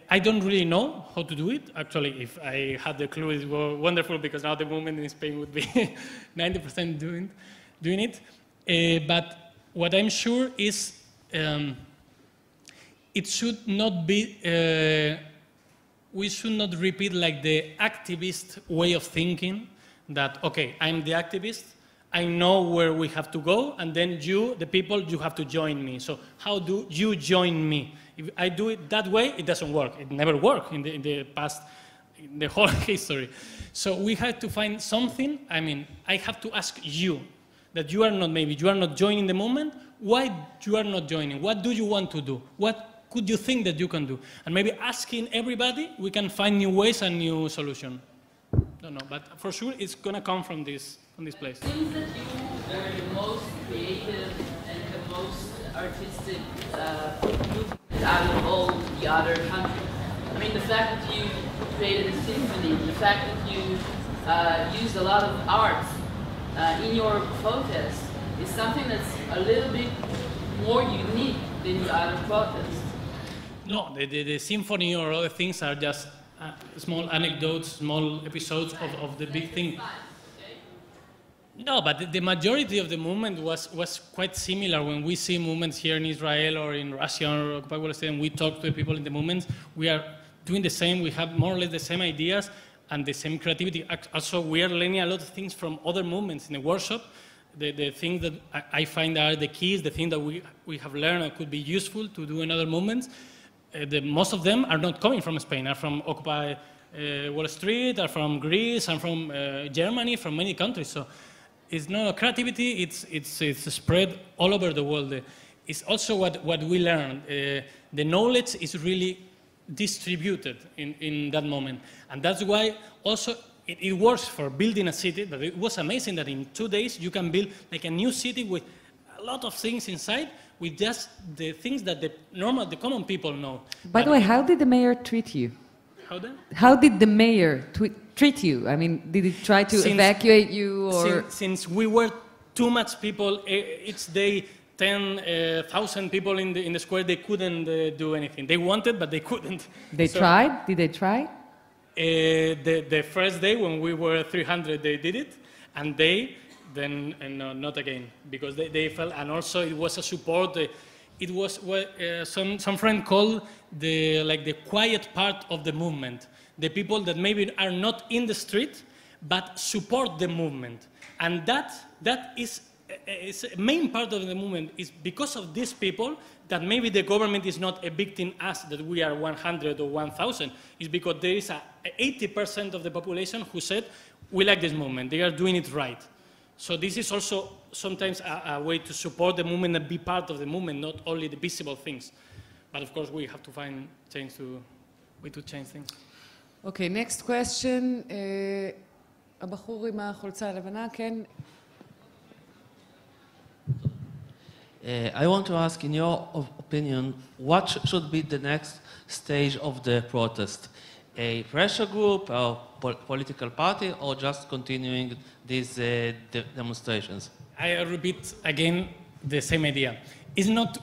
I don't really know how to do it. Actually, if I had the clue, it would be wonderful, because now the movement in Spain would be 90% doing it. But what I'm sure is it should not be, we should not repeat like the activist way of thinking that, okay, I'm the activist, I know where we have to go, and then you, the people, you have to join me. So how do you join me? If I do it that way, it doesn't work. It never worked in the past, in the whole history. So we have to find something. I mean, I have to ask you that you are not, maybe you are not joining the movement. Why you are not joining? What do you want to do? What could you think that you can do? And maybe asking everybody, we can find new ways and new solutions. Don't know, but for sure it's going to come from this place. It seems that you were the most creative and the most artistic movement out of all the other countries. I mean, the fact that you created a symphony, the fact that you used a lot of art in your protest is something that's a little bit more unique than the other protests. No, the symphony or other things are just small anecdotes, small episodes of the big thing. No, but the majority of the movement was quite similar. When we see movements here in Israel or in Russia or occupied Palestine, we talk to the people in the movements, we are doing the same, we have more or less the same ideas and the same creativity. Also, we are learning a lot of things from other movements in the workshop. The things that I find are the keys, the things that we have learned and could be useful to do in other movements. Most of them are not coming from Spain, are from Occupy Wall Street, are from Greece, and from Germany, from many countries. So it's not creativity, it's spread all over the world. It's also what we learned. The knowledge is really distributed in that moment. And that's why also it works for building a city. But it was amazing that in 2 days you can build like a new city with a lot of things inside, with just the things that the common people know. By the way, how did the mayor treat you? How did the mayor treat you? I mean, did he try to evacuate you, or? Since we were too much people, each day 10,000 people in the square, they couldn't do anything. They wanted, but they couldn't. They tried? Did they try? The first day when we were 300, they did it, and then not again, because they felt, and also it was a support. It was what some friend called the quiet part of the movement. The people that maybe are not in the street, but support the movement. And that is a main part of the movement. Is because of these people that maybe the government is not evicting us, that we are 100 or 1,000. It's because there is 80% of the population who said, we like this movement, they are doing it right. So this is also sometimes a way to support the movement and be part of the movement, not only the visible things. But of course, we have to find way to change things. Okay, next question. הבחור עם החולצה הלבנה, כן. I want to ask, in your opinion, what should be the next stage of the protest? A pressure group, a political party, or just continuing these demonstrations? I repeat again the same idea. It's not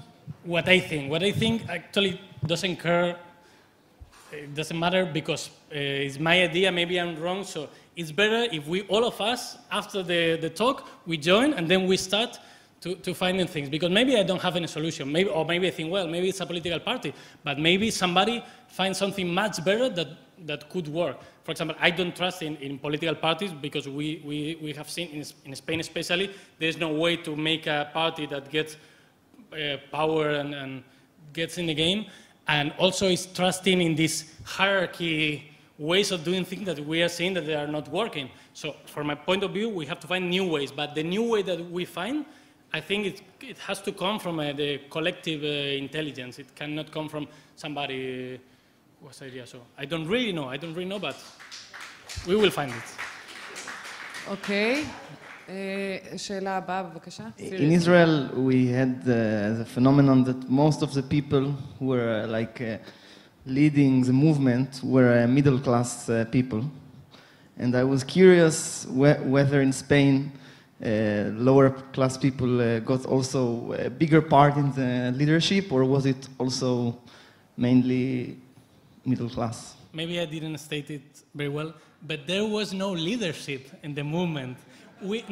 what I think. What I think actually doesn't care. It doesn't matter because it's my idea. Maybe I'm wrong. So it's better if we, all of us, after the talk, we join and then we start to finding things. Because maybe I don't have any solution. Or maybe I think, well, maybe it's a political party. But maybe somebody finds something much better that could work. For example, I don't trust in political parties because we have seen in Spain especially, there's no way to make a party that gets power and gets in the game. And also is trusting in this hierarchy ways of doing things that we are seeing that they are not working. So from my point of view, we have to find new ways. But the new way that we find, I think it has to come from the collective intelligence. It cannot come from somebody whose idea. So I don't really know, but we will find it. Okay. שאלה הבאה, בבקשה. In Israel, we had the phenomenon that most of the people who were leading the movement were middle-class people. And I was curious whether in Spain lower-class people got also a bigger part in the leadership, or was it also mainly middle class? Maybe I didn't state it very well, but there was no leadership in the movement. You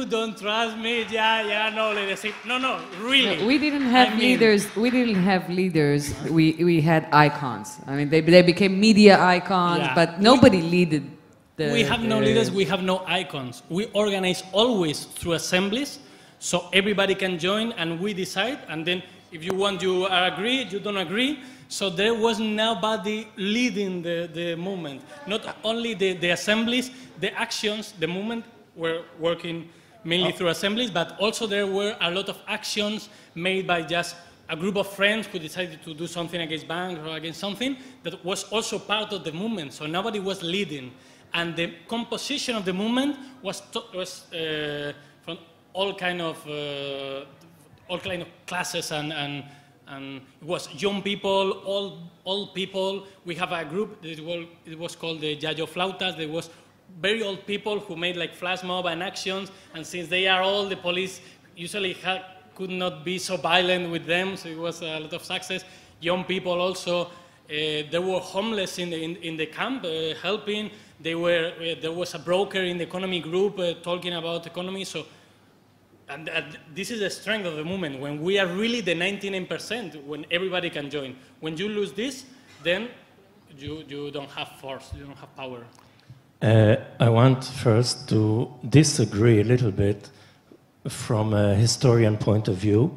don't trust me. No leadership. No, really. No, we didn't have leaders. We didn't have leaders. We had icons. I mean, they became media icons, but nobody leaded. We have no leaders. We have no icons. We organize always through assemblies, so everybody can join, and we decide. And then, if you want, you agree. You don't agree. So there was nobody leading the movement. Not only the assemblies, the actions, the movement were working mainly through assemblies, but also there were a lot of actions made by just a group of friends who decided to do something against banks or against something that was also part of the movement. So nobody was leading. And the composition of the movement was from all kind of classes, and it was young people, old people. We have a group that it was called the Yayo Flautas. There was very old people who made like flash mob and actions, and since they are old, the police usually could not be so violent with them, so it was a lot of success. Young people also, they were homeless in the camp, helping. There was a broker in the economy group talking about economy. So, and this is the strength of the movement, when we are really the 99%, when everybody can join. When you lose this, then you don't have force, you don't have power. I want first to disagree a little bit from a historian point of view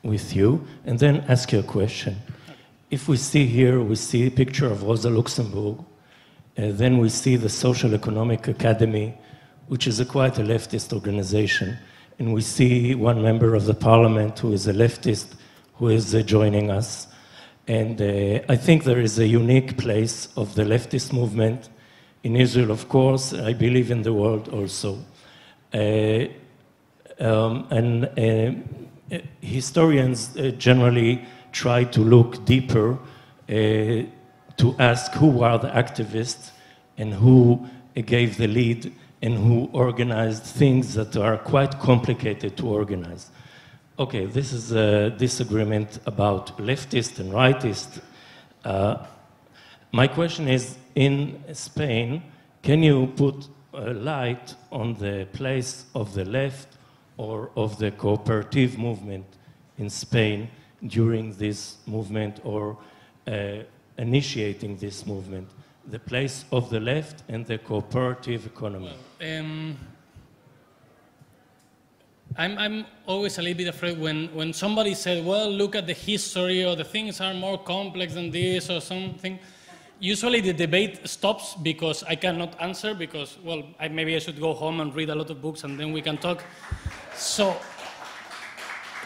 with you, and then ask you a question. If we see here, we see a picture of Rosa Luxemburg, then we see the Social Economic Academy, which is quite a leftist organization, and we see one member of the parliament who is a leftist who is joining us. And I think there is a unique place of the leftist movement in Israel, of course. I believe in the world also. Historians generally try to look deeper to ask who are the activists and who gave the lead and who organized things that are quite complicated to organize. Okay, this is a disagreement about leftist and rightist. My question is, in Spain, can you put a light on the place of the left or of the cooperative movement in Spain during this movement, or initiating this movement? The place of the left and the cooperative economy. Well, I'm always a little bit afraid when somebody said, well, look at the history, or the things are more complex than this or something. Usually the debate stops because I cannot answer, because, well, maybe I should go home and read a lot of books and then we can talk. So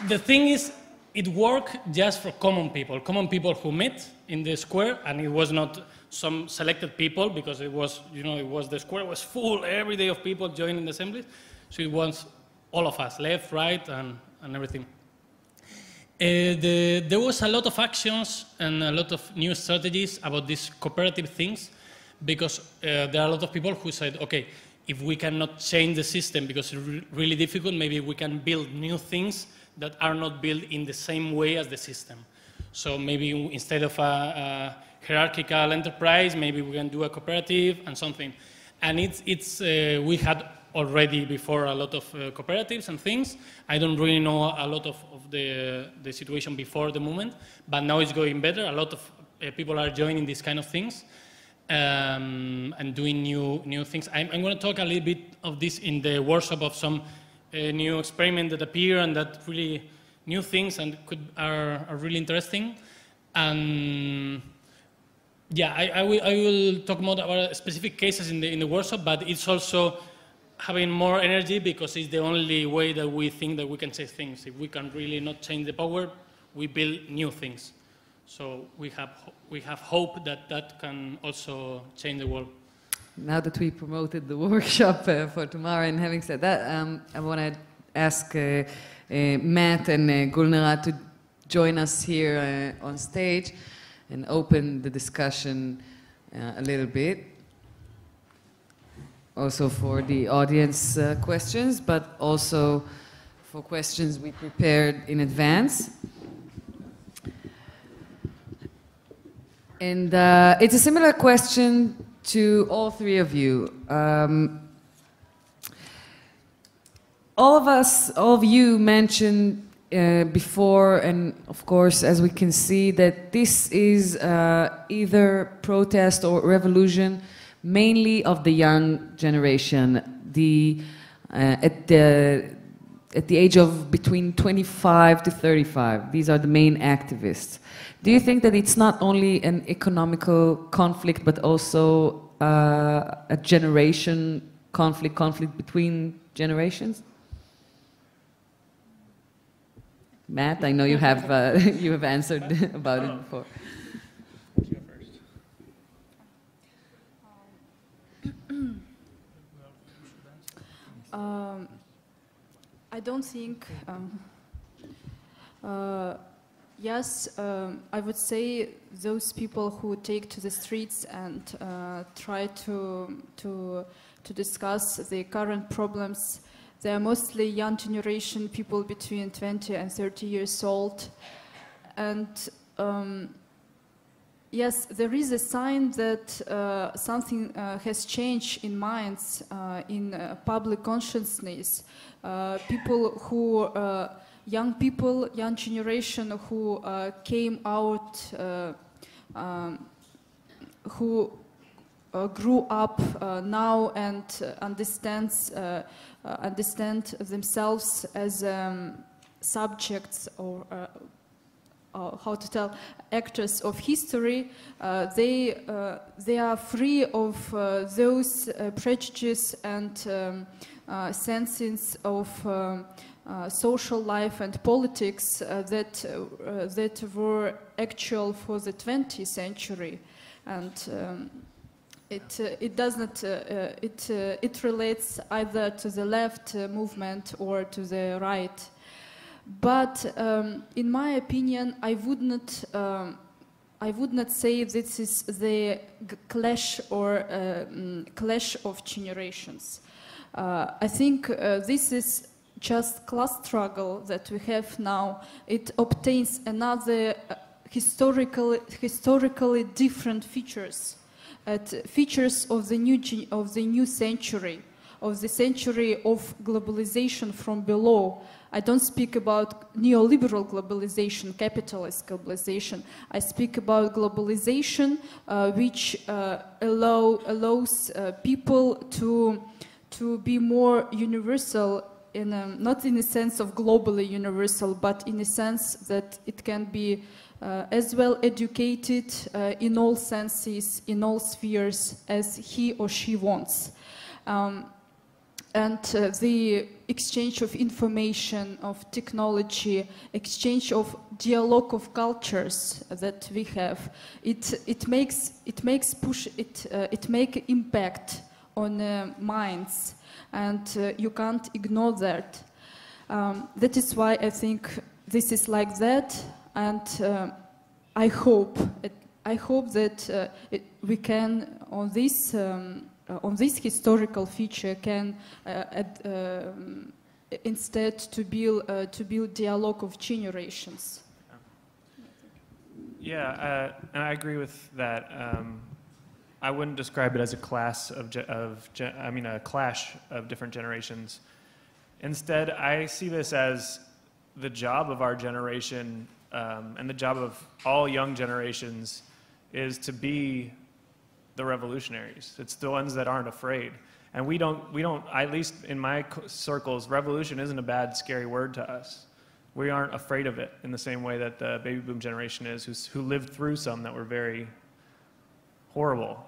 the thing is, it worked just for common people who met in the square, and it was not some selected people, because it was, the square was full every day of people joining the assemblies. So it was all of us, left, right, and everything. There was a lot of actions and a lot of new strategies about these cooperative things, because there are a lot of people who said, okay, if we cannot change the system because it's really difficult, maybe we can build new things that are not built in the same way as the system. So maybe instead of a hierarchical enterprise, maybe we can do a cooperative and something. And we had already before a lot of cooperatives and things. I don't really know a lot of the situation before the movement, but now it's going better. A lot of people are joining these kind of things and doing new things. I'm going to talk a little bit of this in the workshop of some new experiments that appear and that really new things and are really interesting. And yeah, I will talk more about specific cases in the workshop, but it's also having more energy because it's the only way that we think that we can change things. If we can really not change the power, we build new things. So we have hope that can also change the world. Now that we promoted the workshop for tomorrow, and having said that, I want to ask Matt and Gulnara to join us here on stage. and open the discussion a little bit. Also for the audience questions, but also for questions we prepared in advance. And it's a similar question to all three of you. All of you mentioned before, and of course, as we can see, that this is either protest or revolution, mainly of the young generation, at the age of between 25 to 35. These are the main activists. Do you think that it's not only an economical conflict, but also a generation conflict between generations? Matt, I know you have you have answered about it before. I don't think. Yes, I would say those people who take to the streets and try to discuss the current problems, they are mostly young generation, people between 20 and 30 years old. And yes, there is a sign that something has changed in minds, in public consciousness. People who, young generation who came out, who grew up now and understand themselves as subjects or how to tell, actors of history. They are free of those prejudices and senses of social life and politics that were actual for the 20th century, and it does not it relates either to the left movement or to the right. But in my opinion, I would not say this is the clash or clash of generations. I think this is just class struggle that we have now. It obtains another historically different features, features of the new century, of the century of globalization from below. I don't speak about neoliberal globalization, capitalist globalization. I speak about globalization which allows people to be more universal, not in a sense of globally universal, but in a sense that it can be as well educated in all senses, in all spheres, as he or she wants. And the exchange of information, of technology, exchange of dialogue of cultures that we have, it makes impact on minds, and you can't ignore that. That is why I think this is like that, and I hope that we can on this historical feature can instead to build dialogue of generations. Yeah, and I agree with that. I wouldn't describe it as a clash of different generations. Instead, I see this as the job of our generation and the job of all young generations is to be the revolutionaries. It's the ones that aren't afraid. And we don't, at least in my circles, revolution isn't a bad, scary word to us. We aren't afraid of it in the same way that the baby boom generation is, who lived through some that were very horrible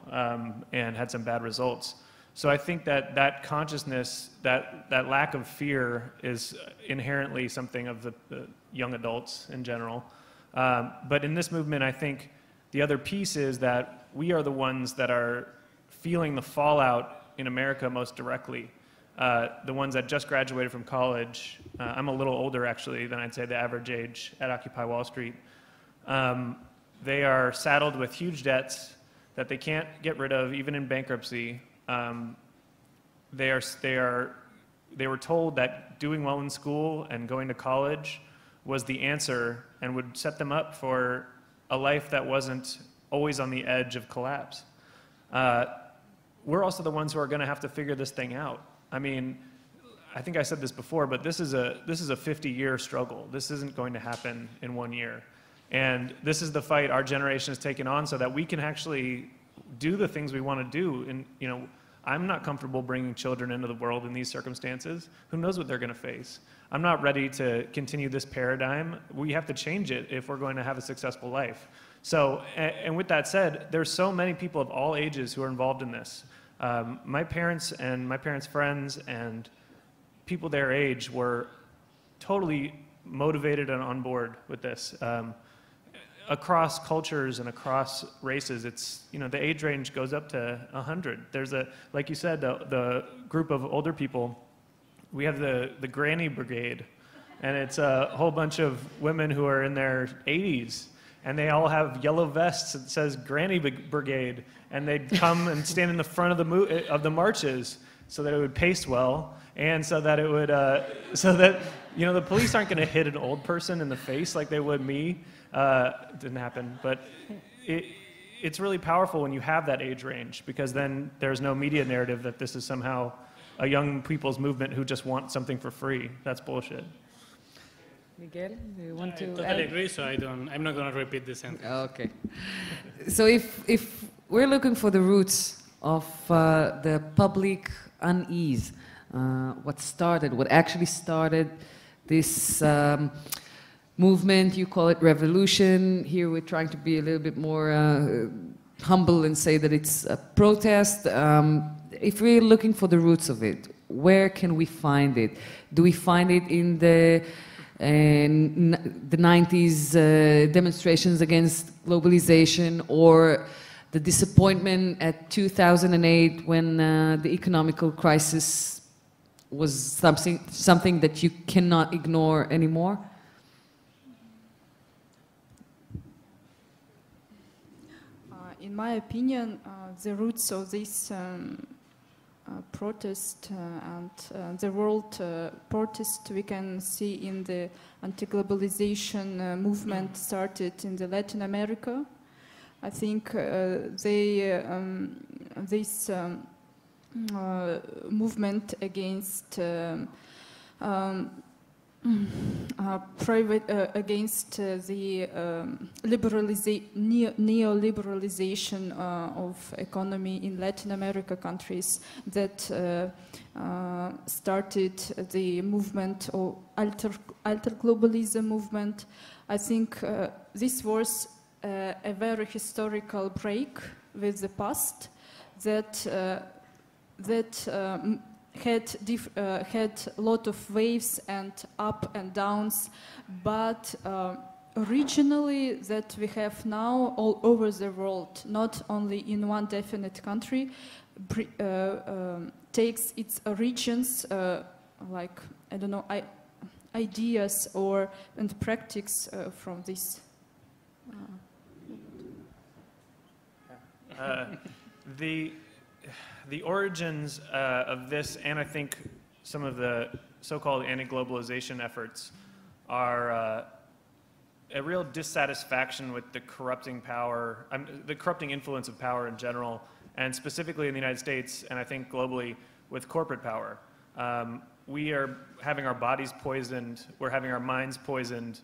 and had some bad results. So I think that consciousness, that lack of fear is inherently something of the young adults in general. But in this movement, I think the other piece is that we are the ones that are feeling the fallout in America most directly. The ones that just graduated from college. I'm a little older, actually, than I'd say the average age at Occupy Wall Street. They are saddled with huge debts that they can't get rid of, even in bankruptcy. They were told that doing well in school and going to college was the answer and would set them up for a life that wasn't always on the edge of collapse. We're also the ones who are going to have to figure this thing out. I mean, I think I said this before, but this is a 50-year struggle. This isn't going to happen in 1 year. And this is the fight our generation has taken on so that we can actually do the things we want to do. And, you know, I'm not comfortable bringing children into the world in these circumstances. Who knows what they're going to face? I'm not ready to continue this paradigm. We have to change it if we're going to have a successful life. So, and with that said, there's so many people of all ages who are involved in this. My parents and my parents' friends and people their age were totally motivated and on board with this. Across cultures and across races, it's, you know, the age range goes up to 100. There's a, like you said, the group of older people, we have the Granny Brigade, and it's a whole bunch of women who are in their 80s, and they all have yellow vests that says Granny Brigade, and they'd come and stand in the front of the marches so that it would pace well, and so that it would, so that, you know, the police aren't going to hit an old person in the face like they would me. It didn't happen, but it's really powerful when you have that age range, because then there's no media narrative that this is somehow a young people's movement who just want something for free. That's bullshit. Miguel, do you want to I totally add? agree, so I'm not going to repeat the sentence. Okay. So if we're looking for the roots of the public unease, what actually started this movement, you call it revolution. Here we're trying to be a little bit more humble and say that it's a protest. If we're looking for the roots of it, where can we find it? Do we find it in the 90s demonstrations against globalization, or the disappointment at 2008 when the economical crisis was something that you cannot ignore anymore? In my opinion, the roots of this protest and the world protest we can see in the anti-globalization movement started in the Latin America. I think this movement against against the neoliberalization of economy in Latin America countries that started the movement or alter globalism movement. I think this was a very historical break with the past that had a lot of waves and up and downs, but originally that we have now all over the world, not only in one definite country, takes its origins, like, I don't know, ideas and practice from this. The origins of this, and I think some of the so-called anti-globalization efforts, are a real dissatisfaction with the corrupting power, the corrupting influence of power in general, and specifically in the United States, and I think globally, with corporate power. We are having our bodies poisoned, we're having our minds poisoned,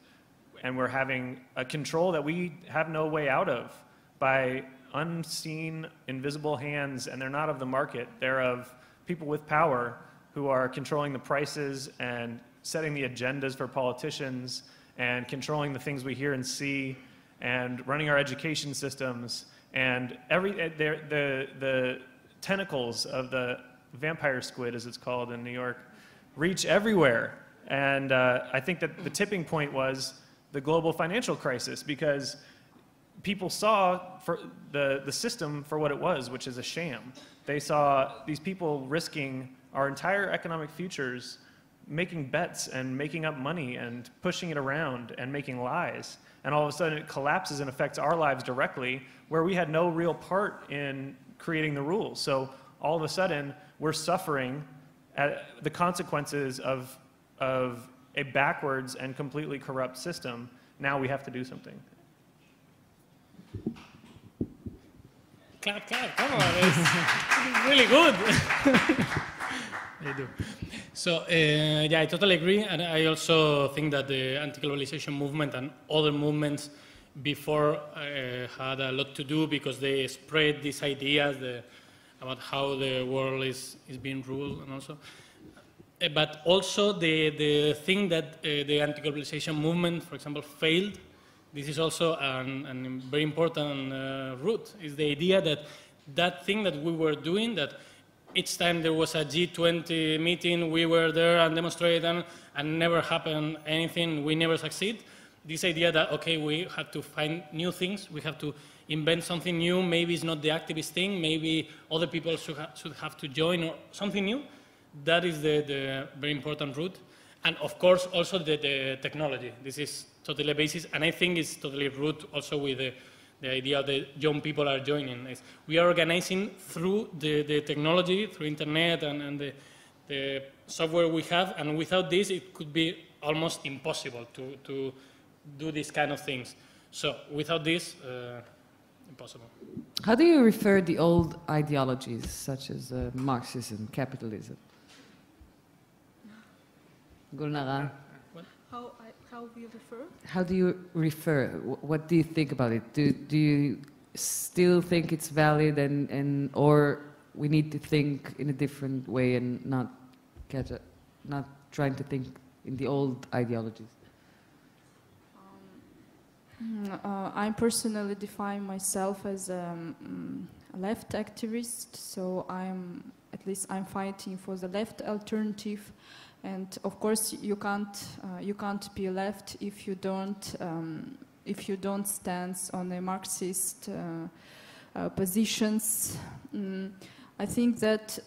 and we're having a control that we have no way out of by unseen, invisible hands, and they're not of the market. They're of people with power who are controlling the prices and setting the agendas for politicians and controlling the things we hear and see and running our education systems. And the tentacles of the vampire squid, as it's called in New York, reach everywhere. And I think that the tipping point was the global financial crisis, because people saw the system for what it was, which is a sham. They saw these people risking our entire economic futures making bets and making up money and pushing it around and making lies. And all of a sudden it collapses and affects our lives directly, where we had no real part in creating the rules. So all of a sudden we're suffering at the consequences of a backwards and completely corrupt system. Now we have to do something. Clap, clap, come on, it's really good. They do. So, yeah, I totally agree, and I also think that the anti-globalization movement and other movements before had a lot to do, because they spread these ideas about how the world is being ruled, and also. But also the thing that the anti-globalization movement, for example, failed. This is also a very important root, is the idea that that thing that we were doing, that each time there was a G20 meeting, we were there and demonstrated, and never happened anything, we never succeed. This idea that, okay, we have to find new things, we have to invent something new, maybe it's not the activist thing, maybe other people should have to join, or something new. That is the very important root. And of course, also the technology. This is totally a basis, and I think it's totally root also with the idea that young people are joining. We are organizing through the technology, through internet and the software we have, and without this it could be almost impossible to do these kind of things. So without this, impossible. How do you refer the old ideologies such as Marxism, capitalism? Gulnara. How we refer? How do you refer? What do you think about it? Do you still think it's valid, or we need to think in a different way and not trying to think in the old ideologies? I personally define myself as a left activist, so I'm fighting for the left alternative. And of course, you can't be left if you don't stand on a Marxist positions. I think that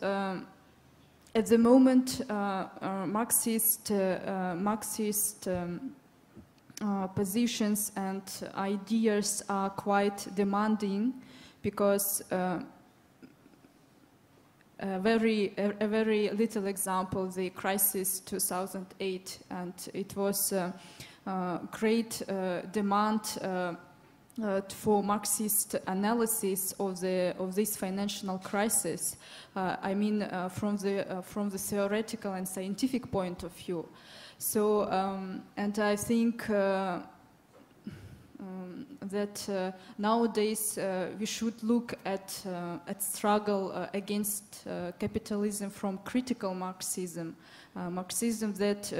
at the moment, Marxist positions and ideas are quite demanding, because a very little example, the crisis 2008, and it was great demand for Marxist analysis of this financial crisis. I mean, from the theoretical and scientific point of view. So, and I think that nowadays we should look at struggle against capitalism from critical Marxism, Marxism that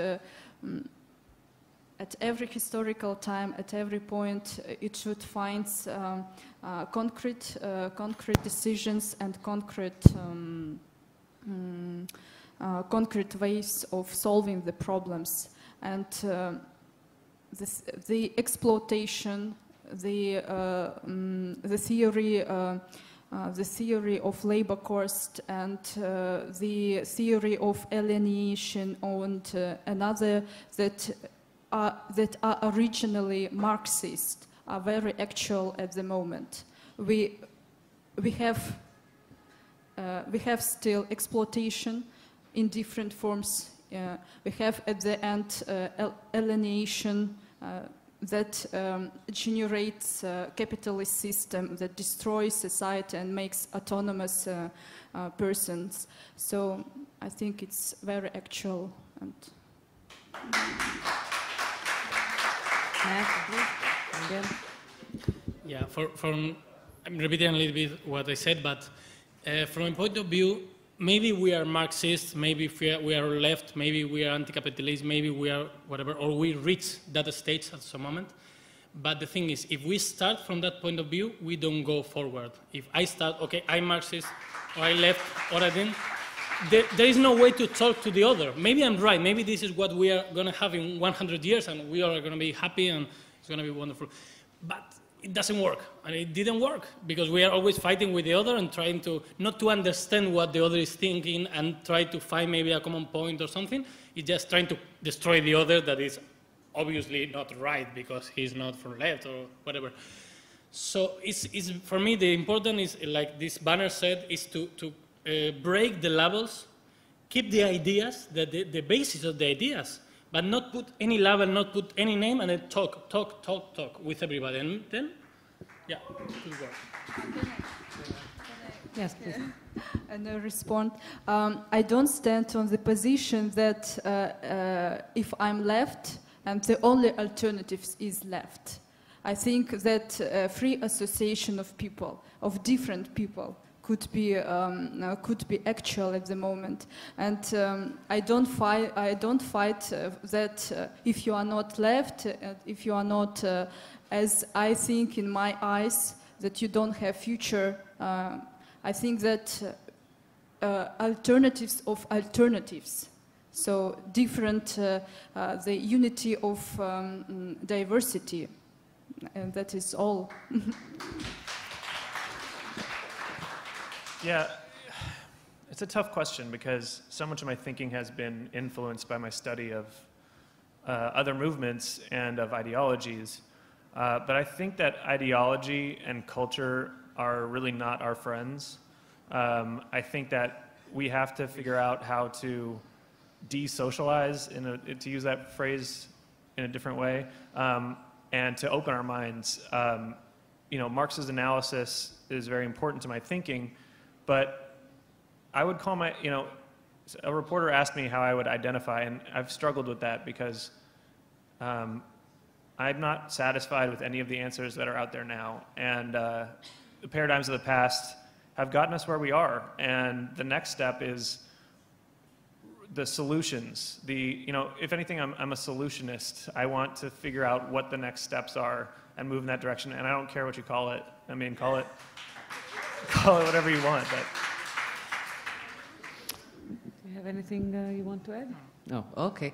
at every historical time, at every point, it should find concrete decisions and concrete ways of solving the problems. And the exploitation, the theory of labor cost, and the theory of alienation, and another that are originally Marxist, are very actual at the moment. We have still exploitation in different forms. We have at the end alienation that generates a capitalist system that destroys society and makes autonomous persons. So I think it's very actual. And yeah, I'm repeating a little bit what I said, but from a point of view, maybe we are Marxist, maybe we are left, maybe we are anti-capitalist, maybe we are whatever, or we reach that stage at some moment. But the thing is, if we start from that point of view, we don't go forward. If I start, okay, I'm Marxist, or I left, or I didn't, there is no way to talk to the other. Maybe I'm right, maybe this is what we are going to have in 100 years, and we are going to be happy, and it's going to be wonderful. But it doesn't work. And it didn't work because we are always fighting with the other and trying to, not to understand what the other is thinking and try to find maybe a common point or something. It's just trying to destroy the other that is obviously not right because he's not from left or whatever. So it's for me, the important is, like this banner said, is to break the labels, keep the ideas, the basis of the ideas, but not put any label, not put any name, and then talk with everybody. And then, yeah, good work. Yes, please. And I respond. I don't stand on the position that if I'm left, and the only alternative is left. I think that free association of people, of different people, could be actual at the moment. And I don't fight that if you are not left, if you are not, as I think in my eyes, that you don't have future. I think that alternatives of alternatives. So different, the unity of diversity, and that is all. Yeah, it's a tough question because so much of my thinking has been influenced by my study of other movements and of ideologies. But I think that ideology and culture are really not our friends. I think that we have to figure out how to de-socialize, to use that phrase in a different way, and to open our minds. Marx's analysis is very important to my thinking, but I would call a reporter asked me how I would identify, and I've struggled with that because I'm not satisfied with any of the answers that are out there now, and the paradigms of the past have gotten us where we are, and the next step is the solutions. If anything, I'm a solutionist. I want to figure out what the next steps are and move in that direction, and I don't care what you call it. I mean, call it whatever you want. But. Do you have anything you want to add? No, okay.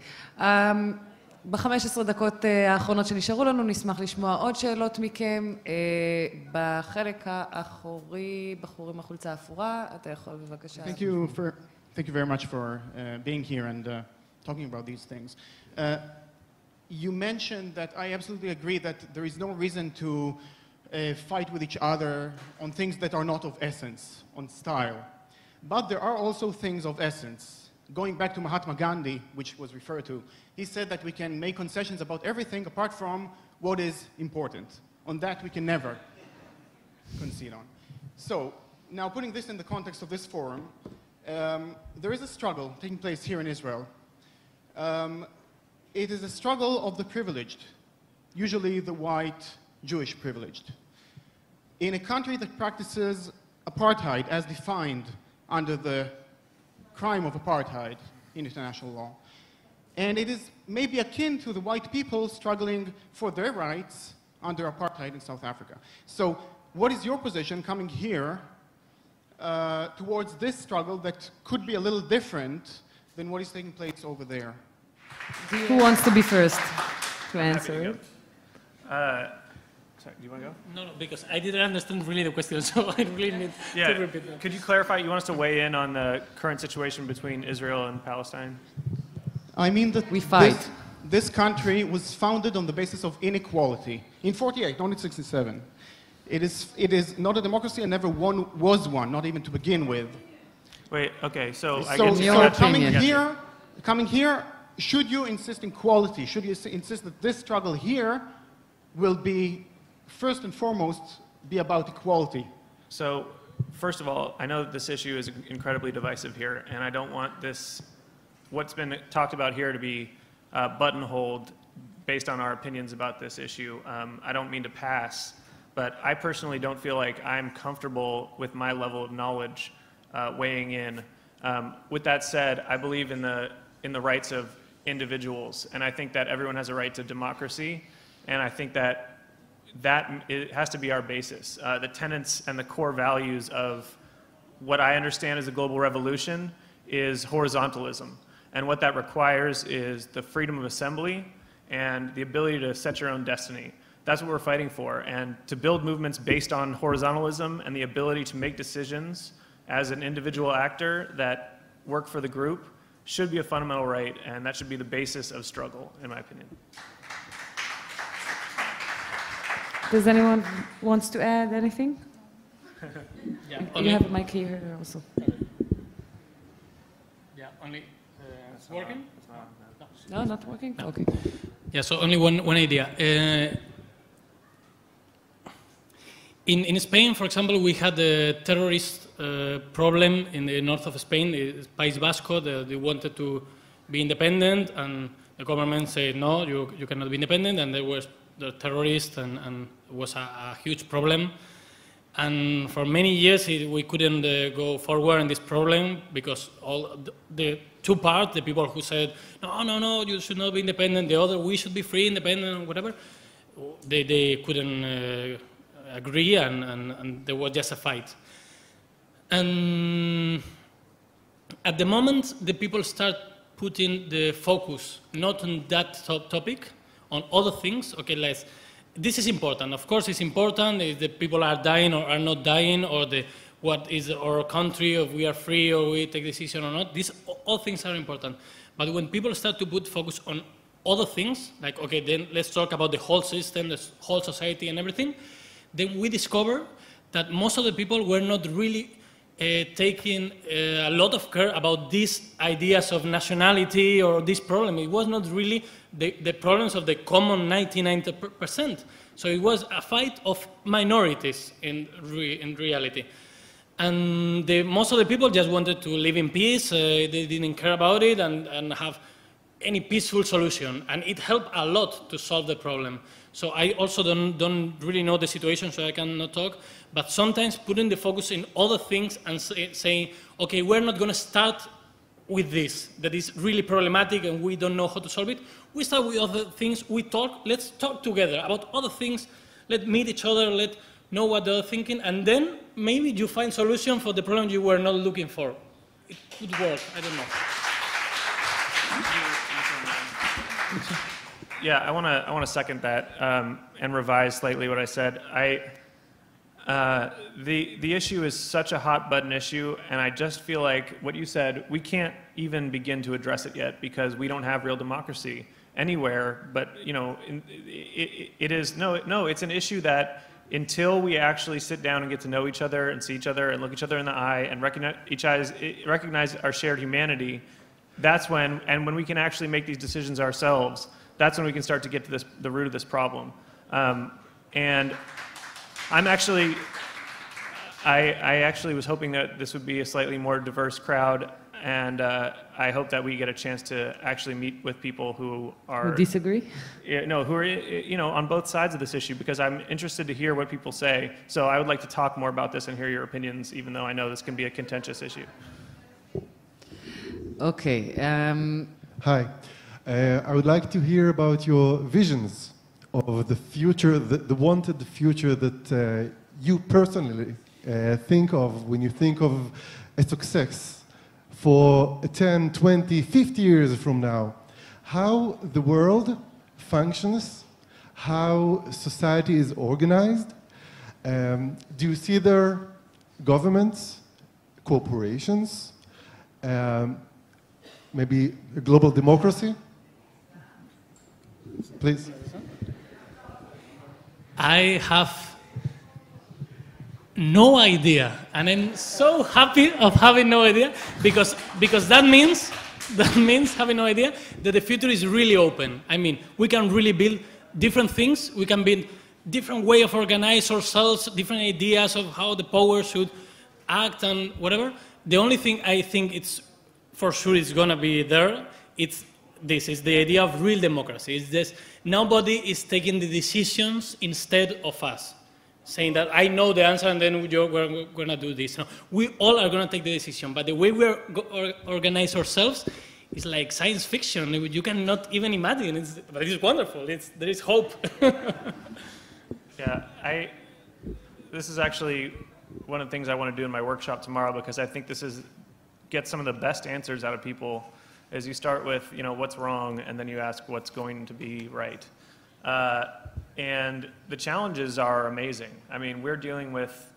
ב-15 דקות האחרונות שנשארו לנו, נשמח לשמוע עוד שאלות מכם. בחלק האחורי, בחור עם החולצה האפורה, אתה יכול בבקשה. Thank you very much for being here and talking about these things. You mentioned that I absolutely agree that there is no reason to fight with each other on things that are not of essence, on style. But there are also things of essence. Going back to Mahatma Gandhi, which was referred to, he said that we can make concessions about everything apart from what is important. On that we can never concede on. So, now putting this in the context of this forum, there is a struggle taking place here in Israel. It is a struggle of the privileged, usually the white Jewish privileged. In a country that practices apartheid as defined under the crime of apartheid in international law. And it is maybe akin to the white people struggling for their rights under apartheid in South Africa. So what is your position coming here towards this struggle that could be a little different than what is taking place over there? Who wants to be first to answer? Sorry, do you want to go? No, because I didn't understand really the question, so I really need to repeat that. Could you clarify, you want us to weigh in on the current situation between Israel and Palestine? I mean that we fight. This country was founded on the basis of inequality. In 48, not in 67. It is not a democracy and never was one, not even to begin with. Wait, okay, so I guess so coming here, should you insist in quality? Should you insist that this struggle here will be first and foremost be about equality? So, first of all, I know that this issue is incredibly divisive here, and I don't want what's been talked about here to be buttonholed based on our opinions about this issue. I don't mean to pass, but I personally don't feel like I'm comfortable with my level of knowledge weighing in. With that said, I believe in the rights of individuals, and I think that everyone has a right to democracy, and I think that it has to be our basis. The tenets and the core values of what I understand as a global revolution is horizontalism. And what that requires is the freedom of assembly and the ability to set your own destiny. That's what we're fighting for. And to build movements based on horizontalism and the ability to make decisions as an individual actor that work for the group should be a fundamental right, and that should be the basis of struggle, in my opinion. Does anyone wants to add anything? Yeah, You have a mic here also. Yeah, only it's working? No, not working? Okay. Yeah, so only one idea. In Spain, for example, we had the terrorist problem in the north of Spain, the País Vasco. They wanted to be independent, and the government said, no, you cannot be independent, and there was the terrorists, and it was a huge problem. And for many years, we couldn't go forward in this problem because all the two parts, the people who said, no, you should not be independent, the other, we should be free, independent, whatever, they couldn't agree, and there was just a fight. And at the moment, the people start putting the focus not on that topic, on other things. Okay, this is important. Of course, it's important if the people are dying or are not dying, or what is our country, if we are free or we take decision or not. All things are important. But when people start to put focus on other things, like, okay, then let's talk about the whole system, the whole society and everything, then we discover that most of the people were not really taking a lot of care about these ideas of nationality or this problem. It was not really the problems of the common 99%. So it was a fight of minorities in reality. And most of the people just wanted to live in peace. They didn't care about it and have any peaceful solution. And it helped a lot to solve the problem. So I also don't really know the situation, so I cannot talk. But sometimes putting the focus in other things and saying, okay, we're not going to start with this, that is really problematic and we don't know how to solve it. We start with other things, let's talk together about other things, let's meet each other, let's know what they're thinking, and then maybe you find solution for the problem you were not looking for. It could work, I don't know. Yeah, I want to second that and revise slightly what I said. The issue is such a hot button issue, and I just feel like what you said, we can't even begin to address it yet because we don't have real democracy anywhere. But it's an issue that until we actually sit down and get to know each other and see each other and look each other in the eye and recognize our shared humanity, that's when we can actually make these decisions ourselves. That's when we can start to get to the root of this problem. And I actually was hoping that this would be a slightly more diverse crowd, and I hope that we get a chance to actually meet with people who are... Who disagree? No, who are, on both sides of this issue, because I'm interested to hear what people say. So I would like to talk more about this and hear your opinions, even though I know this can be a contentious issue. Okay. Hi. I would like to hear about your visions of the future, the wanted future that you personally think of when you think of a success for 10, 20, 50 years from now. How the world functions, how society is organized. Do you see there governments, corporations, maybe a global democracy? Please. I have no idea, and I'm so happy of having no idea because that means having no idea that the future is really open. I mean, we can really build different things. We can build different way of organize ourselves, different ideas of how the power should act and whatever. The only thing I think it's for sure is gonna be there. This is the idea of real democracy. It's this, nobody is taking the decisions instead of us, saying that I know the answer and then we're going to do this. No, we all are going to take the decision, but the way we organize ourselves is like science fiction. You cannot even imagine, but it's wonderful. There is hope. Yeah, this is actually one of the things I want to do in my workshop tomorrow, because I think get some of the best answers out of people. Is you start with, what's wrong, and then you ask what's going to be right. And the challenges are amazing. I mean, we're dealing with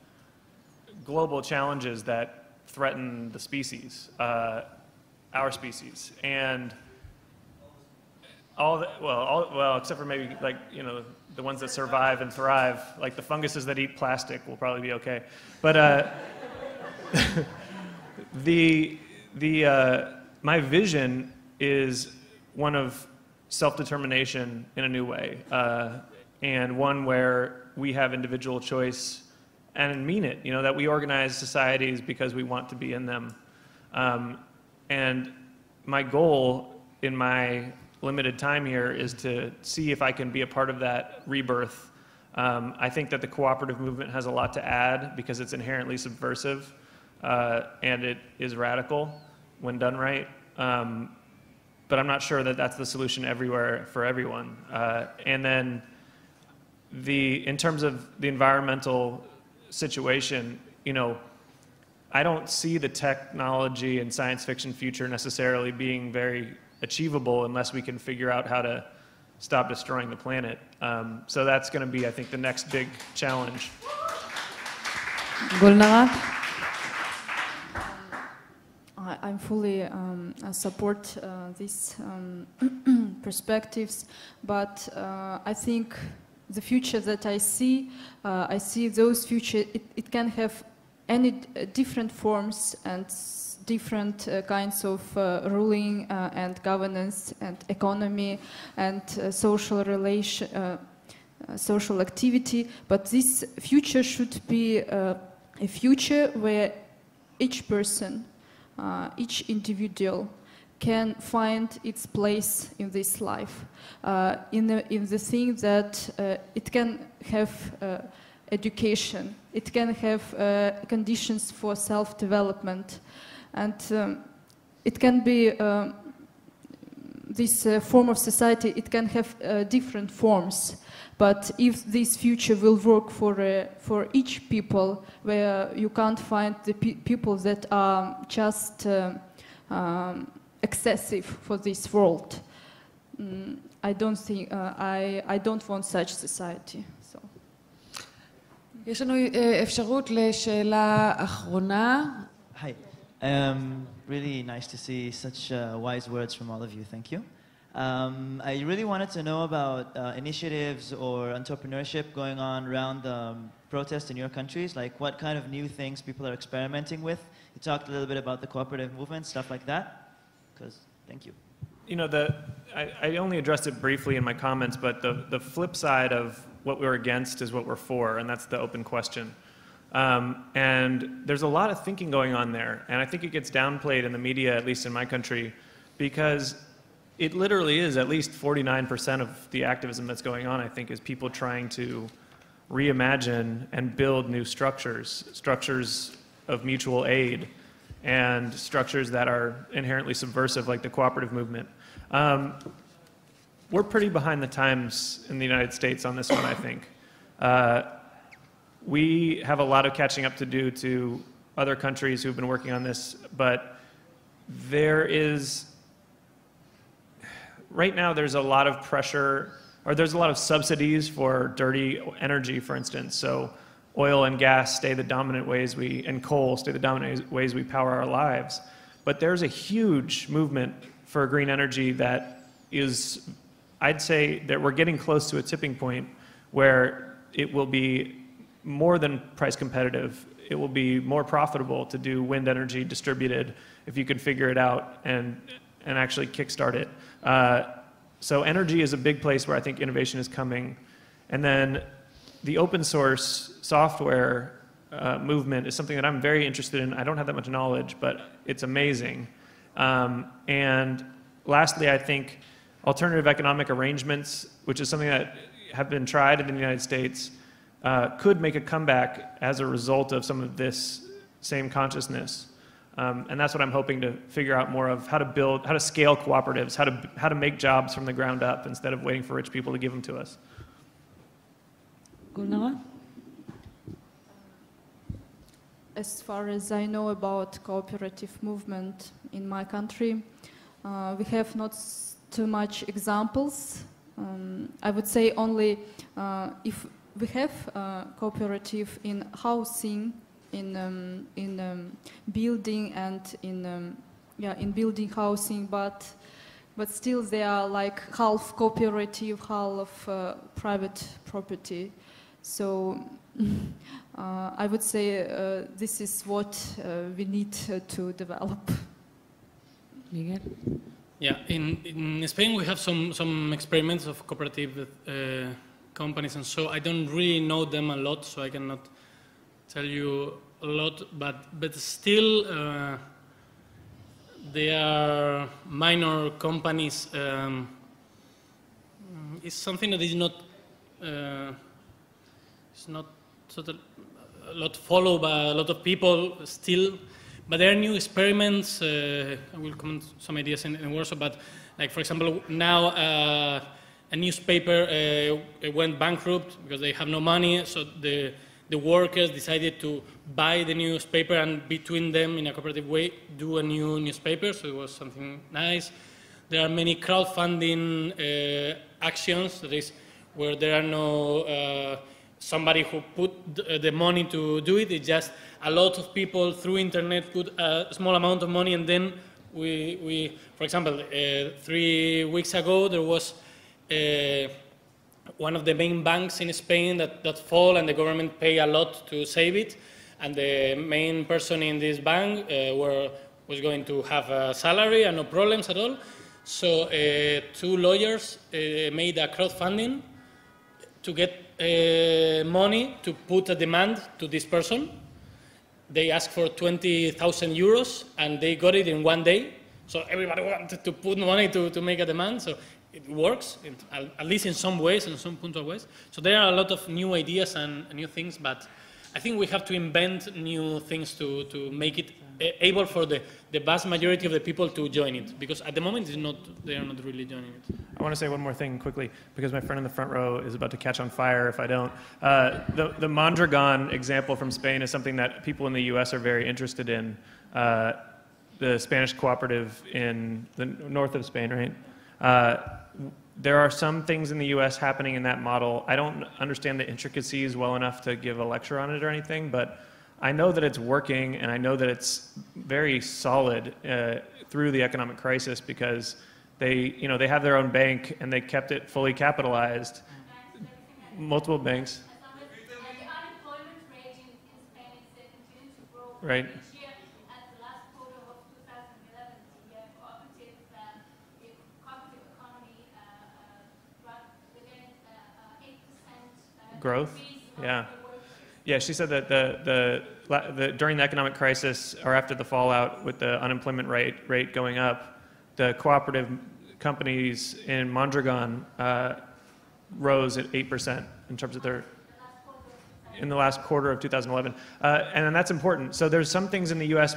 global challenges that threaten the species, our species, and well, except for maybe like, you know, the ones that survive and thrive, like the funguses that eat plastic will probably be okay. But my vision is one of self-determination in a new way, and one where we have individual choice and mean it, you know, that we organize societies because we want to be in them. And my goal in my limited time here is to see if I can be a part of that rebirth. I think that the cooperative movement has a lot to add because it's inherently subversive, and it is radical when done right. But I'm not sure that that's the solution everywhere for everyone. And then in terms of the environmental situation, you know, I don't see the technology and science fiction future necessarily being very achievable unless we can figure out how to stop destroying the planet. So that's going to be, I think, the next big challenge. Golnarat? I'm fully support these perspectives, but I think the future that I see those future, it can have any different forms and different kinds of ruling and governance and economy and social activity, but this future should be a future where each person, each individual can find its place in this life, in the thing that it can have education, it can have conditions for self-development, and it can be this form of society, it can have different forms. But if this future will work for each people, where you can't find the people that are just excessive for this world, I don't think I don't want such society. So. יש לנו אפשרות לשאלה אחרונה. Hi. Really nice to see such wise words from all of you. Thank you. I really wanted to know about initiatives or entrepreneurship going on around the protest in your countries, like what kind of new things people are experimenting with. You talked a little bit about the cooperative movement, stuff like that. Thank you. You know, I only addressed it briefly in my comments, but the flip side of what we're against is what we're for, and that's the open question. And there's a lot of thinking going on there, and I think it gets downplayed in the media, at least in my country, because it literally is at least 49% of the activism that's going on, I think, is people trying to reimagine and build new structures of mutual aid, and structures that are inherently subversive, like the cooperative movement. We're pretty behind the times in the United States on this one, I think. We have a lot of catching up to do to other countries who've been working on this, but right now there's a lot of pressure, or there's a lot of subsidies for dirty energy, for instance. So oil and gas stay the dominant ways and coal stay the dominant ways we power our lives. But there's a huge movement for green energy that is, I'd say that we're getting close to a tipping point where it will be more than price competitive. It will be more profitable to do wind energy distributed if you could figure it out and actually kickstart it. So energy is a big place where I think innovation is coming. And then the open source software movement is something that I'm very interested in. I don't have that much knowledge, but it's amazing. And lastly, I think alternative economic arrangements, which is something that have been tried in the United States, could make a comeback as a result of some of this same consciousness. And that's what I'm hoping to figure out more of, how to scale cooperatives, how to make jobs from the ground up instead of waiting for rich people to give them to us. Gulnara? As far as I know about cooperative movement in my country, we have not too much examples I would say only if we have cooperative in housing, in building and in building housing, but still they are like half cooperative, half private property. So I would say this is what we need to develop. Miguel? Yeah, in Spain we have some experiments of cooperative companies, and so I don't really know them a lot, so I cannot tell you a lot, but still they are minor companies. It's something that is not it's not sort of a lot followed by a lot of people still. But there are new experiments. I will comment some ideas in Warsaw. But, like for example, now a newspaper went bankrupt because they have no money. So the workers decided to buy the newspaper and between them, in a cooperative way, do a new newspaper. So it was something nice. There are many crowdfunding actions. That is, where there are no somebody who put the money to do it. It's just a lot of people through internet put a small amount of money, and then we for example, 3 weeks ago there was one of the main banks in Spain that fall, and the government pay a lot to save it, and the main person in this bank was going to have a salary and no problems at all. So 2 lawyers made a crowdfunding to get money to put a demand to this person. They asked for 20,000 euros and they got it in 1 day. So everybody wanted to put money to make a demand. So it works, at least in some ways, in some punctual ways. So there are a lot of new ideas and new things, but I think we have to invent new things to make it able for the vast majority of the people to join it, because at the moment they are not really joining it. I want to say one more thing quickly, because my friend in the front row is about to catch on fire if I don't. The Mondragon example from Spain is something that people in the US are very interested in. The Spanish cooperative in the north of Spain, right? There are some things in the US happening in that model. I don't understand the intricacies well enough to give a lecture on it or anything, but I know that it's working, and I know that it's very solid through the economic crisis, because they have their own bank and they kept it fully capitalized. Multiple banks. Right. Growth. Yeah. Yeah, she said that during the economic crisis, or after the fallout with the unemployment rate going up, the cooperative companies in Mondragon rose at 8% in terms of in the last quarter of 2011. And that's important. So there's some things in the US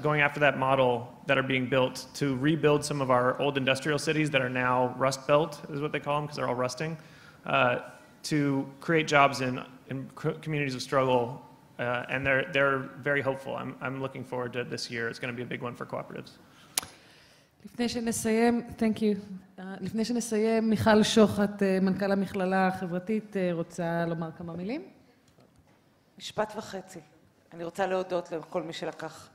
going after that model that are being built to rebuild some of our old industrial cities that are now Rust Belt, is what they call them, because they're all rusting, to create jobs in communities of struggle, and they're very hopeful. I'm looking forward to this year. It's going to be a big one for cooperatives. לפני שנסיים, thank you. לפני שנסיים, מיכל שוחט, מנכ"ל המכללה החברתית, רוצה לומר כמה מילים? משפט וחצי. אני רוצה להודות לכל מי שלקח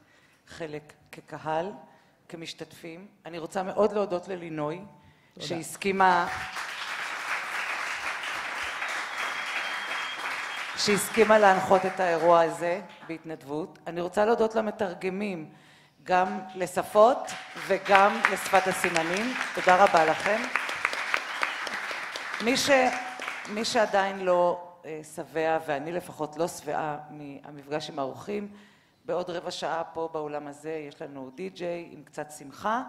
חלק כקהל, כמשתתפים. אני רוצה מאוד להודות ללינוי, שהסכימה להנחות את האירוע הזה בהתנדבות. אני רוצה להודות למתרגמים, גם לשפות וגם לשפת הסימנים. תודה רבה לכם. מי שעדיין לא שבע, ואני לפחות לא שבעה מהמפגש עם האורחים, בעוד רבע שעה פה באולם הזה יש לנו די-ג'יי עם קצת שמחה,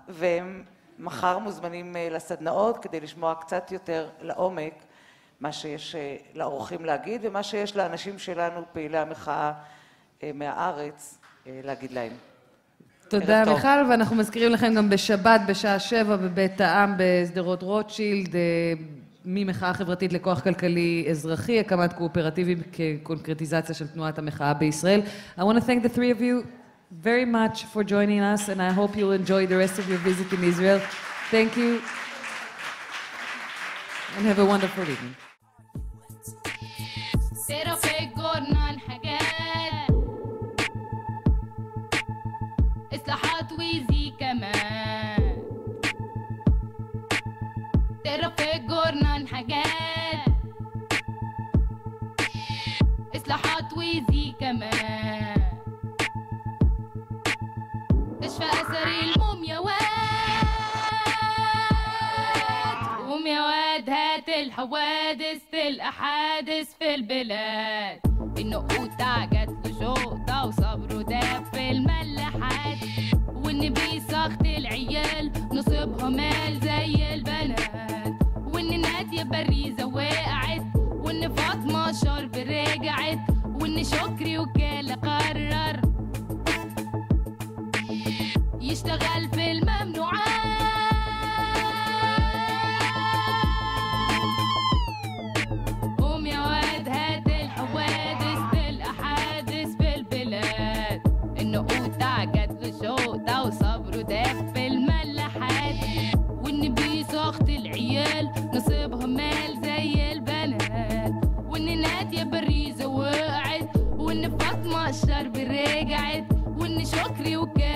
ומחר מוזמנים לסדנאות כדי לשמוע קצת יותר לעומק מה שיש לאורחים להגיד, ומה שיש לאנשים שלנו, פעילי המחאה מהארץ, להגיד להם. תודה מיכל, ואנחנו מזכירים לכם גם בשבת בשעה 7 בבית העם בשדרות רוטשילד, ממחאה חברתית לכוח כלכלי אזרחי, הקמת קואופרטיבים כקונקרטיזציה של תנועת המחאה בישראל. I want to thank the three of you very much for joining us, and I hope you'll enjoy the rest of your visit in Israel. Thank you. And have a wonderful evening. إصلاحات ويزي كمان ترفق جورنان حاجات إصلاحات ويزي كمان تشفى أثر المومياوات قوم يا واد هات الحوادث تلقى حادث في البلاد النقود عجت وشوطة وصبر وداب في الملاحات وإن بيسخط العيال نصيبها مال زي البنات وإن نادية بريزة وقعت وإن فاطمة شرب رجعت وإن شكري وكالة قرر يشتغل في الممنوعات قوم يا واد هات الحوادث تلقى حادث في البلاد النقود عجت وشوطة وصبر وداب في الملاحات وإن بيسخط العيال نصيبها مال زي البنات وإن نادية بريزة وقعت وإن فاطمة الشرب رجعت وإن شكري وكالة